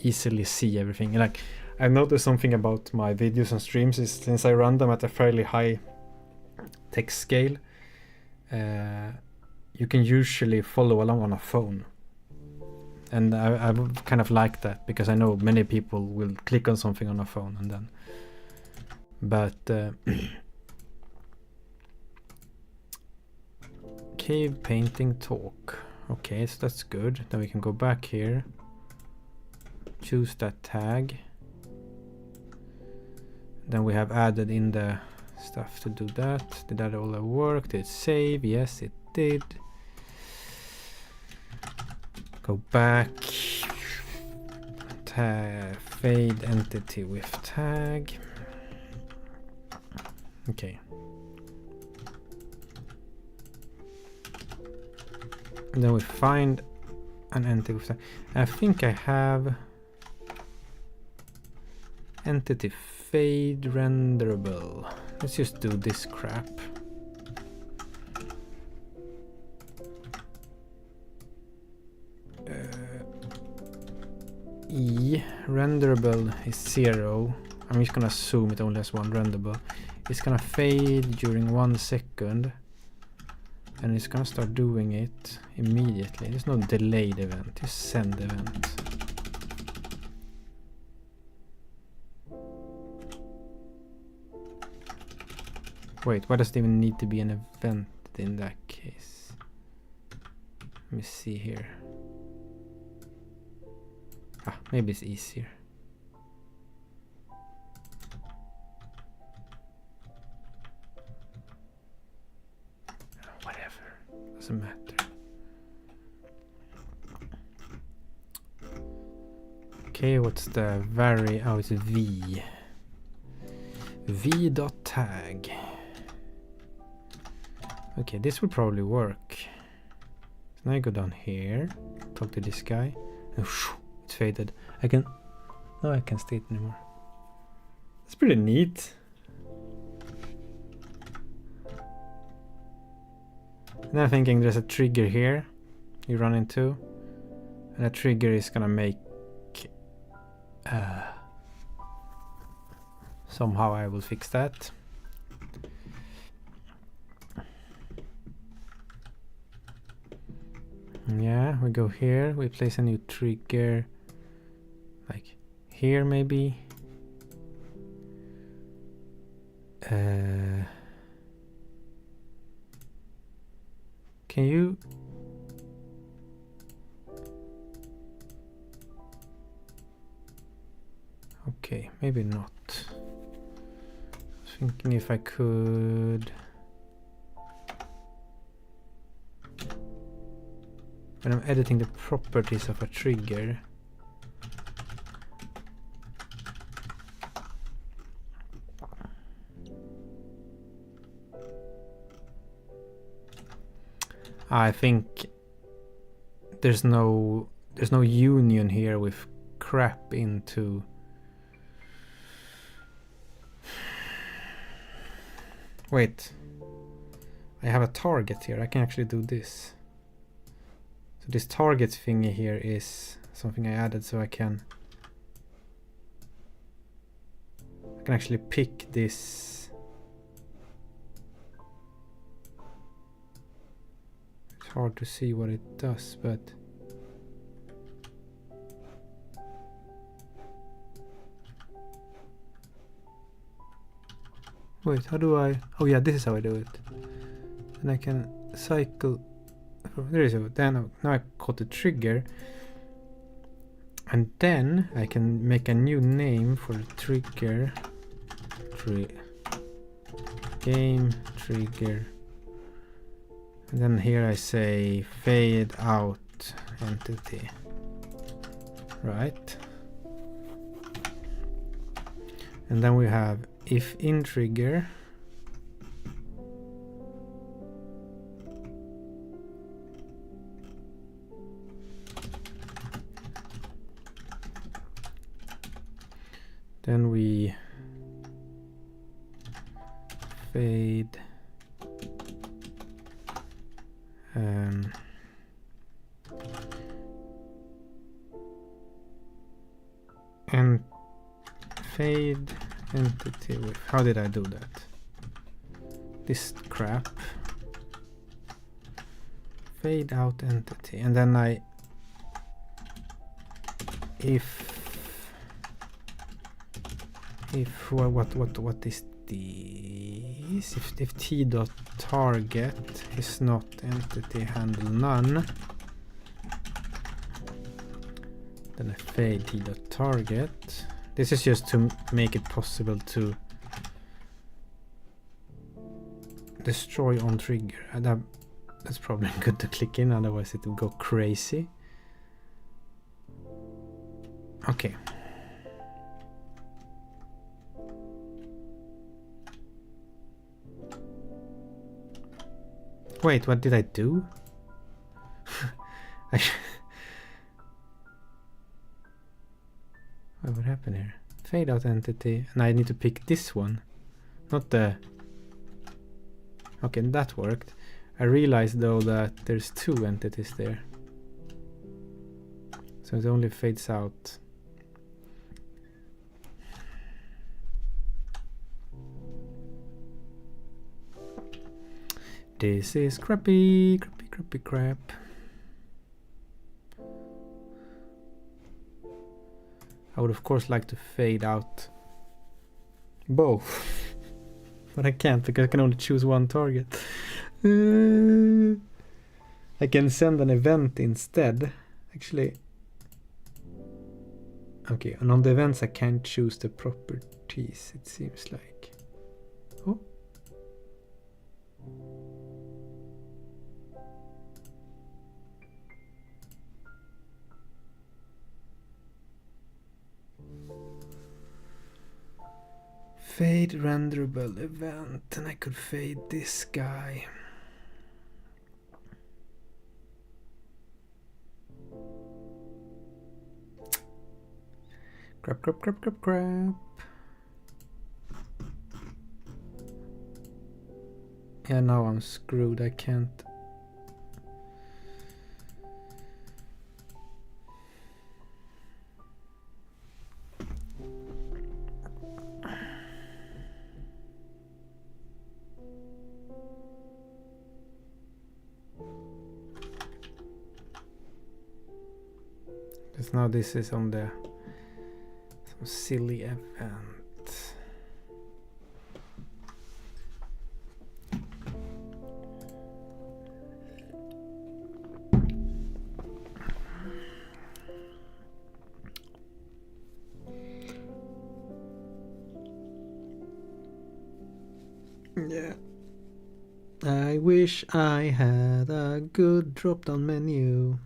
easily see everything. Like, I've noticed something about my videos and streams is since I run them at a fairly high text scale, you can usually follow along on a phone. And I kind of like that because I know many people will click on something on a phone and then... But... cave painting talk. Okay, so that's good. Then we can go back here. Choose that tag. Then we have added in the stuff to do that. Did that all work? Did it save? Yes, it did. Go back. Fade entity with tag. Okay. And then we find an entity with tag. I think I have entity fade renderable. Let's just do this crap. Renderable is 0. I'm just gonna assume it only has one renderable. It's gonna fade during 1 second, and it's gonna start doing it immediately. There's no delayed event, just send event. Wait, why does it even need to be an event in that case? Let me see here. Ah, maybe it's easier. Whatever, doesn't matter. Okay, what's the oh, it's v. v.tag. Okay, this will probably work. So now I go down here, talk to this guy, and it's faded. I can't see it anymore. It's pretty neat. And I'm thinking there's a trigger here you run into, and that trigger is gonna make somehow I will fix that. Yeah, we go here, we place a new trigger, like here maybe. Can you... Okay, maybe not. I was thinking if I could... When I'm editing the properties of a trigger, I think there's no union here with crap into... Wait, I have a target here. I can actually do this. So this target thingy here is something I added, so I can actually pick this. It's hard to see what it does, but wait, how do I... Oh yeah, this is how I do it. And I can cycle... There is a... Then now I caught the trigger. And then I can make a new name for the trigger. Game trigger. And then here I say fade out entity. Right. And then we have if in trigger. Then we fade and fade entity width. How did I do that? This crap. Fade out entity, and then if what is this? If t dot target is not entity handle none, then I fade t dot target. This is just to make it possible to destroy on trigger. That's probably good to click in, otherwise it will go crazy. Okay. Wait, what did I do? What happened here? Fade out entity, and I need to pick this one, not the... Okay, that worked. I realized though that there's two entities there, so it only fades out. This is crappy crap. I would of course like to fade out both, but I can't because I can only choose one target. I can send an event instead. Actually, okay, and on the events I can't choose the properties, it seems like. Oh. Fade renderable event, and I could fade this guy. Crap. Yeah, now I'm screwed. I can't. Because now this is on the some silly event. Yeah. I wish I had a good drop-down menu.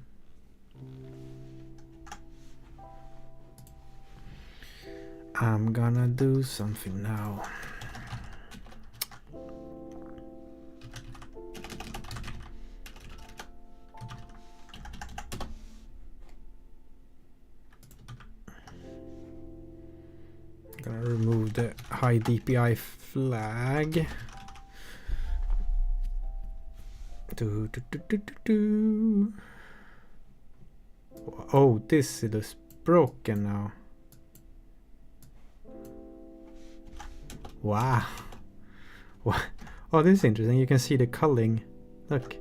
I'm gonna do something now. I'm gonna remove the high DPI flag. Oh, this is broken now. Wow. Oh, this is interesting. You can see the culling. Look.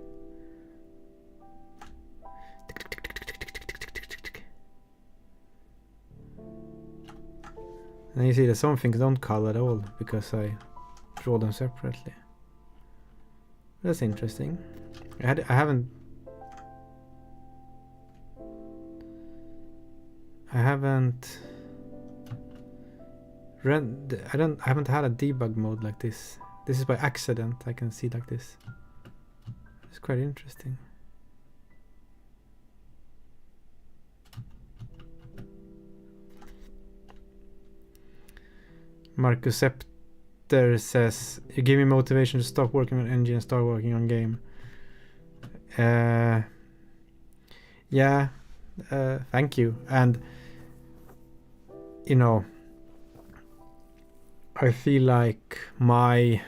And you see that some things don't cull at all because I draw them separately. That's interesting. I haven't had a debug mode like this. This is by accident. I can see like this. It's quite interesting. Marcus Scepter says, you give me motivation to stop working on engine and start working on game. Yeah, thank you. And you know, I feel like my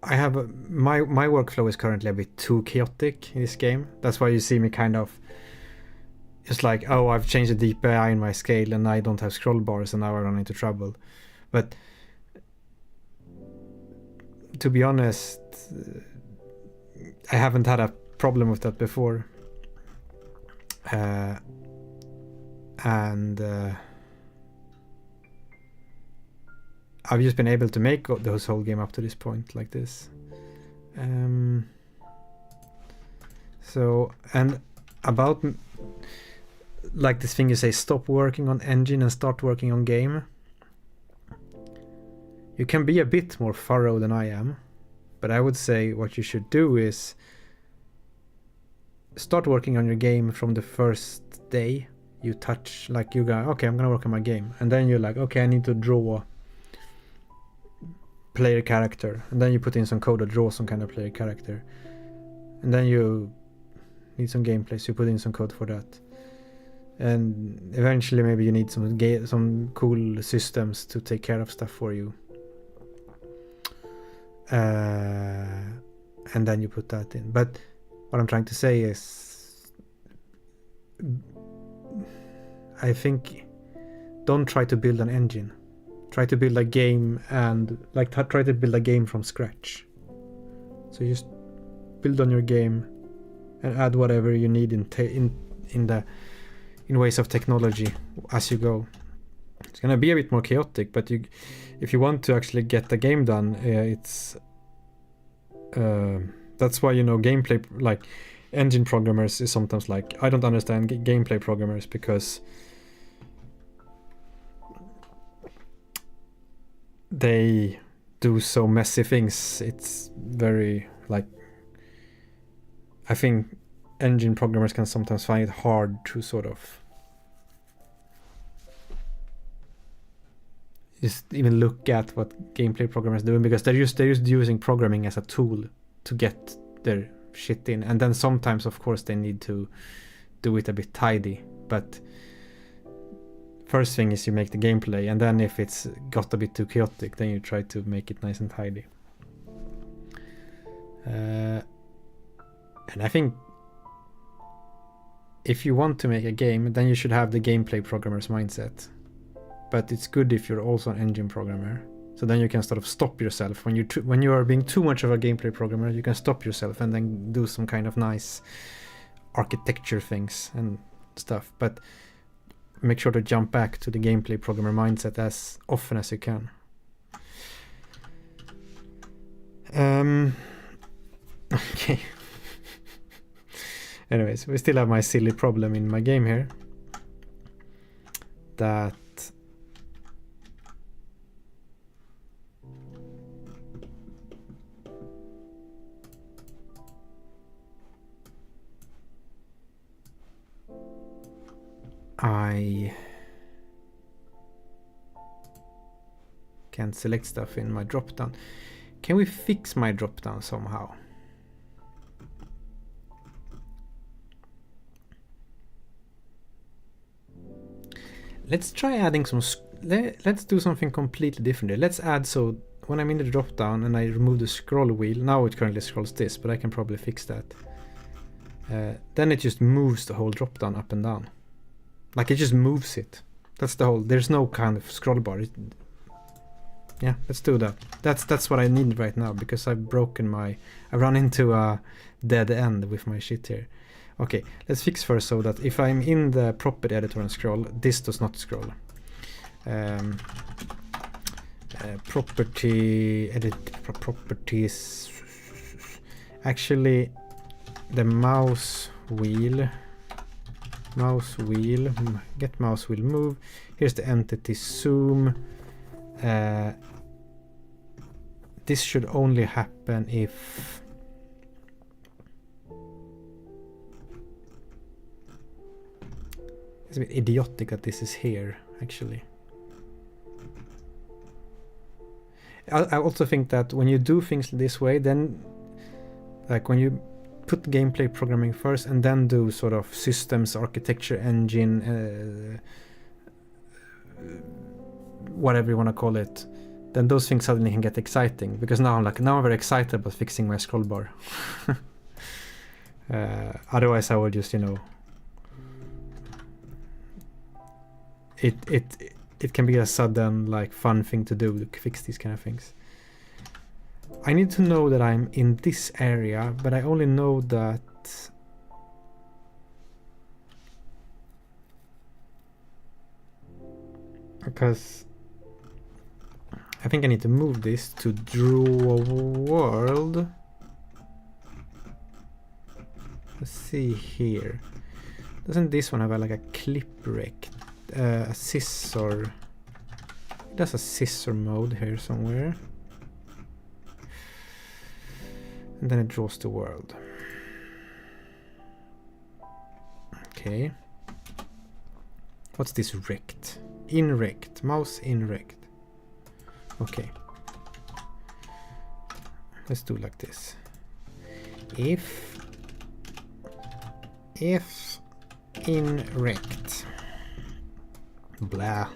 workflow is currently a bit too chaotic in this game. That's why you see me kind of just like, oh, I've changed the DPI in my scale and I don't have scroll bars and now I run into trouble. But to be honest, I haven't had a problem with that before. And I've just been able to make the whole game up to this point like this. So, and about like this thing you say, stop working on engine and start working on game. You can be a bit more thorough than I am, but I would say what you should do is start working on your game from the first day you touch, like you go, okay, I'm gonna work on my game, and then you're like, okay, I need to draw player character, and then you put in some code to draw some kind of player character, and then you need some gameplay, so you put in some code for that, and eventually maybe you need some cool systems to take care of stuff for you, and then you put that in. But what I'm trying to say is, I think, don't try to build an engine. Try to build a game and like try to build a game from scratch. So you just build on your game and add whatever you need in ways of technology as you go. It's gonna be a bit more chaotic, but if you want to actually get the game done, it's that's why, you know, gameplay, like engine programmers is sometimes like, I don't understand gameplay programmers because they do so messy things. It's very like, I think engine programmers can sometimes find it hard to sort of just even look at what gameplay programmers are doing, because they're just using programming as a tool to get their shit in, and then sometimes of course they need to do it a bit tidy. But first thing is you make the gameplay, and then if it's got a bit too chaotic, then you try to make it nice and tidy. And I think if you want to make a game, then you should have the gameplay programmer's mindset. But it's good if you're also an engine programmer, so then you can sort of stop yourself when you are being too much of a gameplay programmer. You can stop yourself and then do some kind of nice architecture things and stuff. But make sure to jump back to the gameplay programmer mindset as often as you can. Okay. Anyways, we still have my silly problem in my game here, that I can't select stuff in my dropdown. Can we fix my dropdown somehow? Let's try adding some. Let's do something completely different here. Let's add, so when I'm in the dropdown and I remove the scroll wheel, now it currently scrolls this, but I can probably fix that. Then it just moves the whole dropdown up and down. Like it just moves it. That's the whole. There's no kind of scroll bar. Yeah, let's do that. That's what I need right now, because I've broken I run into a dead end with my shit here. Okay, let's fix first so that if I'm in the property editor and scroll, this does not scroll. Property edit properties. Actually, the mouse wheel, get mouse wheel move. Here's the entity zoom. This should only happen if it's a bit idiotic that this is here, actually. I also think that when you do things this way, then like when you put gameplay programming first and then do sort of systems, architecture, engine, whatever you want to call it, then those things suddenly can get exciting, because now I'm very excited about fixing my scroll bar. Otherwise I would just, you know, it can be a sudden like fun thing to do to fix these kind of things. I need to know that I'm in this area, but I only know that because I think I need to move this to draw a world. Let's see here. Doesn't this one have like a clip rect? A scissor. It does a scissor mode here somewhere. And then it draws the world. Okay. What's this rect? In rect. Mouse in rect. Okay. Let's do like this. If in rect. Blah.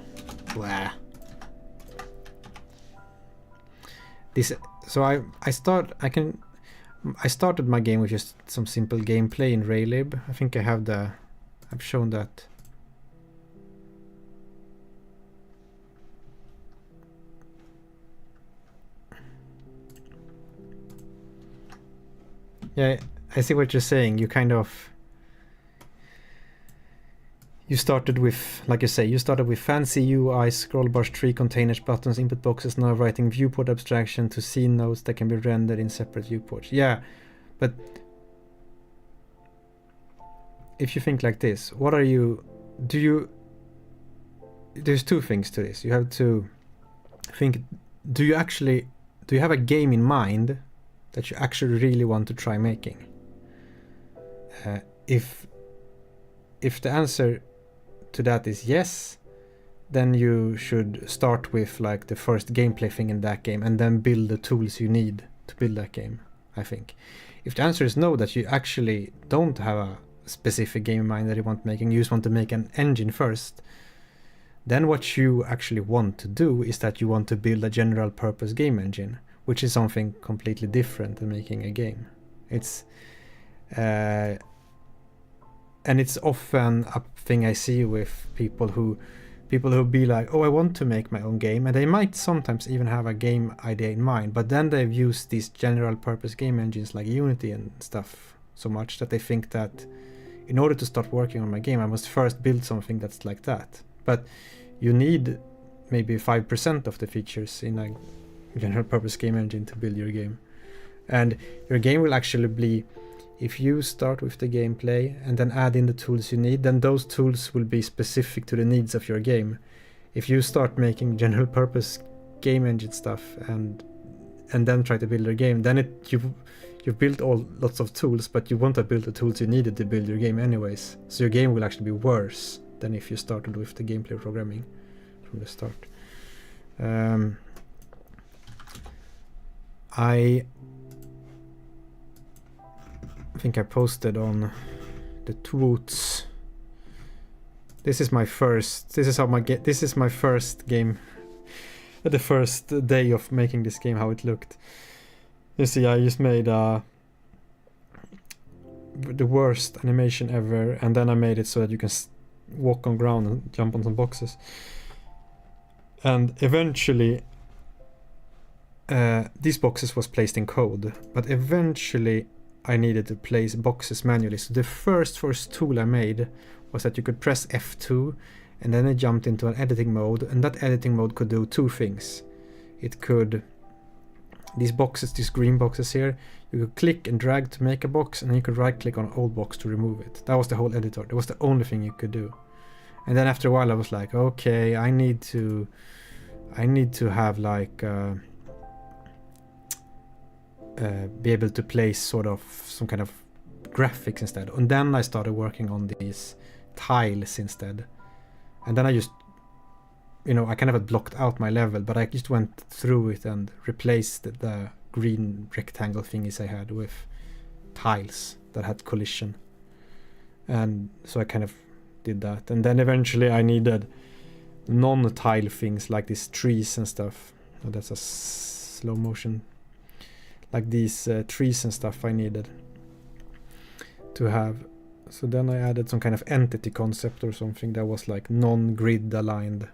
Blah. This, so I started my game with just some simple gameplay in Raylib. I think I've shown that. Yeah, I see what you're saying. You started with, like you say, you started with fancy UI, scroll bars, tree containers, buttons, input boxes, now writing viewport abstraction to scene nodes that can be rendered in separate viewports. Yeah, but if you think like this, there's two things to this. You have to think, do you have a game in mind that you actually really want to try making? If the answer to that is yes, then you should start with like the first gameplay thing in that game and then build the tools you need to build that game, I think. If the answer is no, that you actually don't have a specific game in mind that you want making, you just want to make an engine first, then what you actually want to do is that you want to build a general purpose game engine, which is something completely different than making a game. It's and it's often a thing I see with people who be like, oh, I want to make my own game, and they might sometimes even have a game idea in mind, but then they've used these general purpose game engines like Unity and stuff so much that they think that in order to start working on my game, I must first build something that's like that. But you need maybe 5% of the features in a general purpose game engine to build your game. And your game will actually be, if you start with the gameplay and then add in the tools you need, then those tools will be specific to the needs of your game. If you start making general purpose game engine stuff and then try to build your game, then you've built lots of tools, but you won't have built the tools you needed to build your game anyways. So your game will actually be worse than if you started with the gameplay programming from the start. I think I posted on the tweets. This is my first game, the first day of making this game, how it looked. You see, I just made the worst animation ever, and then I made it so that you can walk on ground and jump on some boxes. And eventually these boxes was placed in code, but eventually I needed to place boxes manually. So the first tool I made was that you could press F2 and then it jumped into an editing mode, and that editing mode could do two things. It could, these green boxes here, you could click and drag to make a box, and then you could right click on an old box to remove it. That was the whole editor. That was the only thing you could do. And then after a while I was like, okay, I need to have like be able to place sort of some kind of graphics instead. And then I started working on these tiles instead. And then I just, I kind of had blocked out my level, but I just went through it and replaced the green rectangle thingies I had with tiles that had collision. And so I kind of did that. And then eventually I needed non-tile things like these trees and stuff. Oh, that's a slow motion. Like these trees and stuff I needed to have. So then I added some kind of entity concept or something that was like non-grid aligned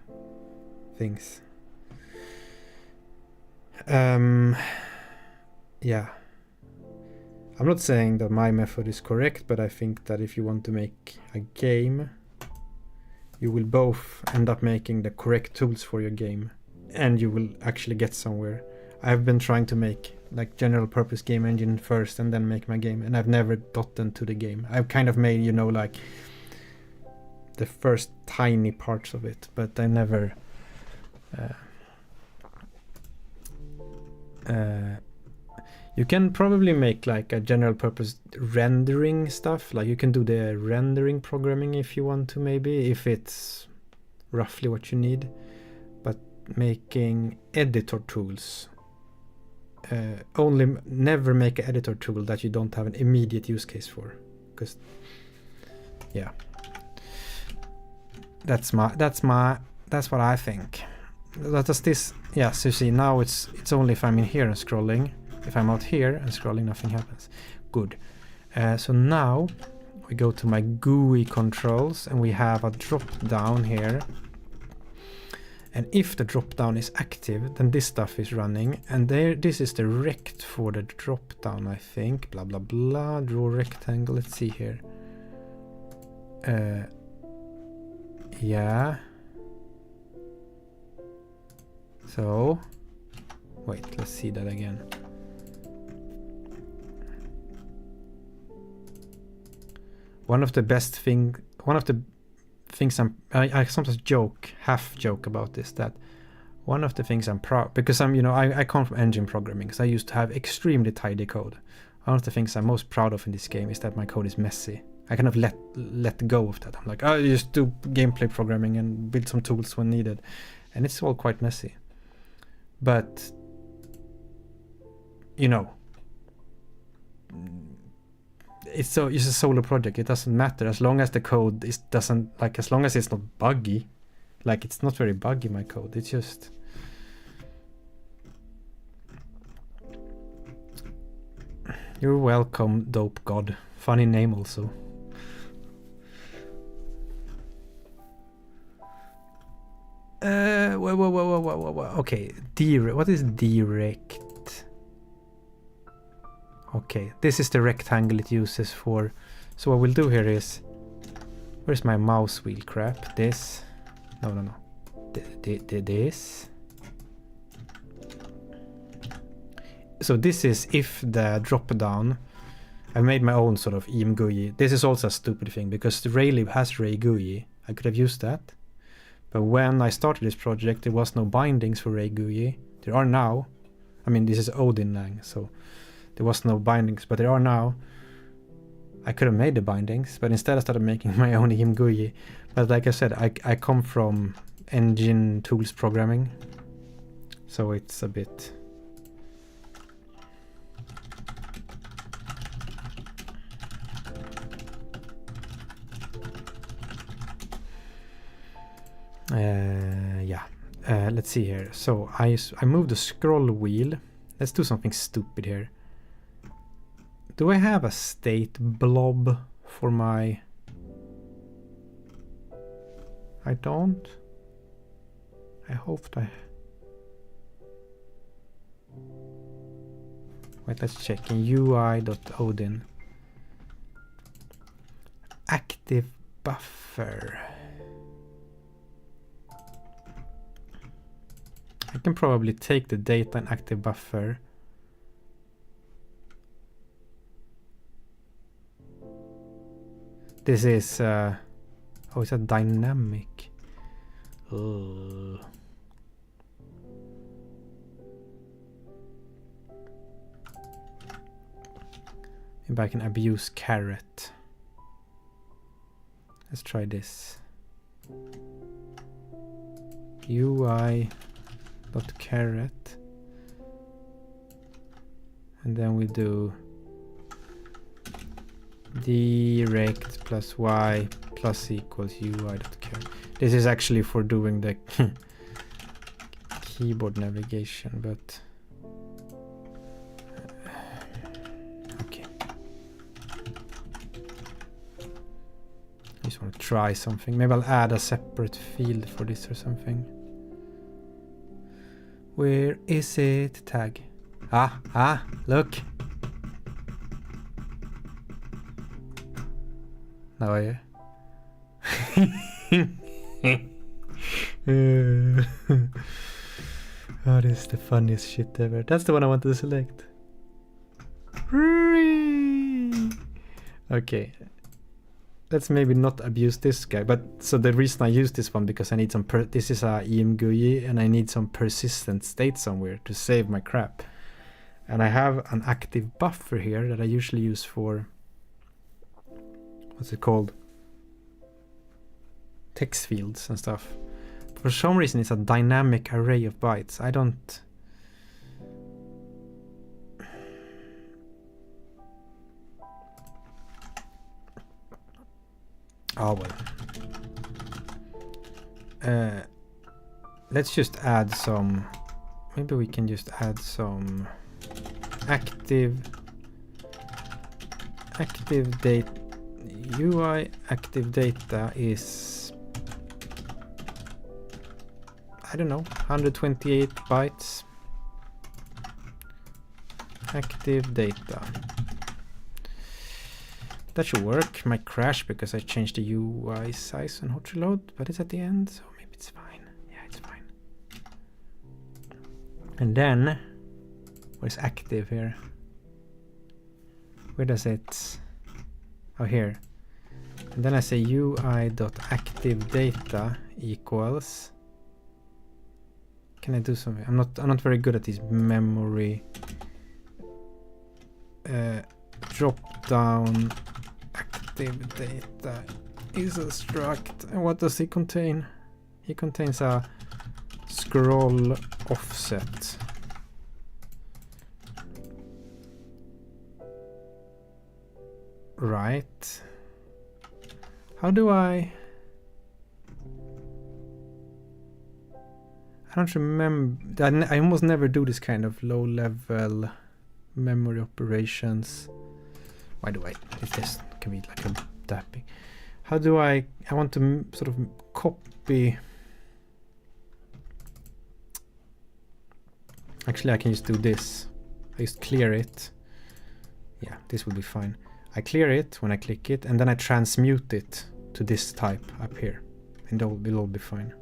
things. Yeah. I'm not saying that my method is correct, but I think that if you want to make a game, you will both end up making the correct tools for your game, and you will actually get somewhere. I've been trying to make like general purpose game engine first and then make my game, and I've never gotten to the game. I've kind of made, you know, like the first tiny parts of it, but I never you can probably make like a general purpose rendering stuff, like you can do the rendering programming if you want to, maybe, if it's roughly what you need. But making editor tools, never make an editor tool that you don't have an immediate use case for, because yeah, that's what I think. That is this. Yeah, so you see now it's only if I'm in here and scrolling. If I'm out here and scrolling, nothing happens. Good. So now we go to my GUI controls, and we have a drop down here. And if the drop down is active, then this stuff is running. And this is the rect for the drop down, I think. Blah blah blah. Draw rectangle. Let's see here. Yeah. So wait, let's see that again. One of the things I sometimes half joke about this, that one of the things I'm proud, because I come from engine programming, so I used to have extremely tidy code. One of the things I'm most proud of in this game is that my code is messy. I kind of let go of that. I'm like, I just do gameplay programming and build some tools when needed, and it's all quite messy. But it's a solo project. It doesn't matter as long as the code as long as it's not buggy. Like, it's not very buggy, my code. It's just you're welcome, Dope God. Funny name also. Whoa. Okay, what is direct? Okay, this is the rectangle it uses for. So what we'll do here is, where's my mouse wheel crap? This. No. This. So this is if the drop down. I made my own sort of EM GUI. This is also a stupid thing because the Raylib has Ray GUI. I could have used that. But when I started this project, there was no bindings for Ray GUI. There are now. I mean, this is Odinlang, so there was no bindings, but there are now. I could have made the bindings, but instead I started making my own EM GUI. But like I said, I come from engine tools programming, so it's a bit. Let's see here. So I moved the scroll wheel. Let's do something stupid here. Do I have a state blob for my... I don't. I hope I... Wait, let's check in UI.odin. Active buffer. I can probably take the data in active buffer. This is it's a dynamic. Maybe I can abuse caret. Let's try this. UI.caret, and then we do direct plus y plus equals UI.caret. This is actually for doing the keyboard navigation, but okay. I just want to try something. Maybe I'll add a separate field for this or something. Where is it? Tag. Look. Now I oh, this is the funniest shit ever. That's the one I wanted to select. Okay. Let's maybe not abuse this guy. But so the reason I use this one because I need some this is a EMGUI and I need some persistent state somewhere to save my crap. And I have an active buffer here that I usually use for, what's it called? Text fields and stuff. For some reason it's a dynamic array of bytes. I don't... Oh well. Let's just add some... Maybe we can just add some active data. UI active data is, I don't know, 128 bytes. Active data. That should work. Might crash because I changed the UI size on hot reload, but it's at the end, so maybe it's fine. Yeah, it's fine. And then, what is active here? Where does it? Oh, here. And then I say UI.activeData equals. Can I do something? I'm not very good at these memory. Drop down active data is a struct. And what does it contain? It contains a scroll offset. Right. How do I don't remember. I almost never do this kind of low level memory operations. Why do I? It just can be like a tapping. How do I want to sort of copy. Actually, I can just do this. I just clear it. Yeah, this will be fine. I clear it when I click it, and then I transmute it to this type up here, and it will all be fine.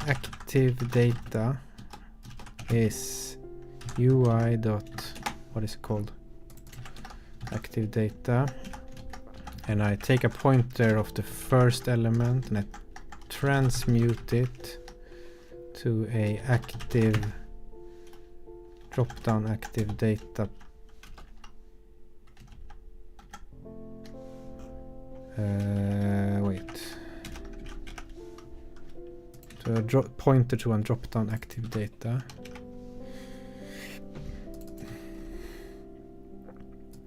Active data is UI dot, what is it called? Active data, and I take a pointer of the first element and I transmute it to a active drop down active data. Wait. To a pointer to a drop down active data.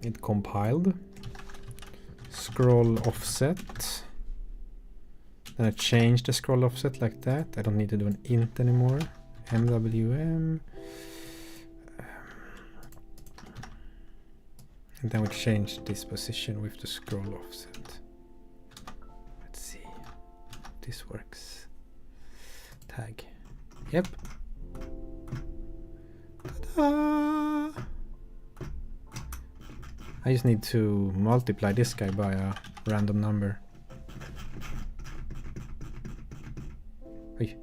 It compiled. Scroll offset. Then I change the scroll offset like that. I don't need to do an int anymore. MWM. And then we change this position with the scroll offset. Let's see if this works. Tag. Yep. Ta-da! I just need to multiply this guy by a random number. Oy.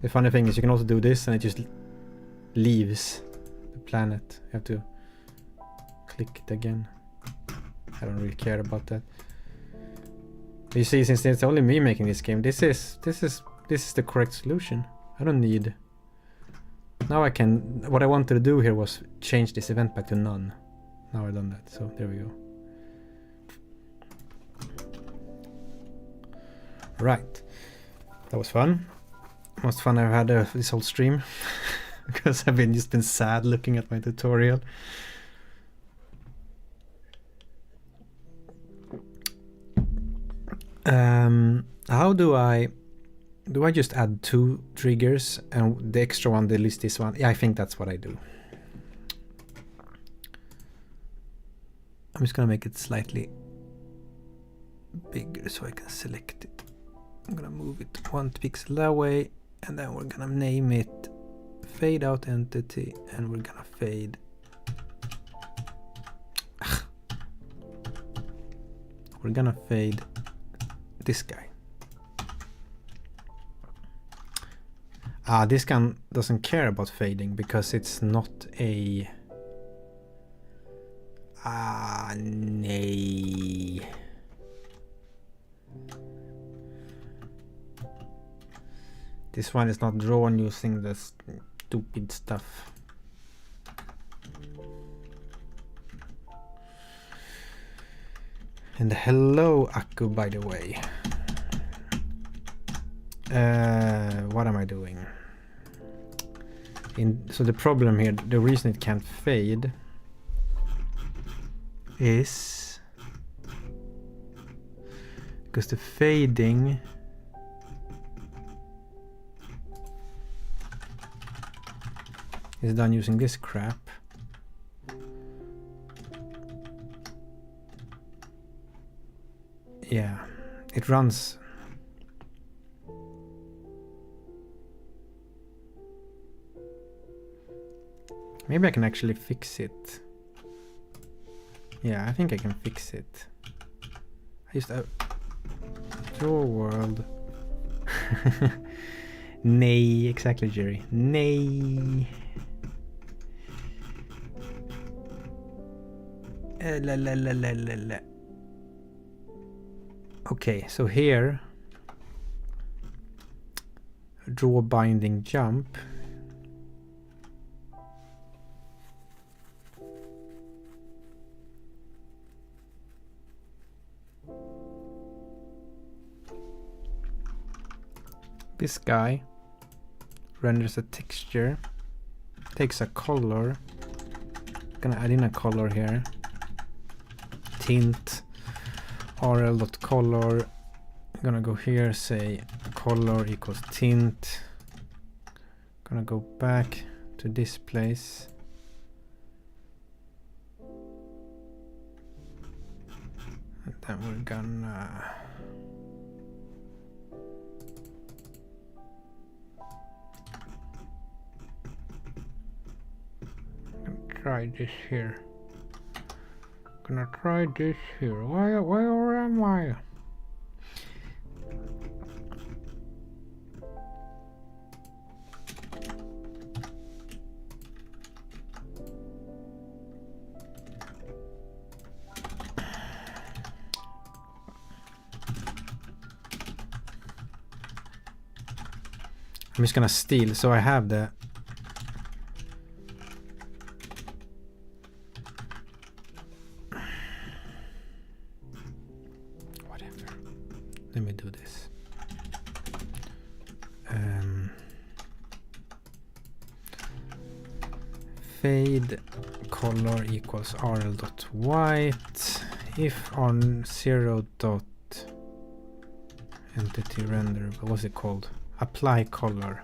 The funny thing is you can also do this and it just leaves the planet. You have to click it again. I don't really care about that. You see, since it's only me making this game, this is the correct solution. I don't need. Now I can. What I wanted to do here was change this event back to none. Now I've done that, so there we go. Right, that was fun. Most fun I've had this whole stream. because I've just been sad looking at my tutorial. How do I just add 2 triggers and the extra one delete this one? Yeah, I think that's what I do. I'm just gonna make it slightly bigger so I can select it. I'm gonna move it 1 pixel that way, and then we're gonna name it fade out entity, and we're gonna fade. We're gonna fade this guy. This gun doesn't care about fading because it's not a... nay. This one is not drawn using the stupid stuff. And hello, Akku, by the way. What am I doing? So the problem here, the reason it can't fade is because the fading is done using this crap. Yeah, it runs. Maybe I can actually fix it. Yeah, I think I can fix it. I just draw world. Nay, exactly, Jerry. Nay. La la la la la la. Okay, so here, draw binding jump. This guy renders a texture, takes a color. Gonna add in a color here. Tint rl.color. I'm gonna go here, say color equals tint. Gonna go back to this place. And then we're gonna try this here. Gonna try this here. Where am I? I'm just gonna steal, so I have the let me do this. Fade color equals rl.white if on 0 dot entity render. What was it called? Apply color.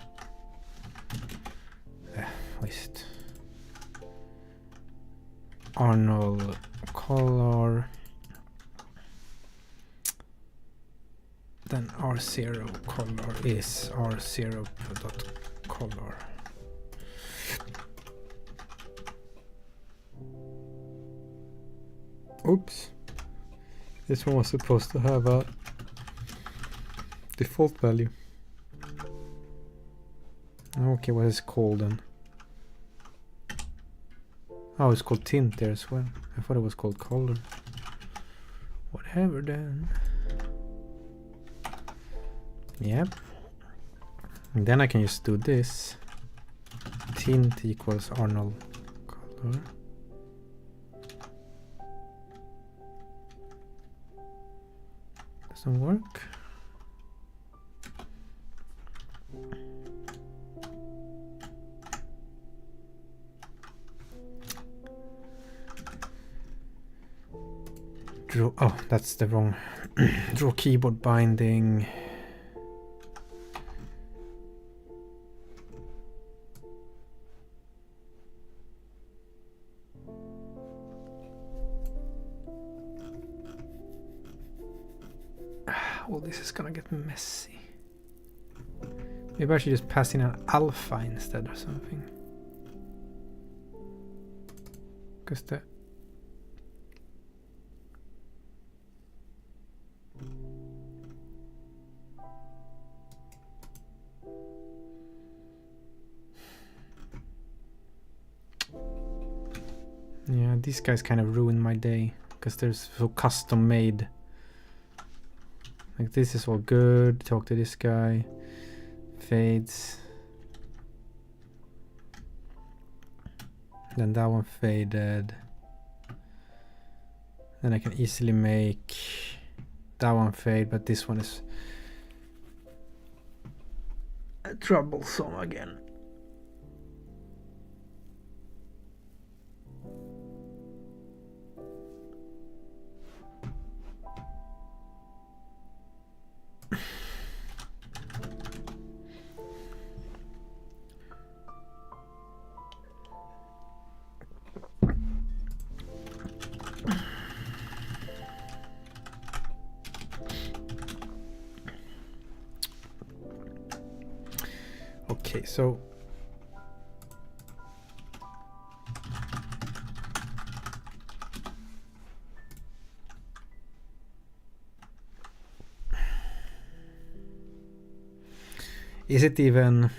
Waste. Arnold color. Then R0 color is R0 dot color. Oops. This one was supposed to have a default value. Okay, what is it called then? Oh, it's called tint there as well. I thought it was called color. Whatever then. Yep. And then I can just do this. Tint equals Arnold color. Doesn't work. Draw, oh, that's the wrong. Draw keyboard binding. Well, this is gonna get messy. Maybe I should just pass in an alpha instead or something. Because the yeah, these guys kind of ruin my day because they're so custom made. Like this is all good. Talk to this guy. Fades. Then that one faded. Then I can easily make that one fade, but this one is troublesome again. Okay, so is it even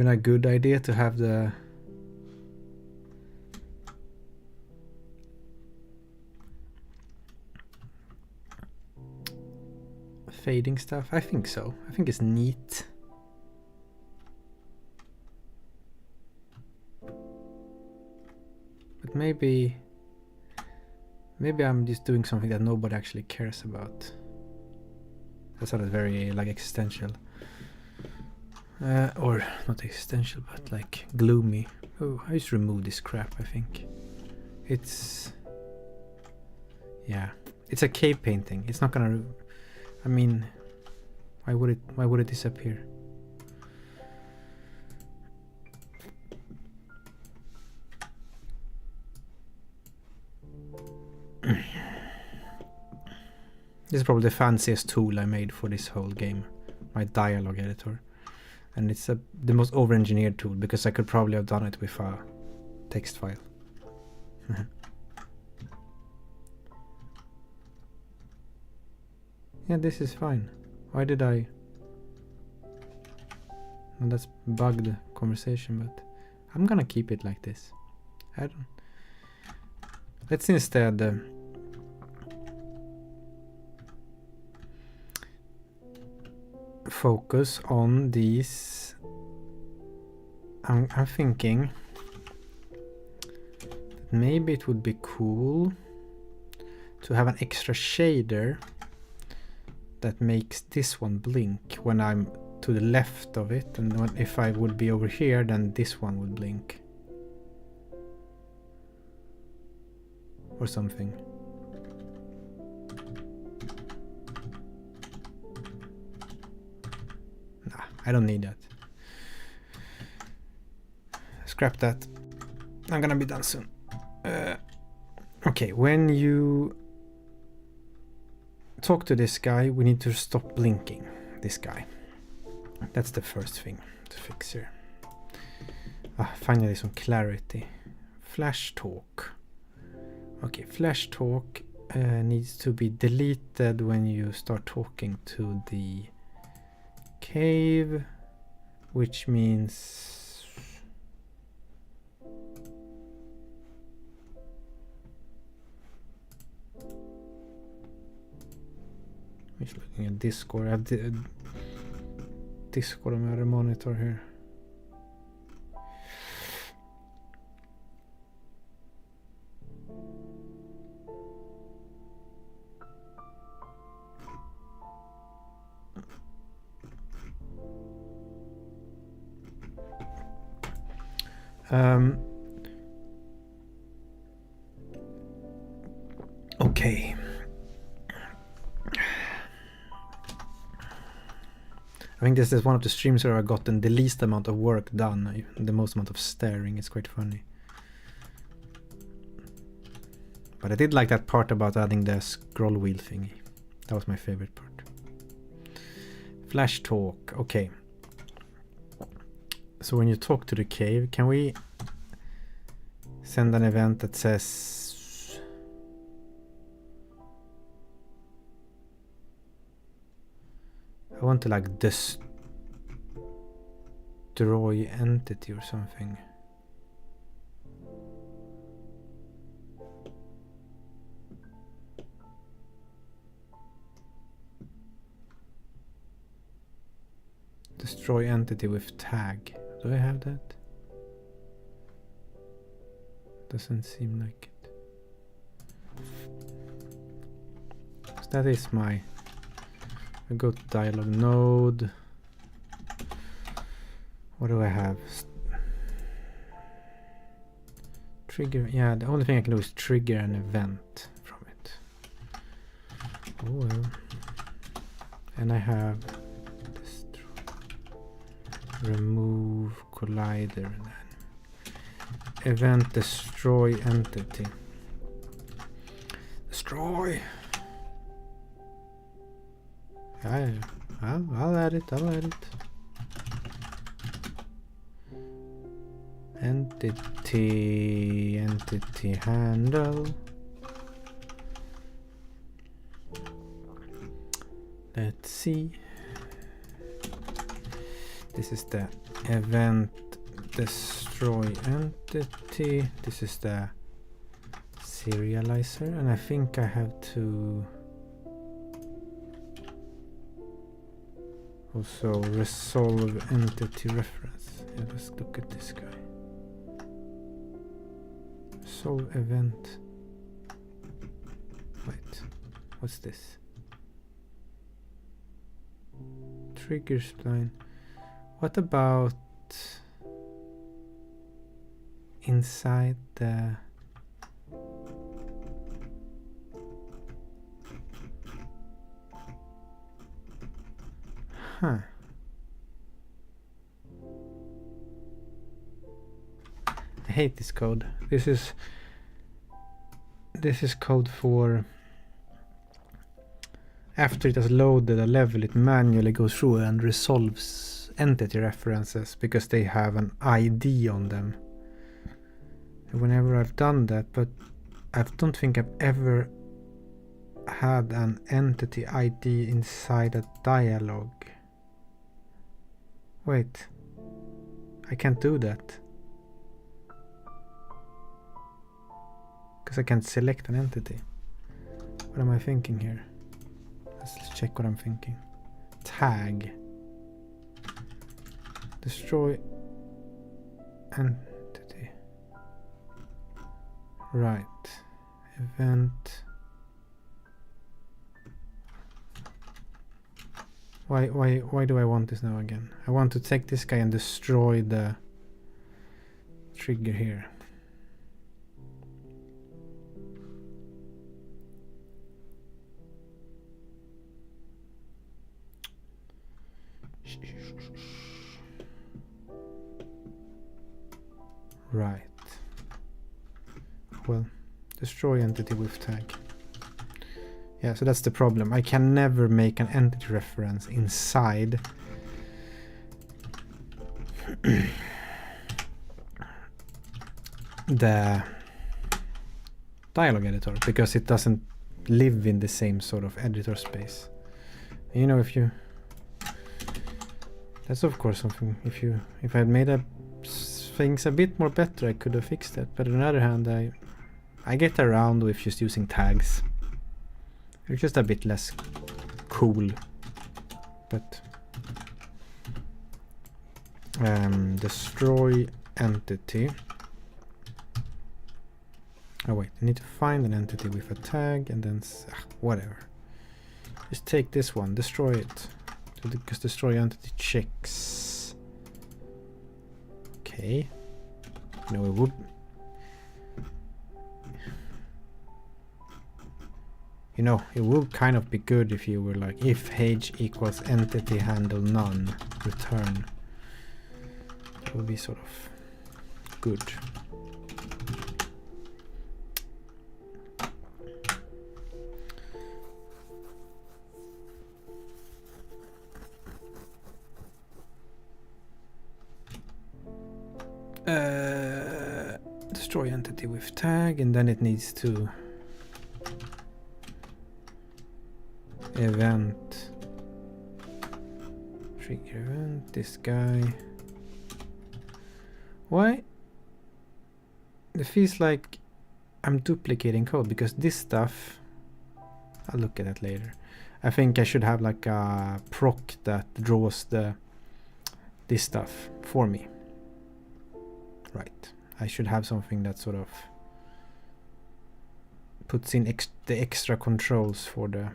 a good idea to have the fading stuff? I think so. I think it's neat. But maybe I'm just doing something that nobody actually cares about. That sounded very like existential. Or not existential, but like gloomy. Oh, I just removed this crap, I think. It's... yeah. It's a cave painting. It's not gonna... I mean, why would it disappear? This is probably the fanciest tool I made for this whole game, my dialogue editor, and it's the most over-engineered tool because I could probably have done it with a text file. Yeah, this is fine. Why did I? Well, that's bugged conversation, but I'm gonna keep it like this. I don't. Let's instead focus on these. I'm thinking that maybe it would be cool to have an extra shader that makes this one blink when I'm to the left of it, and if I would be over here, then this one would blink. Or something. Nah, I don't need that. Scrap that. I'm gonna be done soon. Okay, when you talk to this guy, we need to stop blinking this guy. That's the first thing to fix here. Finally some clarity. Flash talk. Okay, flash talk needs to be deleted when you start talking to the cave, which means I'm just looking at Discord. I have Discord on my other monitor here. think this is one of the streams where I've gotten the least amount of work done, the most amount of staring. It's quite funny. But I did like that part about adding the scroll wheel thingy. That was my favorite part. Flash talk, okay. So when you talk to the cave, can we send an event that says I want to like destroy entity or something? Destroy entity with tag. Do I have that? Doesn't seem like it. So that is my... I go to dialog node. What do I have? Trigger. Yeah, the only thing I can do is trigger an event from it. Oh well. And I have remove collider and then event destroy entity. Destroy. Yeah, I'll add it. Entity handle. Let's see. This is the event destroy entity. This is the serializer, and I think I have to also resolve entity reference. Yeah, let's look at this guy. Resolve event. Wait, what's this? Trigger spline. What about inside the I hate this code. This is code for after it has loaded a level, it manually goes through and resolves entity references because they have an ID on them. And whenever I've done that, but I don't think I've ever had an entity ID inside a dialog. Wait, I can't do that because I can't select an entity. What am I thinking here? Let's check what I'm thinking. Tag. Destroy entity. Right. Event. Why do I want this now again? I want to take this guy and destroy the trigger here. Right. Well, destroy entity with tag. Yeah, so that's the problem. I can never make an entity reference inside the dialog editor because it doesn't live in the same sort of editor space. You know, if you... That's of course something. If I had made things a bit more better, I could have fixed that. But on the other hand, I get around with just using tags. It's just a bit less cool. But destroy entity. Oh wait, I need to find an entity with a tag and then whatever. Just take this one, destroy it. Because destroy entity checks. Okay. No, it would. You know, it would kind of be good if you were like, if age equals entity handle none, return. That would be sort of good. Destroy entity with tag, and then it needs to event trigger event this guy. Why? It feels like I'm duplicating code, because this stuff, I'll look at that later. I think I should have like a proc that draws this stuff for me. Right. I should have something that sort of puts in the extra controls for the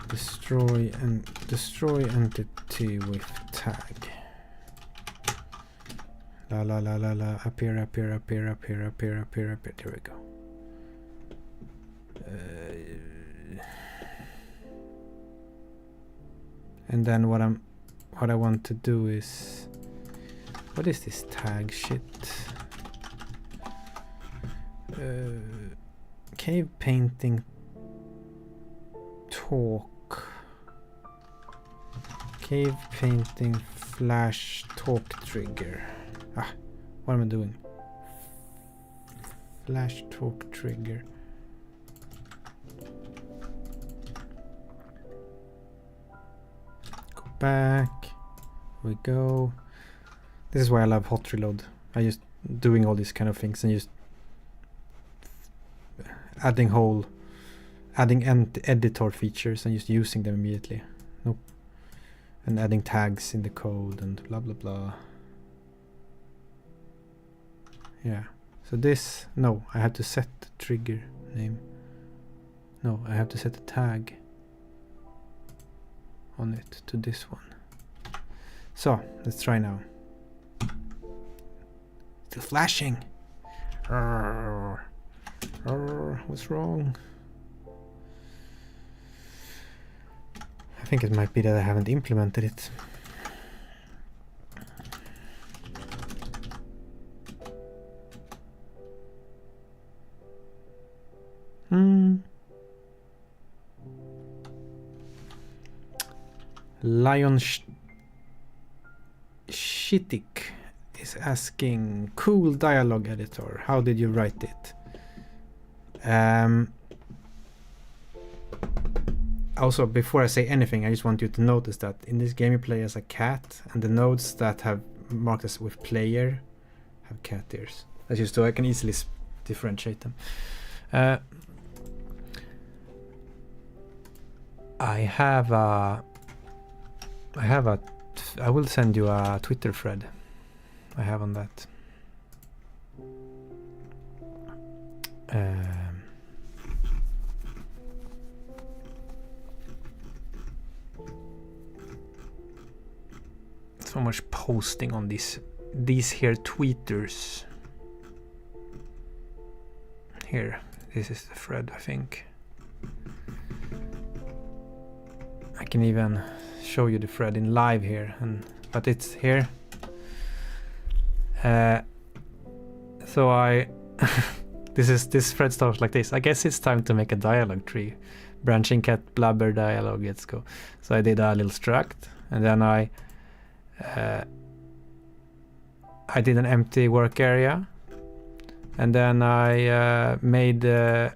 destroy entity with tag. La la la la la, appear. There we go. And then what I want to do is, what is this tag shit? Cave painting talk. Cave painting flash talk trigger. What am I doing? Flash talk trigger. Go back. We go. This is why I love hot reload. I just doing all these kind of things and just adding editor features and just using them immediately. Nope. And adding tags in the code and blah blah blah. Yeah. So this, no, I have to set the trigger name. No, I have to set a tag on it to this one. So let's try now. Still flashing. What's wrong? I think it might be that I haven't implemented it. Lion Shitik is asking, cool dialogue editor, how did you write it? Also, before I say anything, I just want you to notice that in this game you play as a cat, and the nodes that have marked as with player have cat ears. That's just so I can easily differentiate them. I will send you a Twitter thread I have on that. So much posting on these here tweeters. Here, this is the thread, I think. I can even show you the thread in live here, but it's here. So I this thread starts like this. I guess it's time to make a dialogue tree. Branching cat blubber dialogue, let's go. So I did a little struct, and then I did an empty work area, and then I made a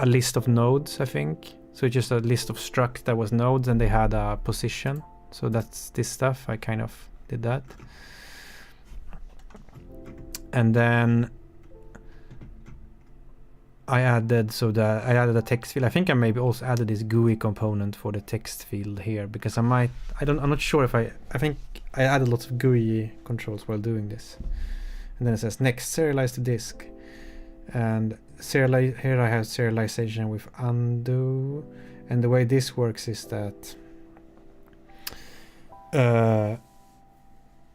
list of nodes, I think. So just a list of struct that was nodes, and they had a position. So that's this stuff. I kind of did that. And then I added a text field. I think I maybe also added this GUI component for the text field here, because I'm not sure if I think I added lots of GUI controls while doing this. And then it says next serialize the disk, and here I have serialization with undo. And the way this works is that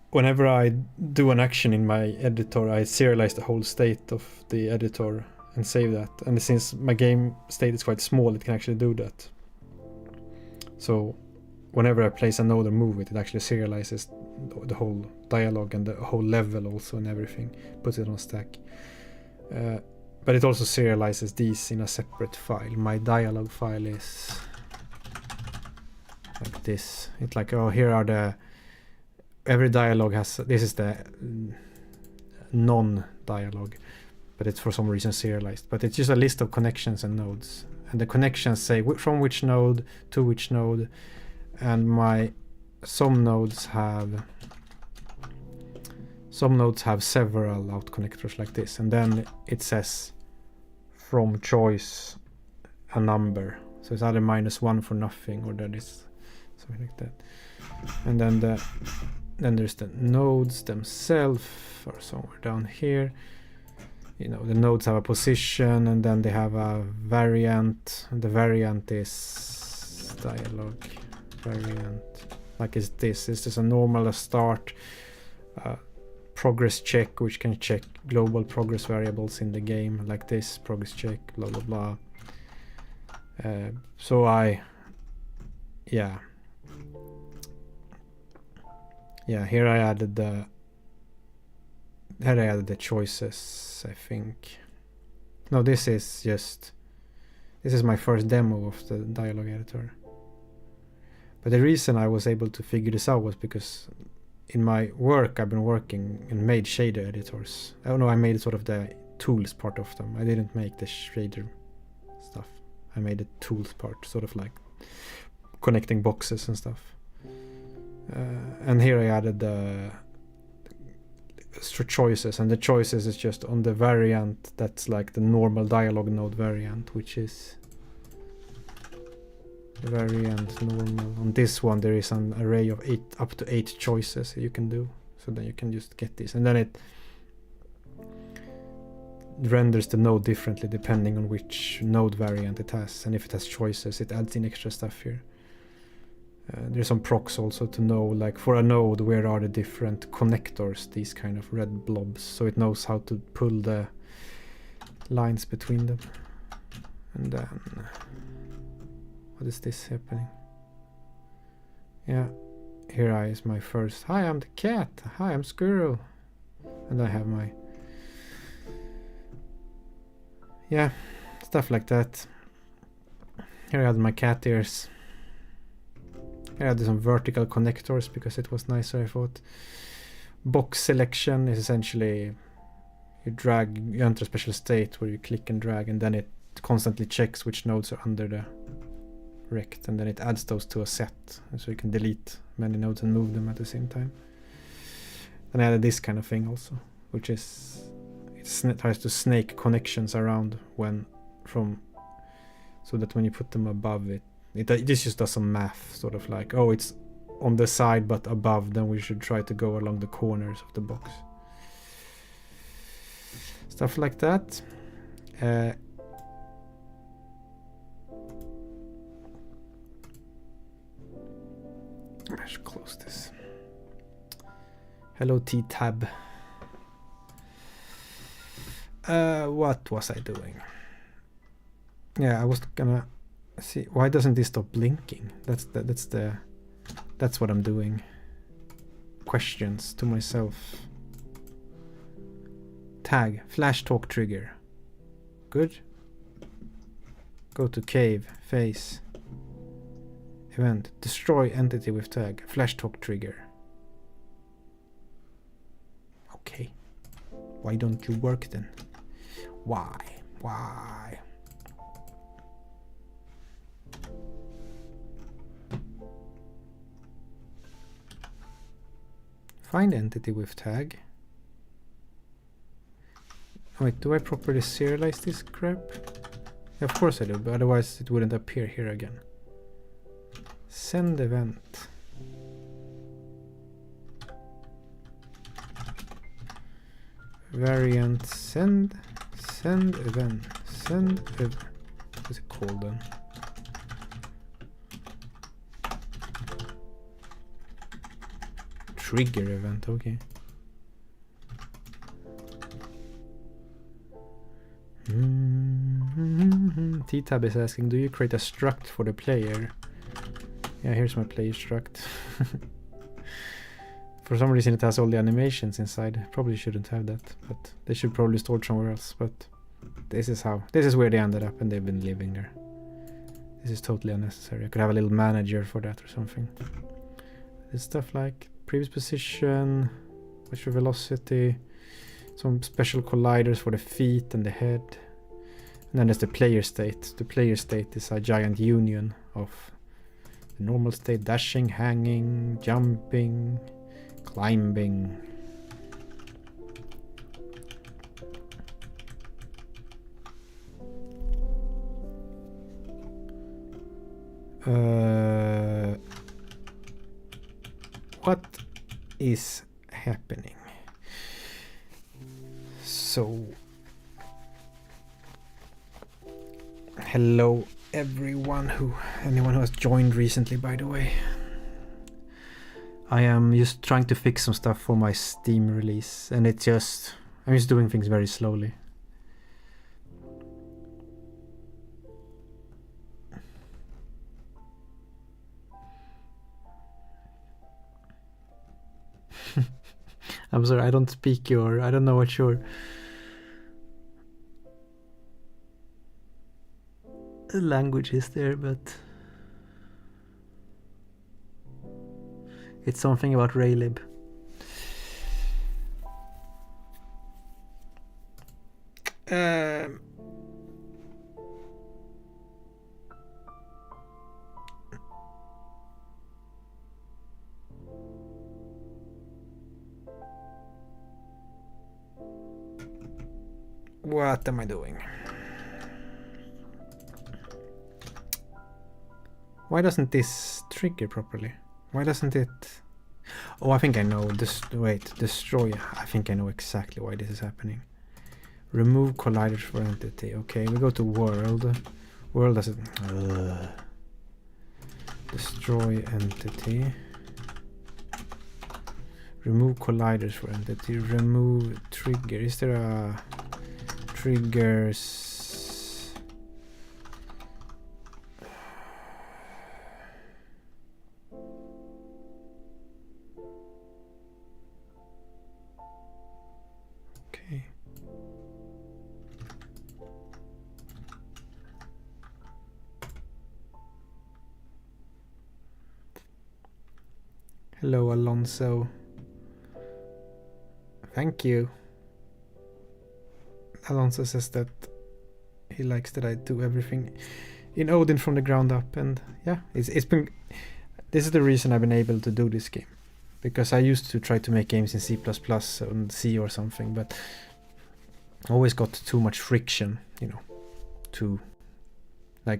whenever I do an action in my editor, I serialize the whole state of the editor and save that. And since my game state is quite small, it can actually do that. So whenever I place a node or move it, it actually serializes the whole dialogue and the whole level also and everything, puts it on a stack. But it also serializes these in a separate file. My dialogue file is like this. It's like, oh, here are the, every dialogue has, this is the non-dialogue, but it's for some reason serialized. But it's just a list of connections and nodes, and the connections say from which node to which node, and some nodes have several out connectors like this, and then it says from choice a number, so it's either -1 for nothing, or that is something like that. And then there's the nodes themselves, or somewhere down here. You know, the nodes have a position, and then they have a variant, and the variant is dialogue variant, like is this. This is a normal, a start, progress check, which can check global progress variables in the game, like this, progress check, blah blah blah. So here I added the choices, I think. No, this is my first demo of the dialogue editor. But the reason I was able to figure this out was because in my work I've been working and made shader editors. I made sort of the tools part of them. I didn't make the shader stuff. I made the tools part, sort of like connecting boxes and stuff. And here I added the choices, and the choices is just on the variant that's like the normal dialogue node variant, which is variant normal. On this one there is an array of up to 8 choices you can do, so then you can just get this, and then it renders the node differently depending on which node variant it has, and if it has choices it adds in extra stuff here. There's some procs also to know, like for a node, where are the different connectors, these kind of red blobs, so it knows how to pull the lines between them. And then what is this happening? Yeah, here is my first, hi, I'm the cat, hi, I'm squirrel, and I have my stuff like that. Here I have my cat ears. I added some vertical connectors because it was nicer, I thought. Box selection is essentially you enter a special state where you click and drag, and then it constantly checks which nodes are under the rect, and then it adds those to a set, so you can delete many nodes and move them at the same time. Then I added this kind of thing also, which is it tries to snake connections around so that when you put them above it, this just does some math, sort of like, oh, it's on the side but above, then we should try to go along the corners of the box. Stuff like that. I should close this. Hello T-tab. What was I doing? Yeah, I was gonna see, why doesn't this stop blinking? That's what I'm doing. Questions to myself. Tag, flash talk trigger. Good. Go to cave, face. Event, destroy entity with tag, flash talk trigger. Okay. Why don't you work then? Why? Find entity with tag. Wait, do I properly serialize this crap? Yeah, of course I do, but otherwise it wouldn't appear here again. Send event. Variant send event. What's it called then? Trigger event, okay. T-Tab is asking, do you create a struct for the player? Yeah, here's my player struct. For some reason it has all the animations inside. Probably shouldn't have that, but they should probably store it somewhere else. But this is where they ended up, and they've been living there. This is totally unnecessary. I could have a little manager for that or something. There's stuff like previous position, what's your velocity, some special colliders for the feet and the head. And then there's the player state. The player state is a giant union of the normal state, dashing, hanging, jumping, climbing. What is happening? So, hello anyone who has joined recently, by the way. I am just trying to fix some stuff for my Steam release, and I'm just doing things very slowly. I'm sorry, I don't speak I don't know what your language is there, but it's something about Raylib. What am I doing? Why doesn't this trigger properly? Why doesn't it? Oh, I think I know. Destroy. I think I know exactly why this is happening. Remove colliders for entity. Okay, we go to world. World doesn't. Destroy entity. Remove colliders for entity. Remove trigger. Is there a triggers? Okay. Hello, Alonso. Thank you. Alonso says that he likes that I do everything in Odin from the ground up, and yeah, it's been. This is the reason I've been able to do this game, because I used to try to make games in C++ and C or something, but always got too much friction, to like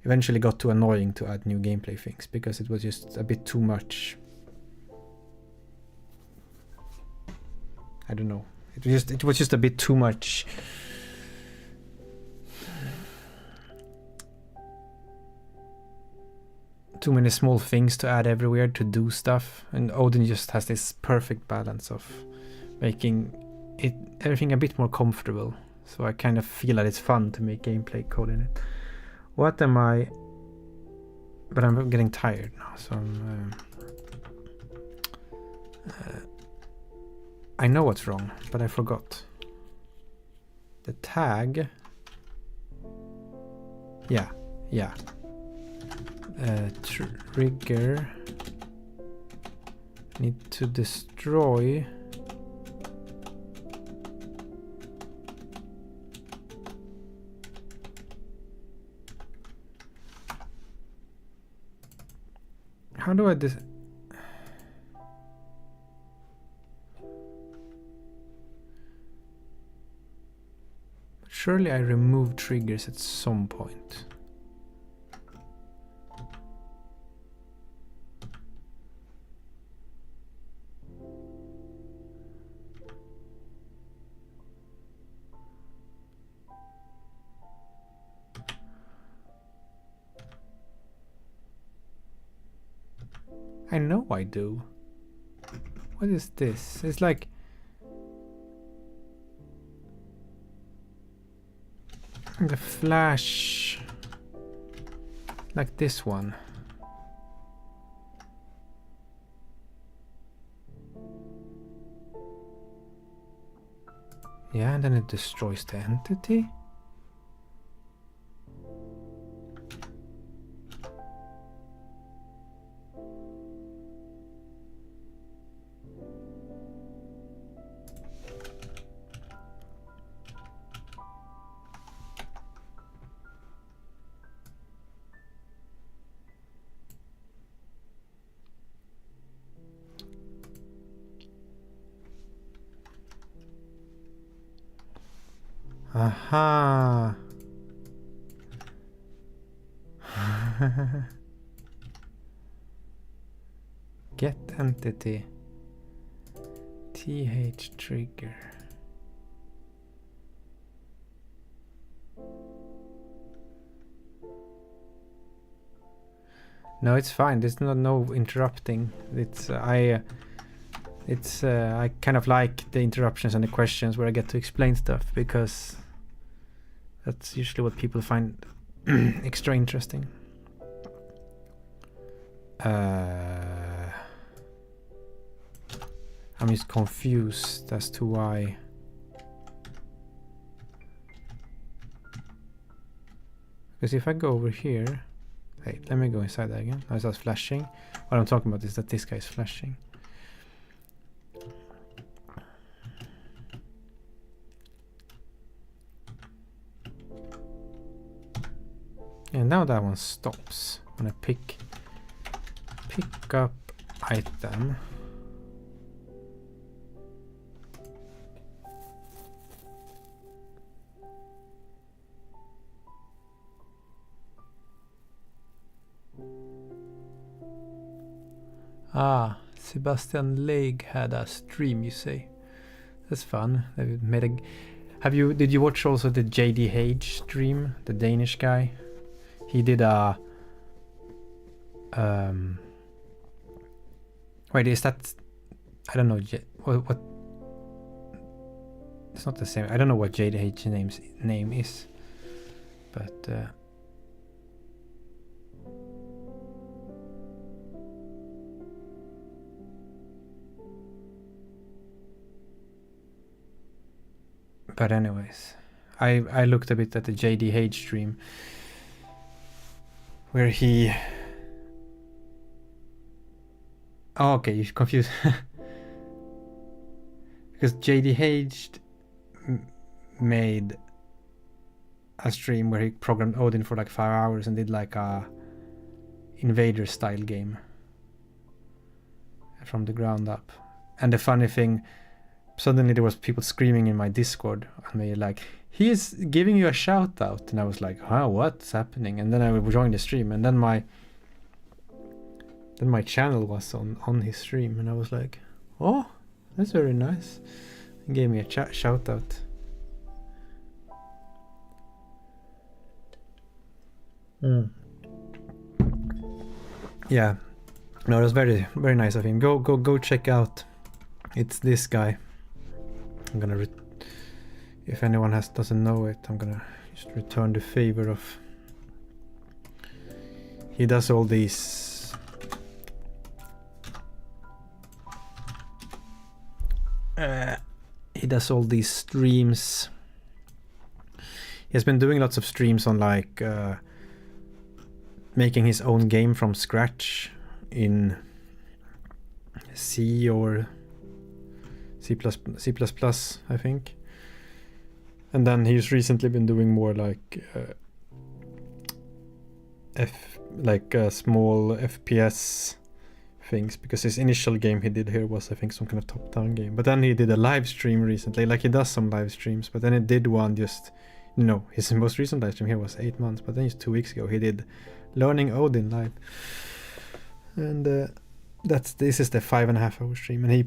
eventually got too annoying to add new gameplay things because it was just a bit too much. I don't know. It was just a bit too much. Too many small things to add everywhere to do stuff, and Odin just has this perfect balance of making everything a bit more comfortable. So I kind of feel that it's fun to make gameplay code in it. What am I? But I'm getting tired now, so I know what's wrong, but I forgot. The tag. Yeah. Trigger. Need to destroy. How do I Surely I remove triggers at some point. I know I do. What is this? It's like... the flash like this one. Yeah, and then it destroys the entity. Aha. Get entity. TH trigger. No, it's fine. There's no interrupting. It's I kind of like the interruptions and the questions where I get to explain stuff, because that's usually what people find extra interesting. I'm just confused as to why. Because if I go over here, wait, let me go inside that again. I was flashing. What I'm talking about is that this guy is flashing. And now that one stops when I pick up item. Ah, Sebastian Leigh had a stream, you say? That's fun. They made a. Did you watch also the JDH stream, the Danish guy? He did a. Wait, is that? I don't know. What? It's not the same. I don't know what JDH name is, but. But anyways, I looked a bit at the JDH stream where he. Oh, okay, you're confused. Because JDH made a stream where he programmed Odin for like 5 hours and did like a invader style game from the ground up. And the funny thing, suddenly there was people screaming in my Discord and they like, he is giving you a shout out, and I was like, huh, what's happening? And then I joined the stream, and then my channel was on his stream, and I was like, oh, that's very nice. He gave me a shout out. Yeah, no, it was very, very nice of him. Go check out. It's this guy. I'm gonna if anyone doesn't know it, I'm gonna just return the favor of. He does all these. He does all these streams. He has been doing lots of streams on like making his own game from scratch in C or C++, I think. And then he's recently been doing more like small FPS things, because his initial game he did here was, I think, some kind of top-down game. But then he did a live stream recently, like he does some live streams, but then he did one just, no, his most recent live stream here was 8 months, but then just 2 weeks ago he did Learning Odin live. And this is the 5.5 hour stream, and he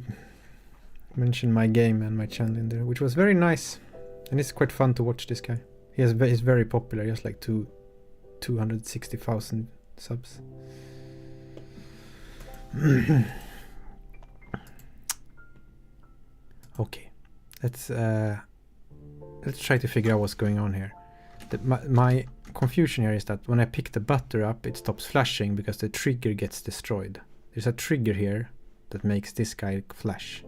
mentioned my game and my channel in there, which was very nice. And it's quite fun to watch this guy. He's very popular. He has like 260,000 subs. Okay, let's try to figure out what's going on here. My confusion here is that when I pick the butter up, it stops flashing because the trigger gets destroyed. There's a trigger here that makes this guy flash,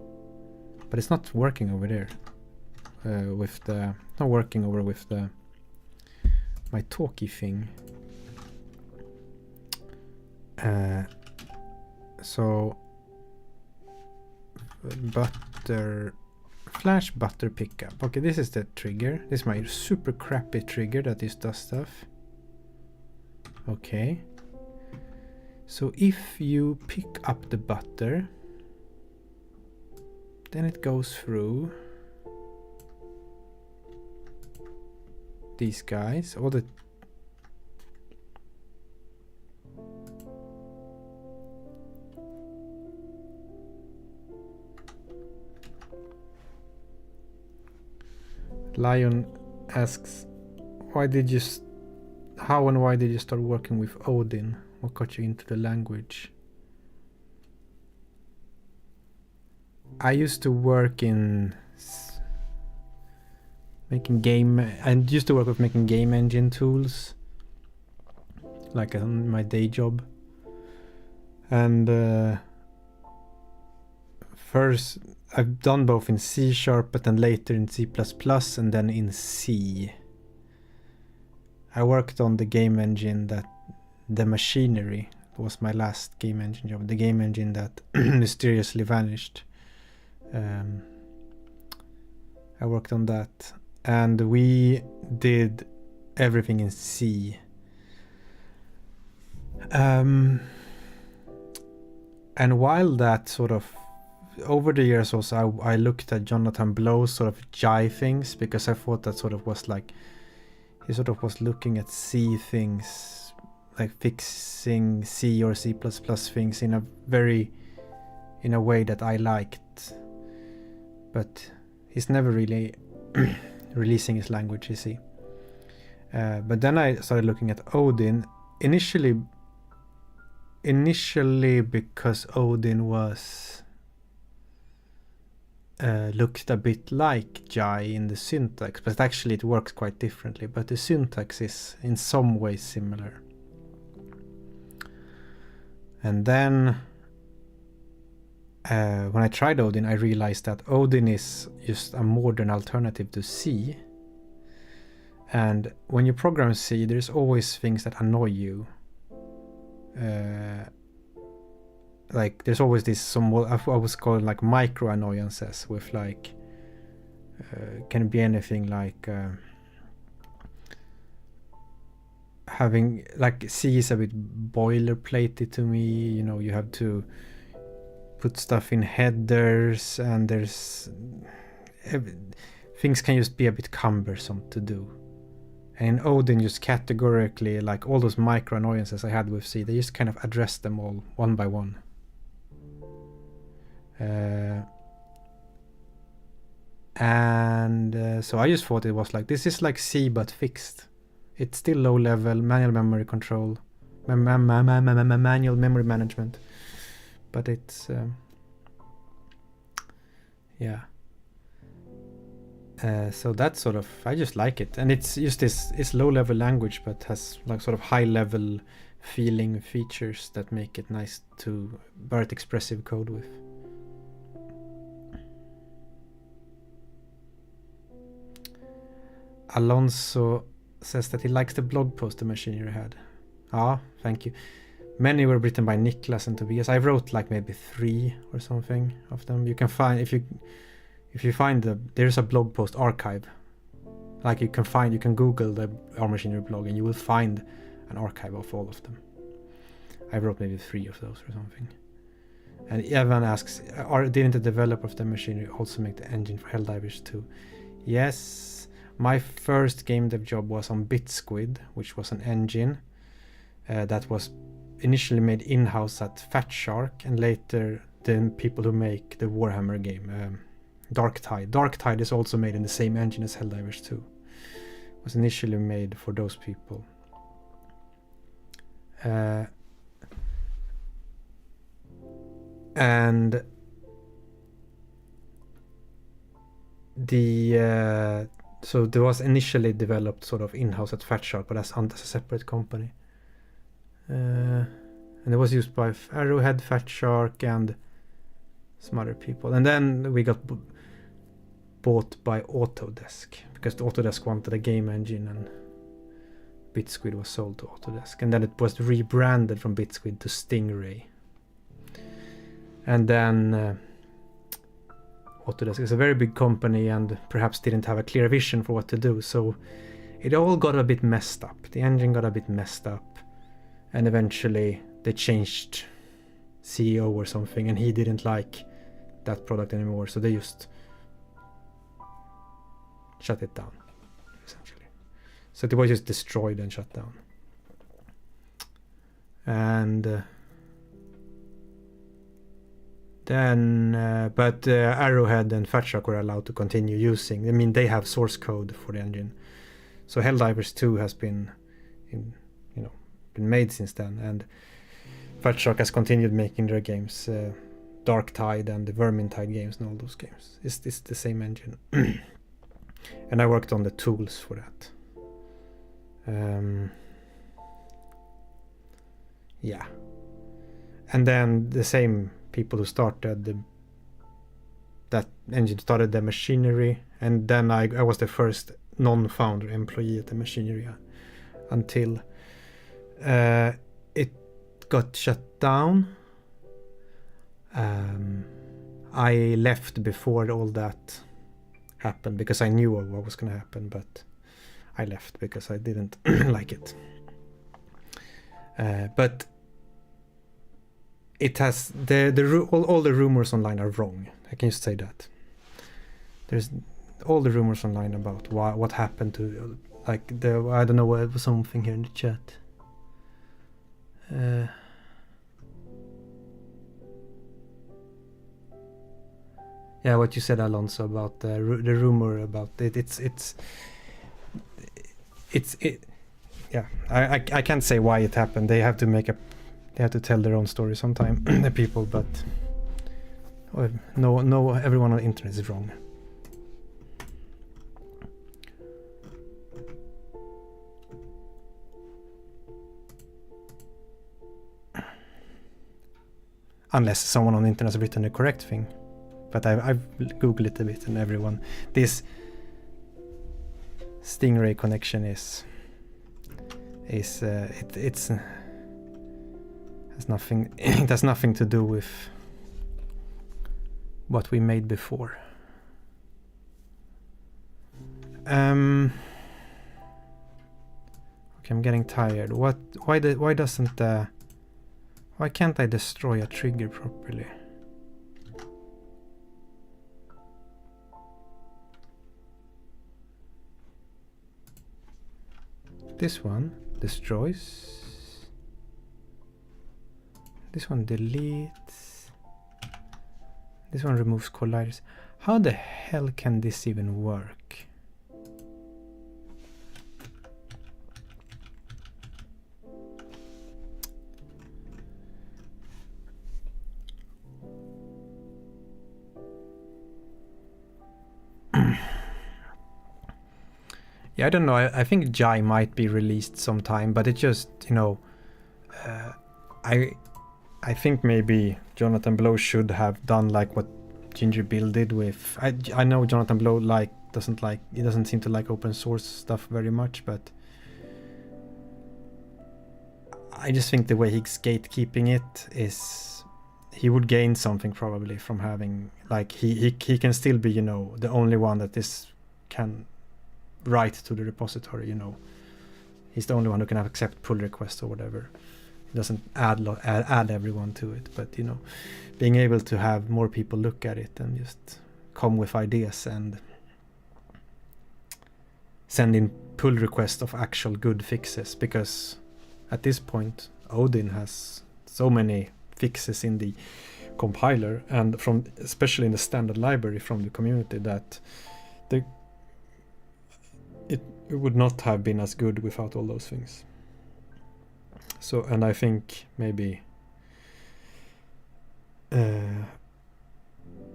but it's not working over there. Not working over with my talkie thing. So butter flash butter pickup. Okay, this is the trigger. This is my super crappy trigger that does stuff. Okay. So if you pick up the butter, then it goes through these guys, all the Lion asks, how and why did you start working with Odin? What got you into the language? I used to work in making game. I used to work with making game engine tools, like on my day job. And first, I've done both in C#, but then later in C++, and then in C. I worked on the game engine the machinery was my last game engine job. The game engine that mysteriously vanished. I worked on that, and we did everything in C. And while that sort of, over the years also, I looked at Jonathan Blow's sort of Jai things, because I thought that sort of was like, he sort of was looking at C things, like fixing C or C++ things in a way that I liked. But he's never really releasing his language, is he? But then I started looking at Odin, initially because Odin was looked a bit like Jai in the syntax, but actually it works quite differently, but the syntax is in some ways similar. And then when I tried Odin, I realized that Odin is just a modern alternative to C. And when you program C, there's always things that annoy you. Like there's always this I was called like micro annoyances with like can be anything like having like C is a bit boilerplatey to me, you know, you have to put stuff in headers, and there's things can just be a bit cumbersome to do. And in Odin, just categorically, like all those micro annoyances I had with C, they just kind of address them all one by one. So I just thought it was like, this is like C but fixed. It's still low level, manual memory control, manual memory management, but it's yeah. So that's sort of, I just like it, and it's just it's low level language but has like sort of high level feeling features that make it nice to write expressive code with. Alonso says that he likes the blog post the machinery had. Ah, thank you. Many were written by Niklas and Tobias. I wrote like maybe 3 or something of them. You can find, if you find there's a blog post archive. Like you can Google the Our Machinery blog and you will find an archive of all of them. I wrote maybe 3 of those or something. And Evan asks, didn't the developer of the machinery also make the engine for Helldivers 2? Yes. My first game dev job was on BitSquid, which was an engine that was initially made in-house at Fat Shark, and later the people who make the Warhammer game, Darktide. Darktide is also made in the same engine as Helldivers 2. It was initially made for those people. And so there was initially developed sort of in-house at Fatshark, but as a separate company. And it was used by Arrowhead, Fatshark, and some other people. And then we got bought by Autodesk, because Autodesk wanted a game engine, and BitSquid was sold to Autodesk. And then it was rebranded from BitSquid to Stingray. And then Autodesk is a very big company and perhaps didn't have a clear vision for what to do, so it all got a bit messed up. The engine got a bit messed up, and eventually they changed CEO or something, and he didn't like that product anymore, so they just shut it down, essentially. So it was just destroyed and shut down. And then, but Arrowhead and Fatshark were allowed to continue using. I mean, they have source code for the engine. So Helldivers 2 has been, been made since then, and Fatshark has continued making their games, Dark Tide and the Vermintide games and all those games. It's the same engine. And I worked on the tools for that. Yeah. And then the same people who started that engine started the machinery, and then I was the first non-founder employee at the machinery until it got shut down. I left before all that happened because I knew what was going to happen, but I left because I didn't like it. But it has all the rumors online are wrong. I can just say that. There's all the rumors online about what happened to, like, I don't know, what was something here in the chat. Yeah, what you said, Alonso, about the rumor about it. Yeah, I can't say why it happened. They have to tell their own story sometime, the people, but no, everyone on the internet is wrong. Unless someone on the internet has written the correct thing. But I've googled it a bit, and everyone, this Stingray connection has nothing. It has nothing to do with what we made before. Okay, I'm getting tired. Why can't I destroy a trigger properly? This one destroys. This one deletes. This one removes colliders. How the hell can this even work? Yeah, I don't know. I think Jai might be released sometime, but it just, I think maybe Jonathan Blow should have done like what Ginger Bill did with. I know Jonathan Blow doesn't seem to like open source stuff very much, but I just think the way he's gatekeeping it is he would gain something probably from having, like, he can still be, the only one that this can write to the repository, He's the only one who can accept pull requests or whatever. He doesn't add everyone to it, but being able to have more people look at it and just come with ideas and send in pull requests of actual good fixes, because at this point Odin has so many fixes in the compiler and especially in the standard library from the community that it would not have been as good without all those things. So, and I think maybe I'm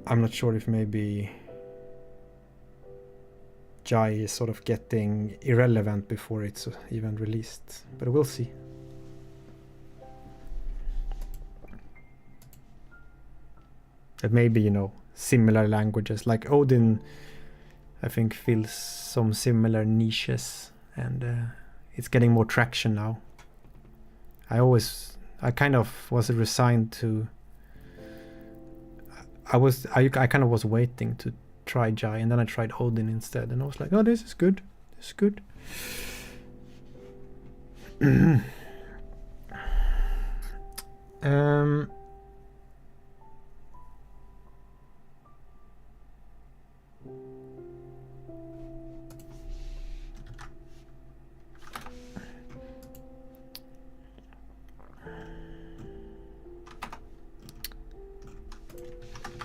not sure if maybe Jai is sort of getting irrelevant before it's even released. But we'll see. But maybe, you know, similar languages like Odin, I think, fills some similar niches, and it's getting more traction now. I kind of was resigned to. I kind of was waiting to try Jai, and then I tried Odin instead, and I was like, oh, this is good. This is good.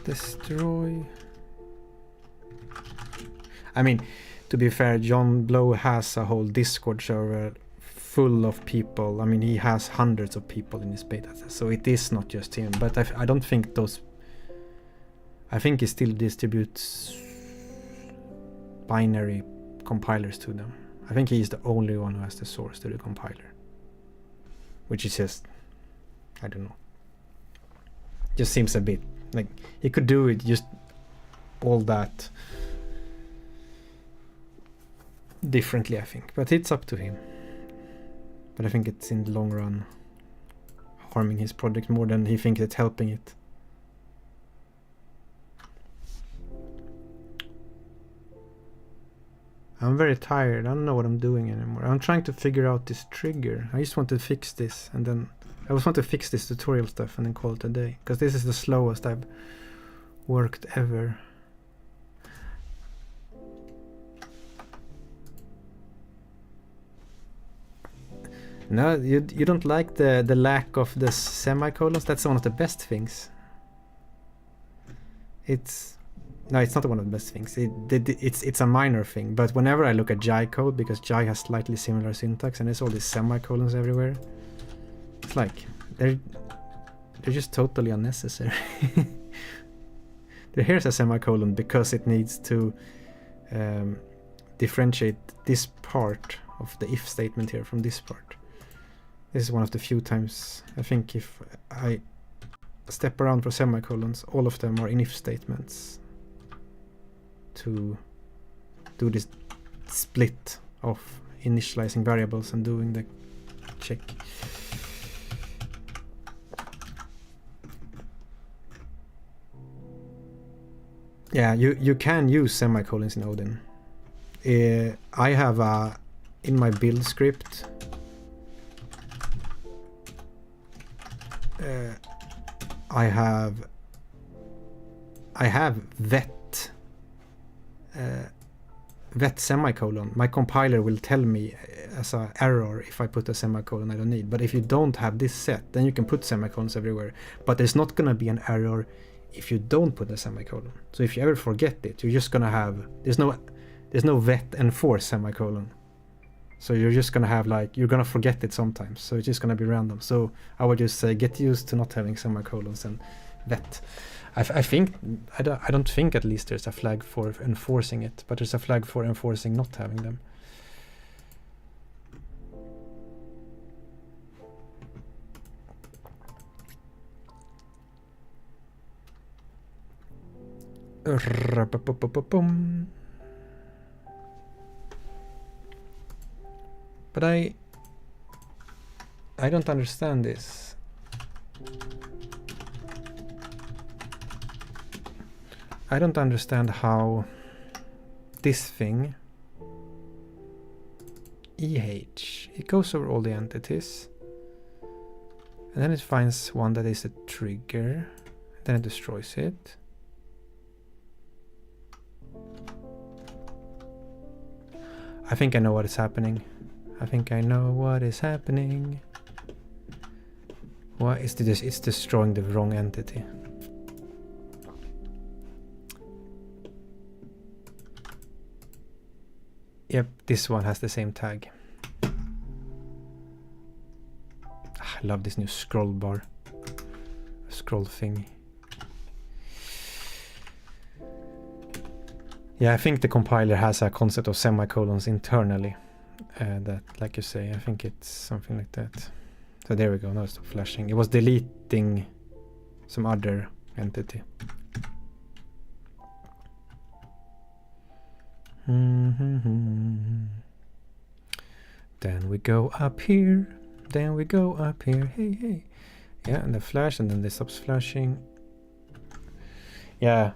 Destroy. I mean, to be fair, John Blow has a whole Discord server full of people. I mean, he has hundreds of people in his beta test, so it is not just him. But I don't think those. I think he still distributes binary compilers to them. I think he's the only one who has the source to the compiler, which is just, I don't know. Just seems a bit like he could do it, just all that differently, I think. But it's up to him. But I think it's in the long run harming his project more than he thinks it's helping it. I'm very tired. I don't know what I'm doing anymore. I'm trying to figure out this trigger. I just want to fix this, and then I just want to fix this tutorial stuff and then call it a day, because this is the slowest I've worked ever. No, you don't like the lack of the semicolons? That's one of the best things. No, it's not one of the best things. It's a minor thing, but whenever I look at Jai code, because Jai has slightly similar syntax and there's all these semicolons everywhere, it's like they're just totally unnecessary. Here's a semicolon because it needs to differentiate this part of the if statement here from this part. This is one of the few times I think if I step around for semicolons, all of them are in if statements to do this split of initializing variables and doing the check. Yeah, you can use semicolons in Odin. I have in my build script I have vet semicolon. My compiler will tell me as an error if I put a semicolon I don't need. But if you don't have this set, then you can put semicolons everywhere. But there's not gonna be an error if you don't put a semicolon. So if you ever forget it, you're just gonna have there's no vet enforce semicolon. So you're just gonna have you're gonna forget it sometimes. So it's just gonna be random. So I would just say get used to not having semicolons and vet. I think I don't think at least there's a flag for enforcing it, but there's a flag for enforcing not having them. But I don't understand this. I don't understand how this thing it goes over all the entities and then it finds one that is a trigger, then it destroys it. I think I know what is happening. I think I know what is happening. Why is this? It's destroying the wrong entity. Yep, this one has the same tag. I love this new scroll bar. Scroll thing. Yeah, I think the compiler has a concept of semicolons internally. That, like you say, I think it's something like that. So there we go, now it's stopped flashing. It was deleting some other entity. Then we go up here. Then we go up here. Hey, hey. Yeah, and the flash, and then this stops flashing. Yeah,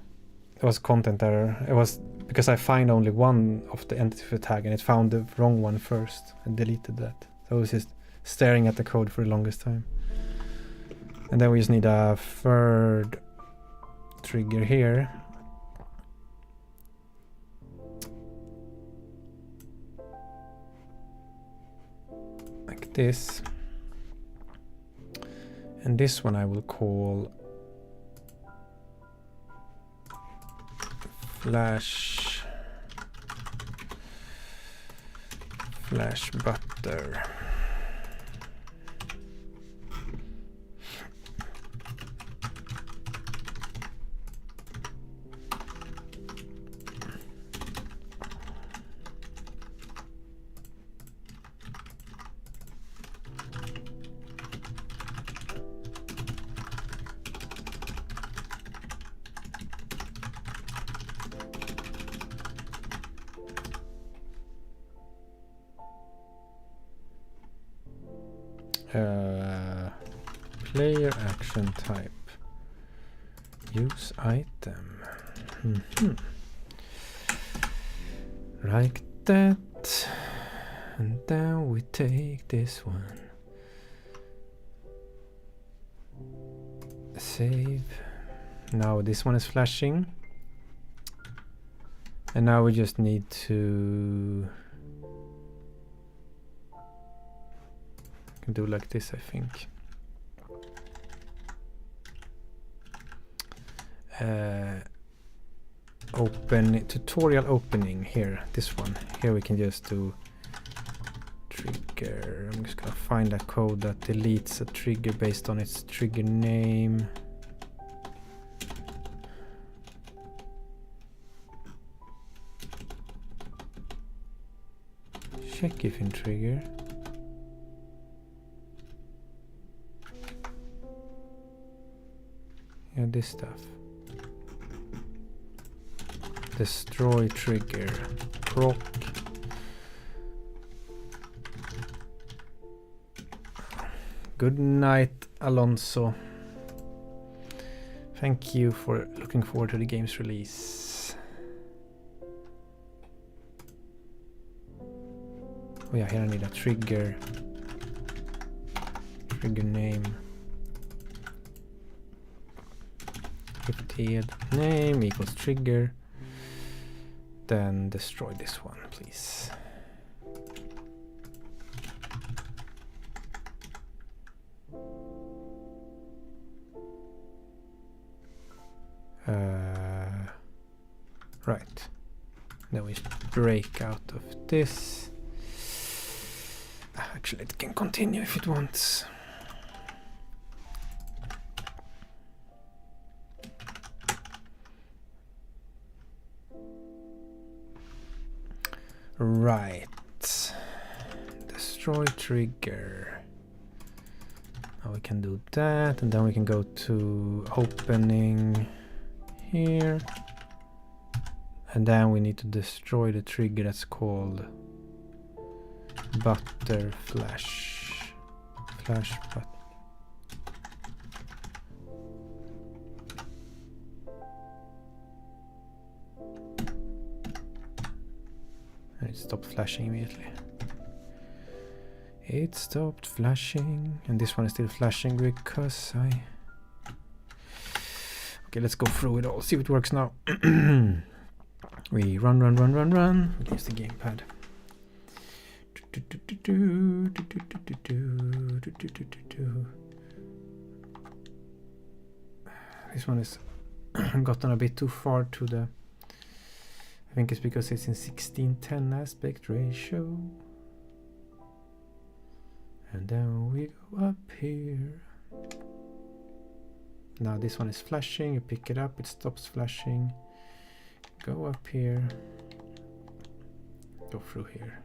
it was content error. It was because I find only one of the entity for tag, and it found the wrong one first and deleted that. So I was just staring at the code for the longest time. And then we just need a third trigger here. Like this. And this one I will call flash butter. Player action type. Use item. Like that. And then we take this one. Save. Now this one is flashing. And now we just need to do like this, I think. Open tutorial opening here. This one here we can just do trigger. I'm just gonna find a code that deletes a trigger based on its trigger name. Check if in trigger. Yeah, this stuff. Destroy trigger. Proc. Good night, Alonso. Thank you for looking forward to the game's release. Oh yeah, here I need a trigger. Trigger name. If name equals trigger, then destroy this one, please. Right. Then we break out of this. Actually, it can continue if it wants. Right. Destroy trigger. Now we can do that, and then we can go to opening here. And then we need to destroy the trigger that's called butter flash. Flash butter. And it stopped flashing immediately. It stopped flashing, and this one is still flashing because I... Okay, let's go through it all, see if it works now. We run. We use the gamepad. This one is gotten a bit too far to the... I think it's because it's in 16:10 aspect ratio. And then we go up here. Now this one is flashing, you pick it up, it stops flashing. go up here, go through here,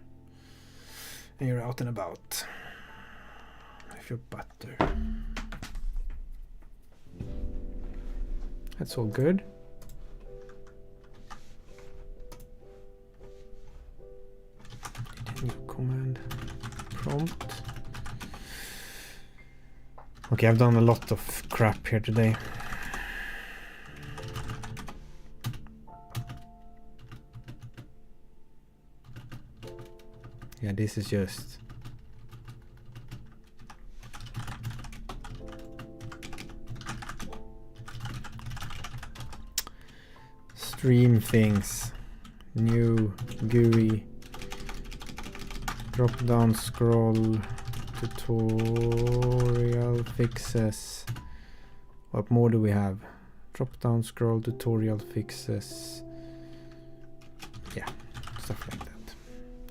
and you're out and about with your butter. That's all good. New command prompt. Okay, I've done a lot of crap here today. Yeah, this is just stream things. New GUI drop down scroll tutorial fixes. What more do we have? Drop down scroll tutorial fixes. Yeah, stuff like that.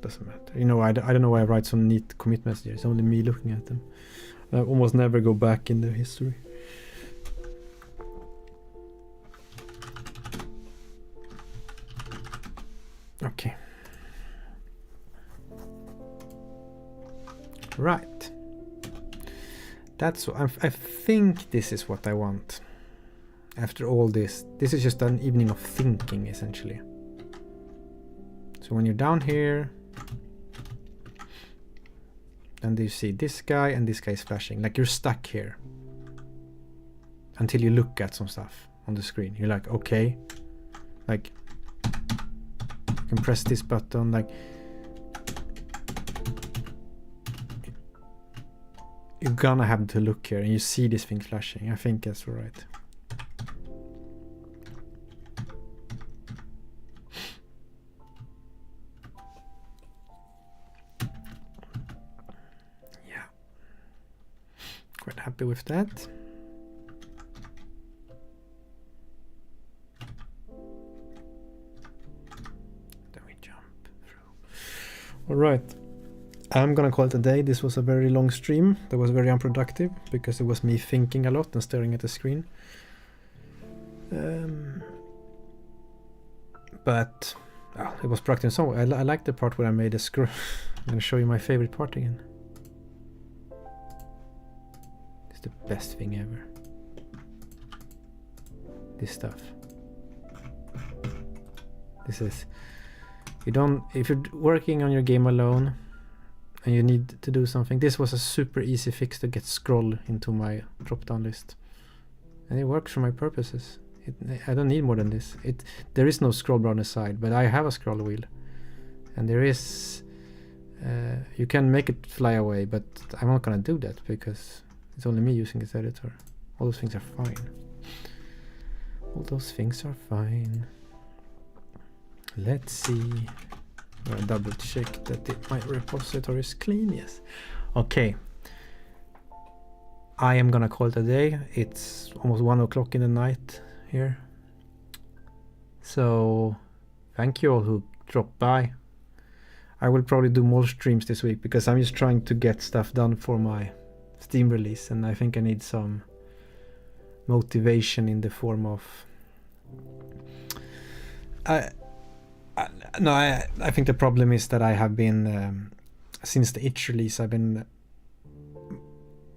Doesn't matter. You know, I don't know why I write some neat commit messages. It's only me looking at them. I almost never go back in the history. Okay. Right. That's what I think this is what I want. After all this is just an evening of thinking, essentially. So when you're down here, and you see this guy and this guy is flashing, like you're stuck here until you look at some stuff on the screen. You're like, okay, like you can press this button, like you're gonna have to look here and you see this thing flashing. I think that's right. Quite happy with that. Then we jump through. All right, I'm gonna call it a day. This was a very long stream that was very unproductive because it was me thinking a lot and staring at the screen. But it was productive in some way. I like the part where I made a scroll. I'm gonna show you my favorite part again. The best thing ever. This stuff. This is, if you're working on your game alone and you need to do something, this was a super easy fix to get scroll into my drop down list, and it works for my purposes. I don't need more than this. There is no scroll bar on the side, but I have a scroll wheel, and there is you can make it fly away, but I'm not gonna do that because it's only me using this editor. All those things are fine. All those things are fine. Let's see. I'm gonna double check that my repository is clean. Yes. Okay. I am gonna call it a day. It's almost 1 o'clock in the night here. So thank you all who dropped by. I will probably do more streams this week because I'm just trying to get stuff done for my Steam release, and I think I need some motivation in the form of I think the problem is that I have been since the itch release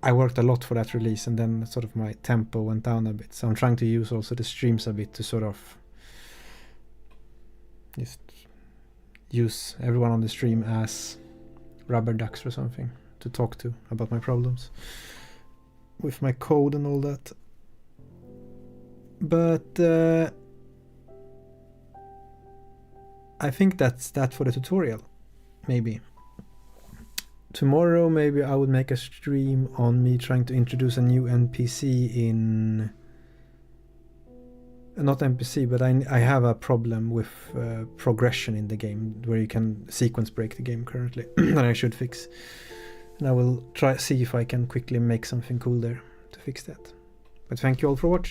I worked a lot for that release, and then sort of my tempo went down a bit, so I'm trying to use also the streams a bit to sort of just use everyone on the stream as rubber ducks or something to talk to about my problems with my code and all that. But I think that's that for the tutorial. Maybe tomorrow maybe I would make a stream on me trying to introduce a new NPC in not NPC, but I have a problem with progression in the game where you can sequence break the game currently that I should fix. And I will see if I can quickly make something cool there to fix that. But thank you all for watching.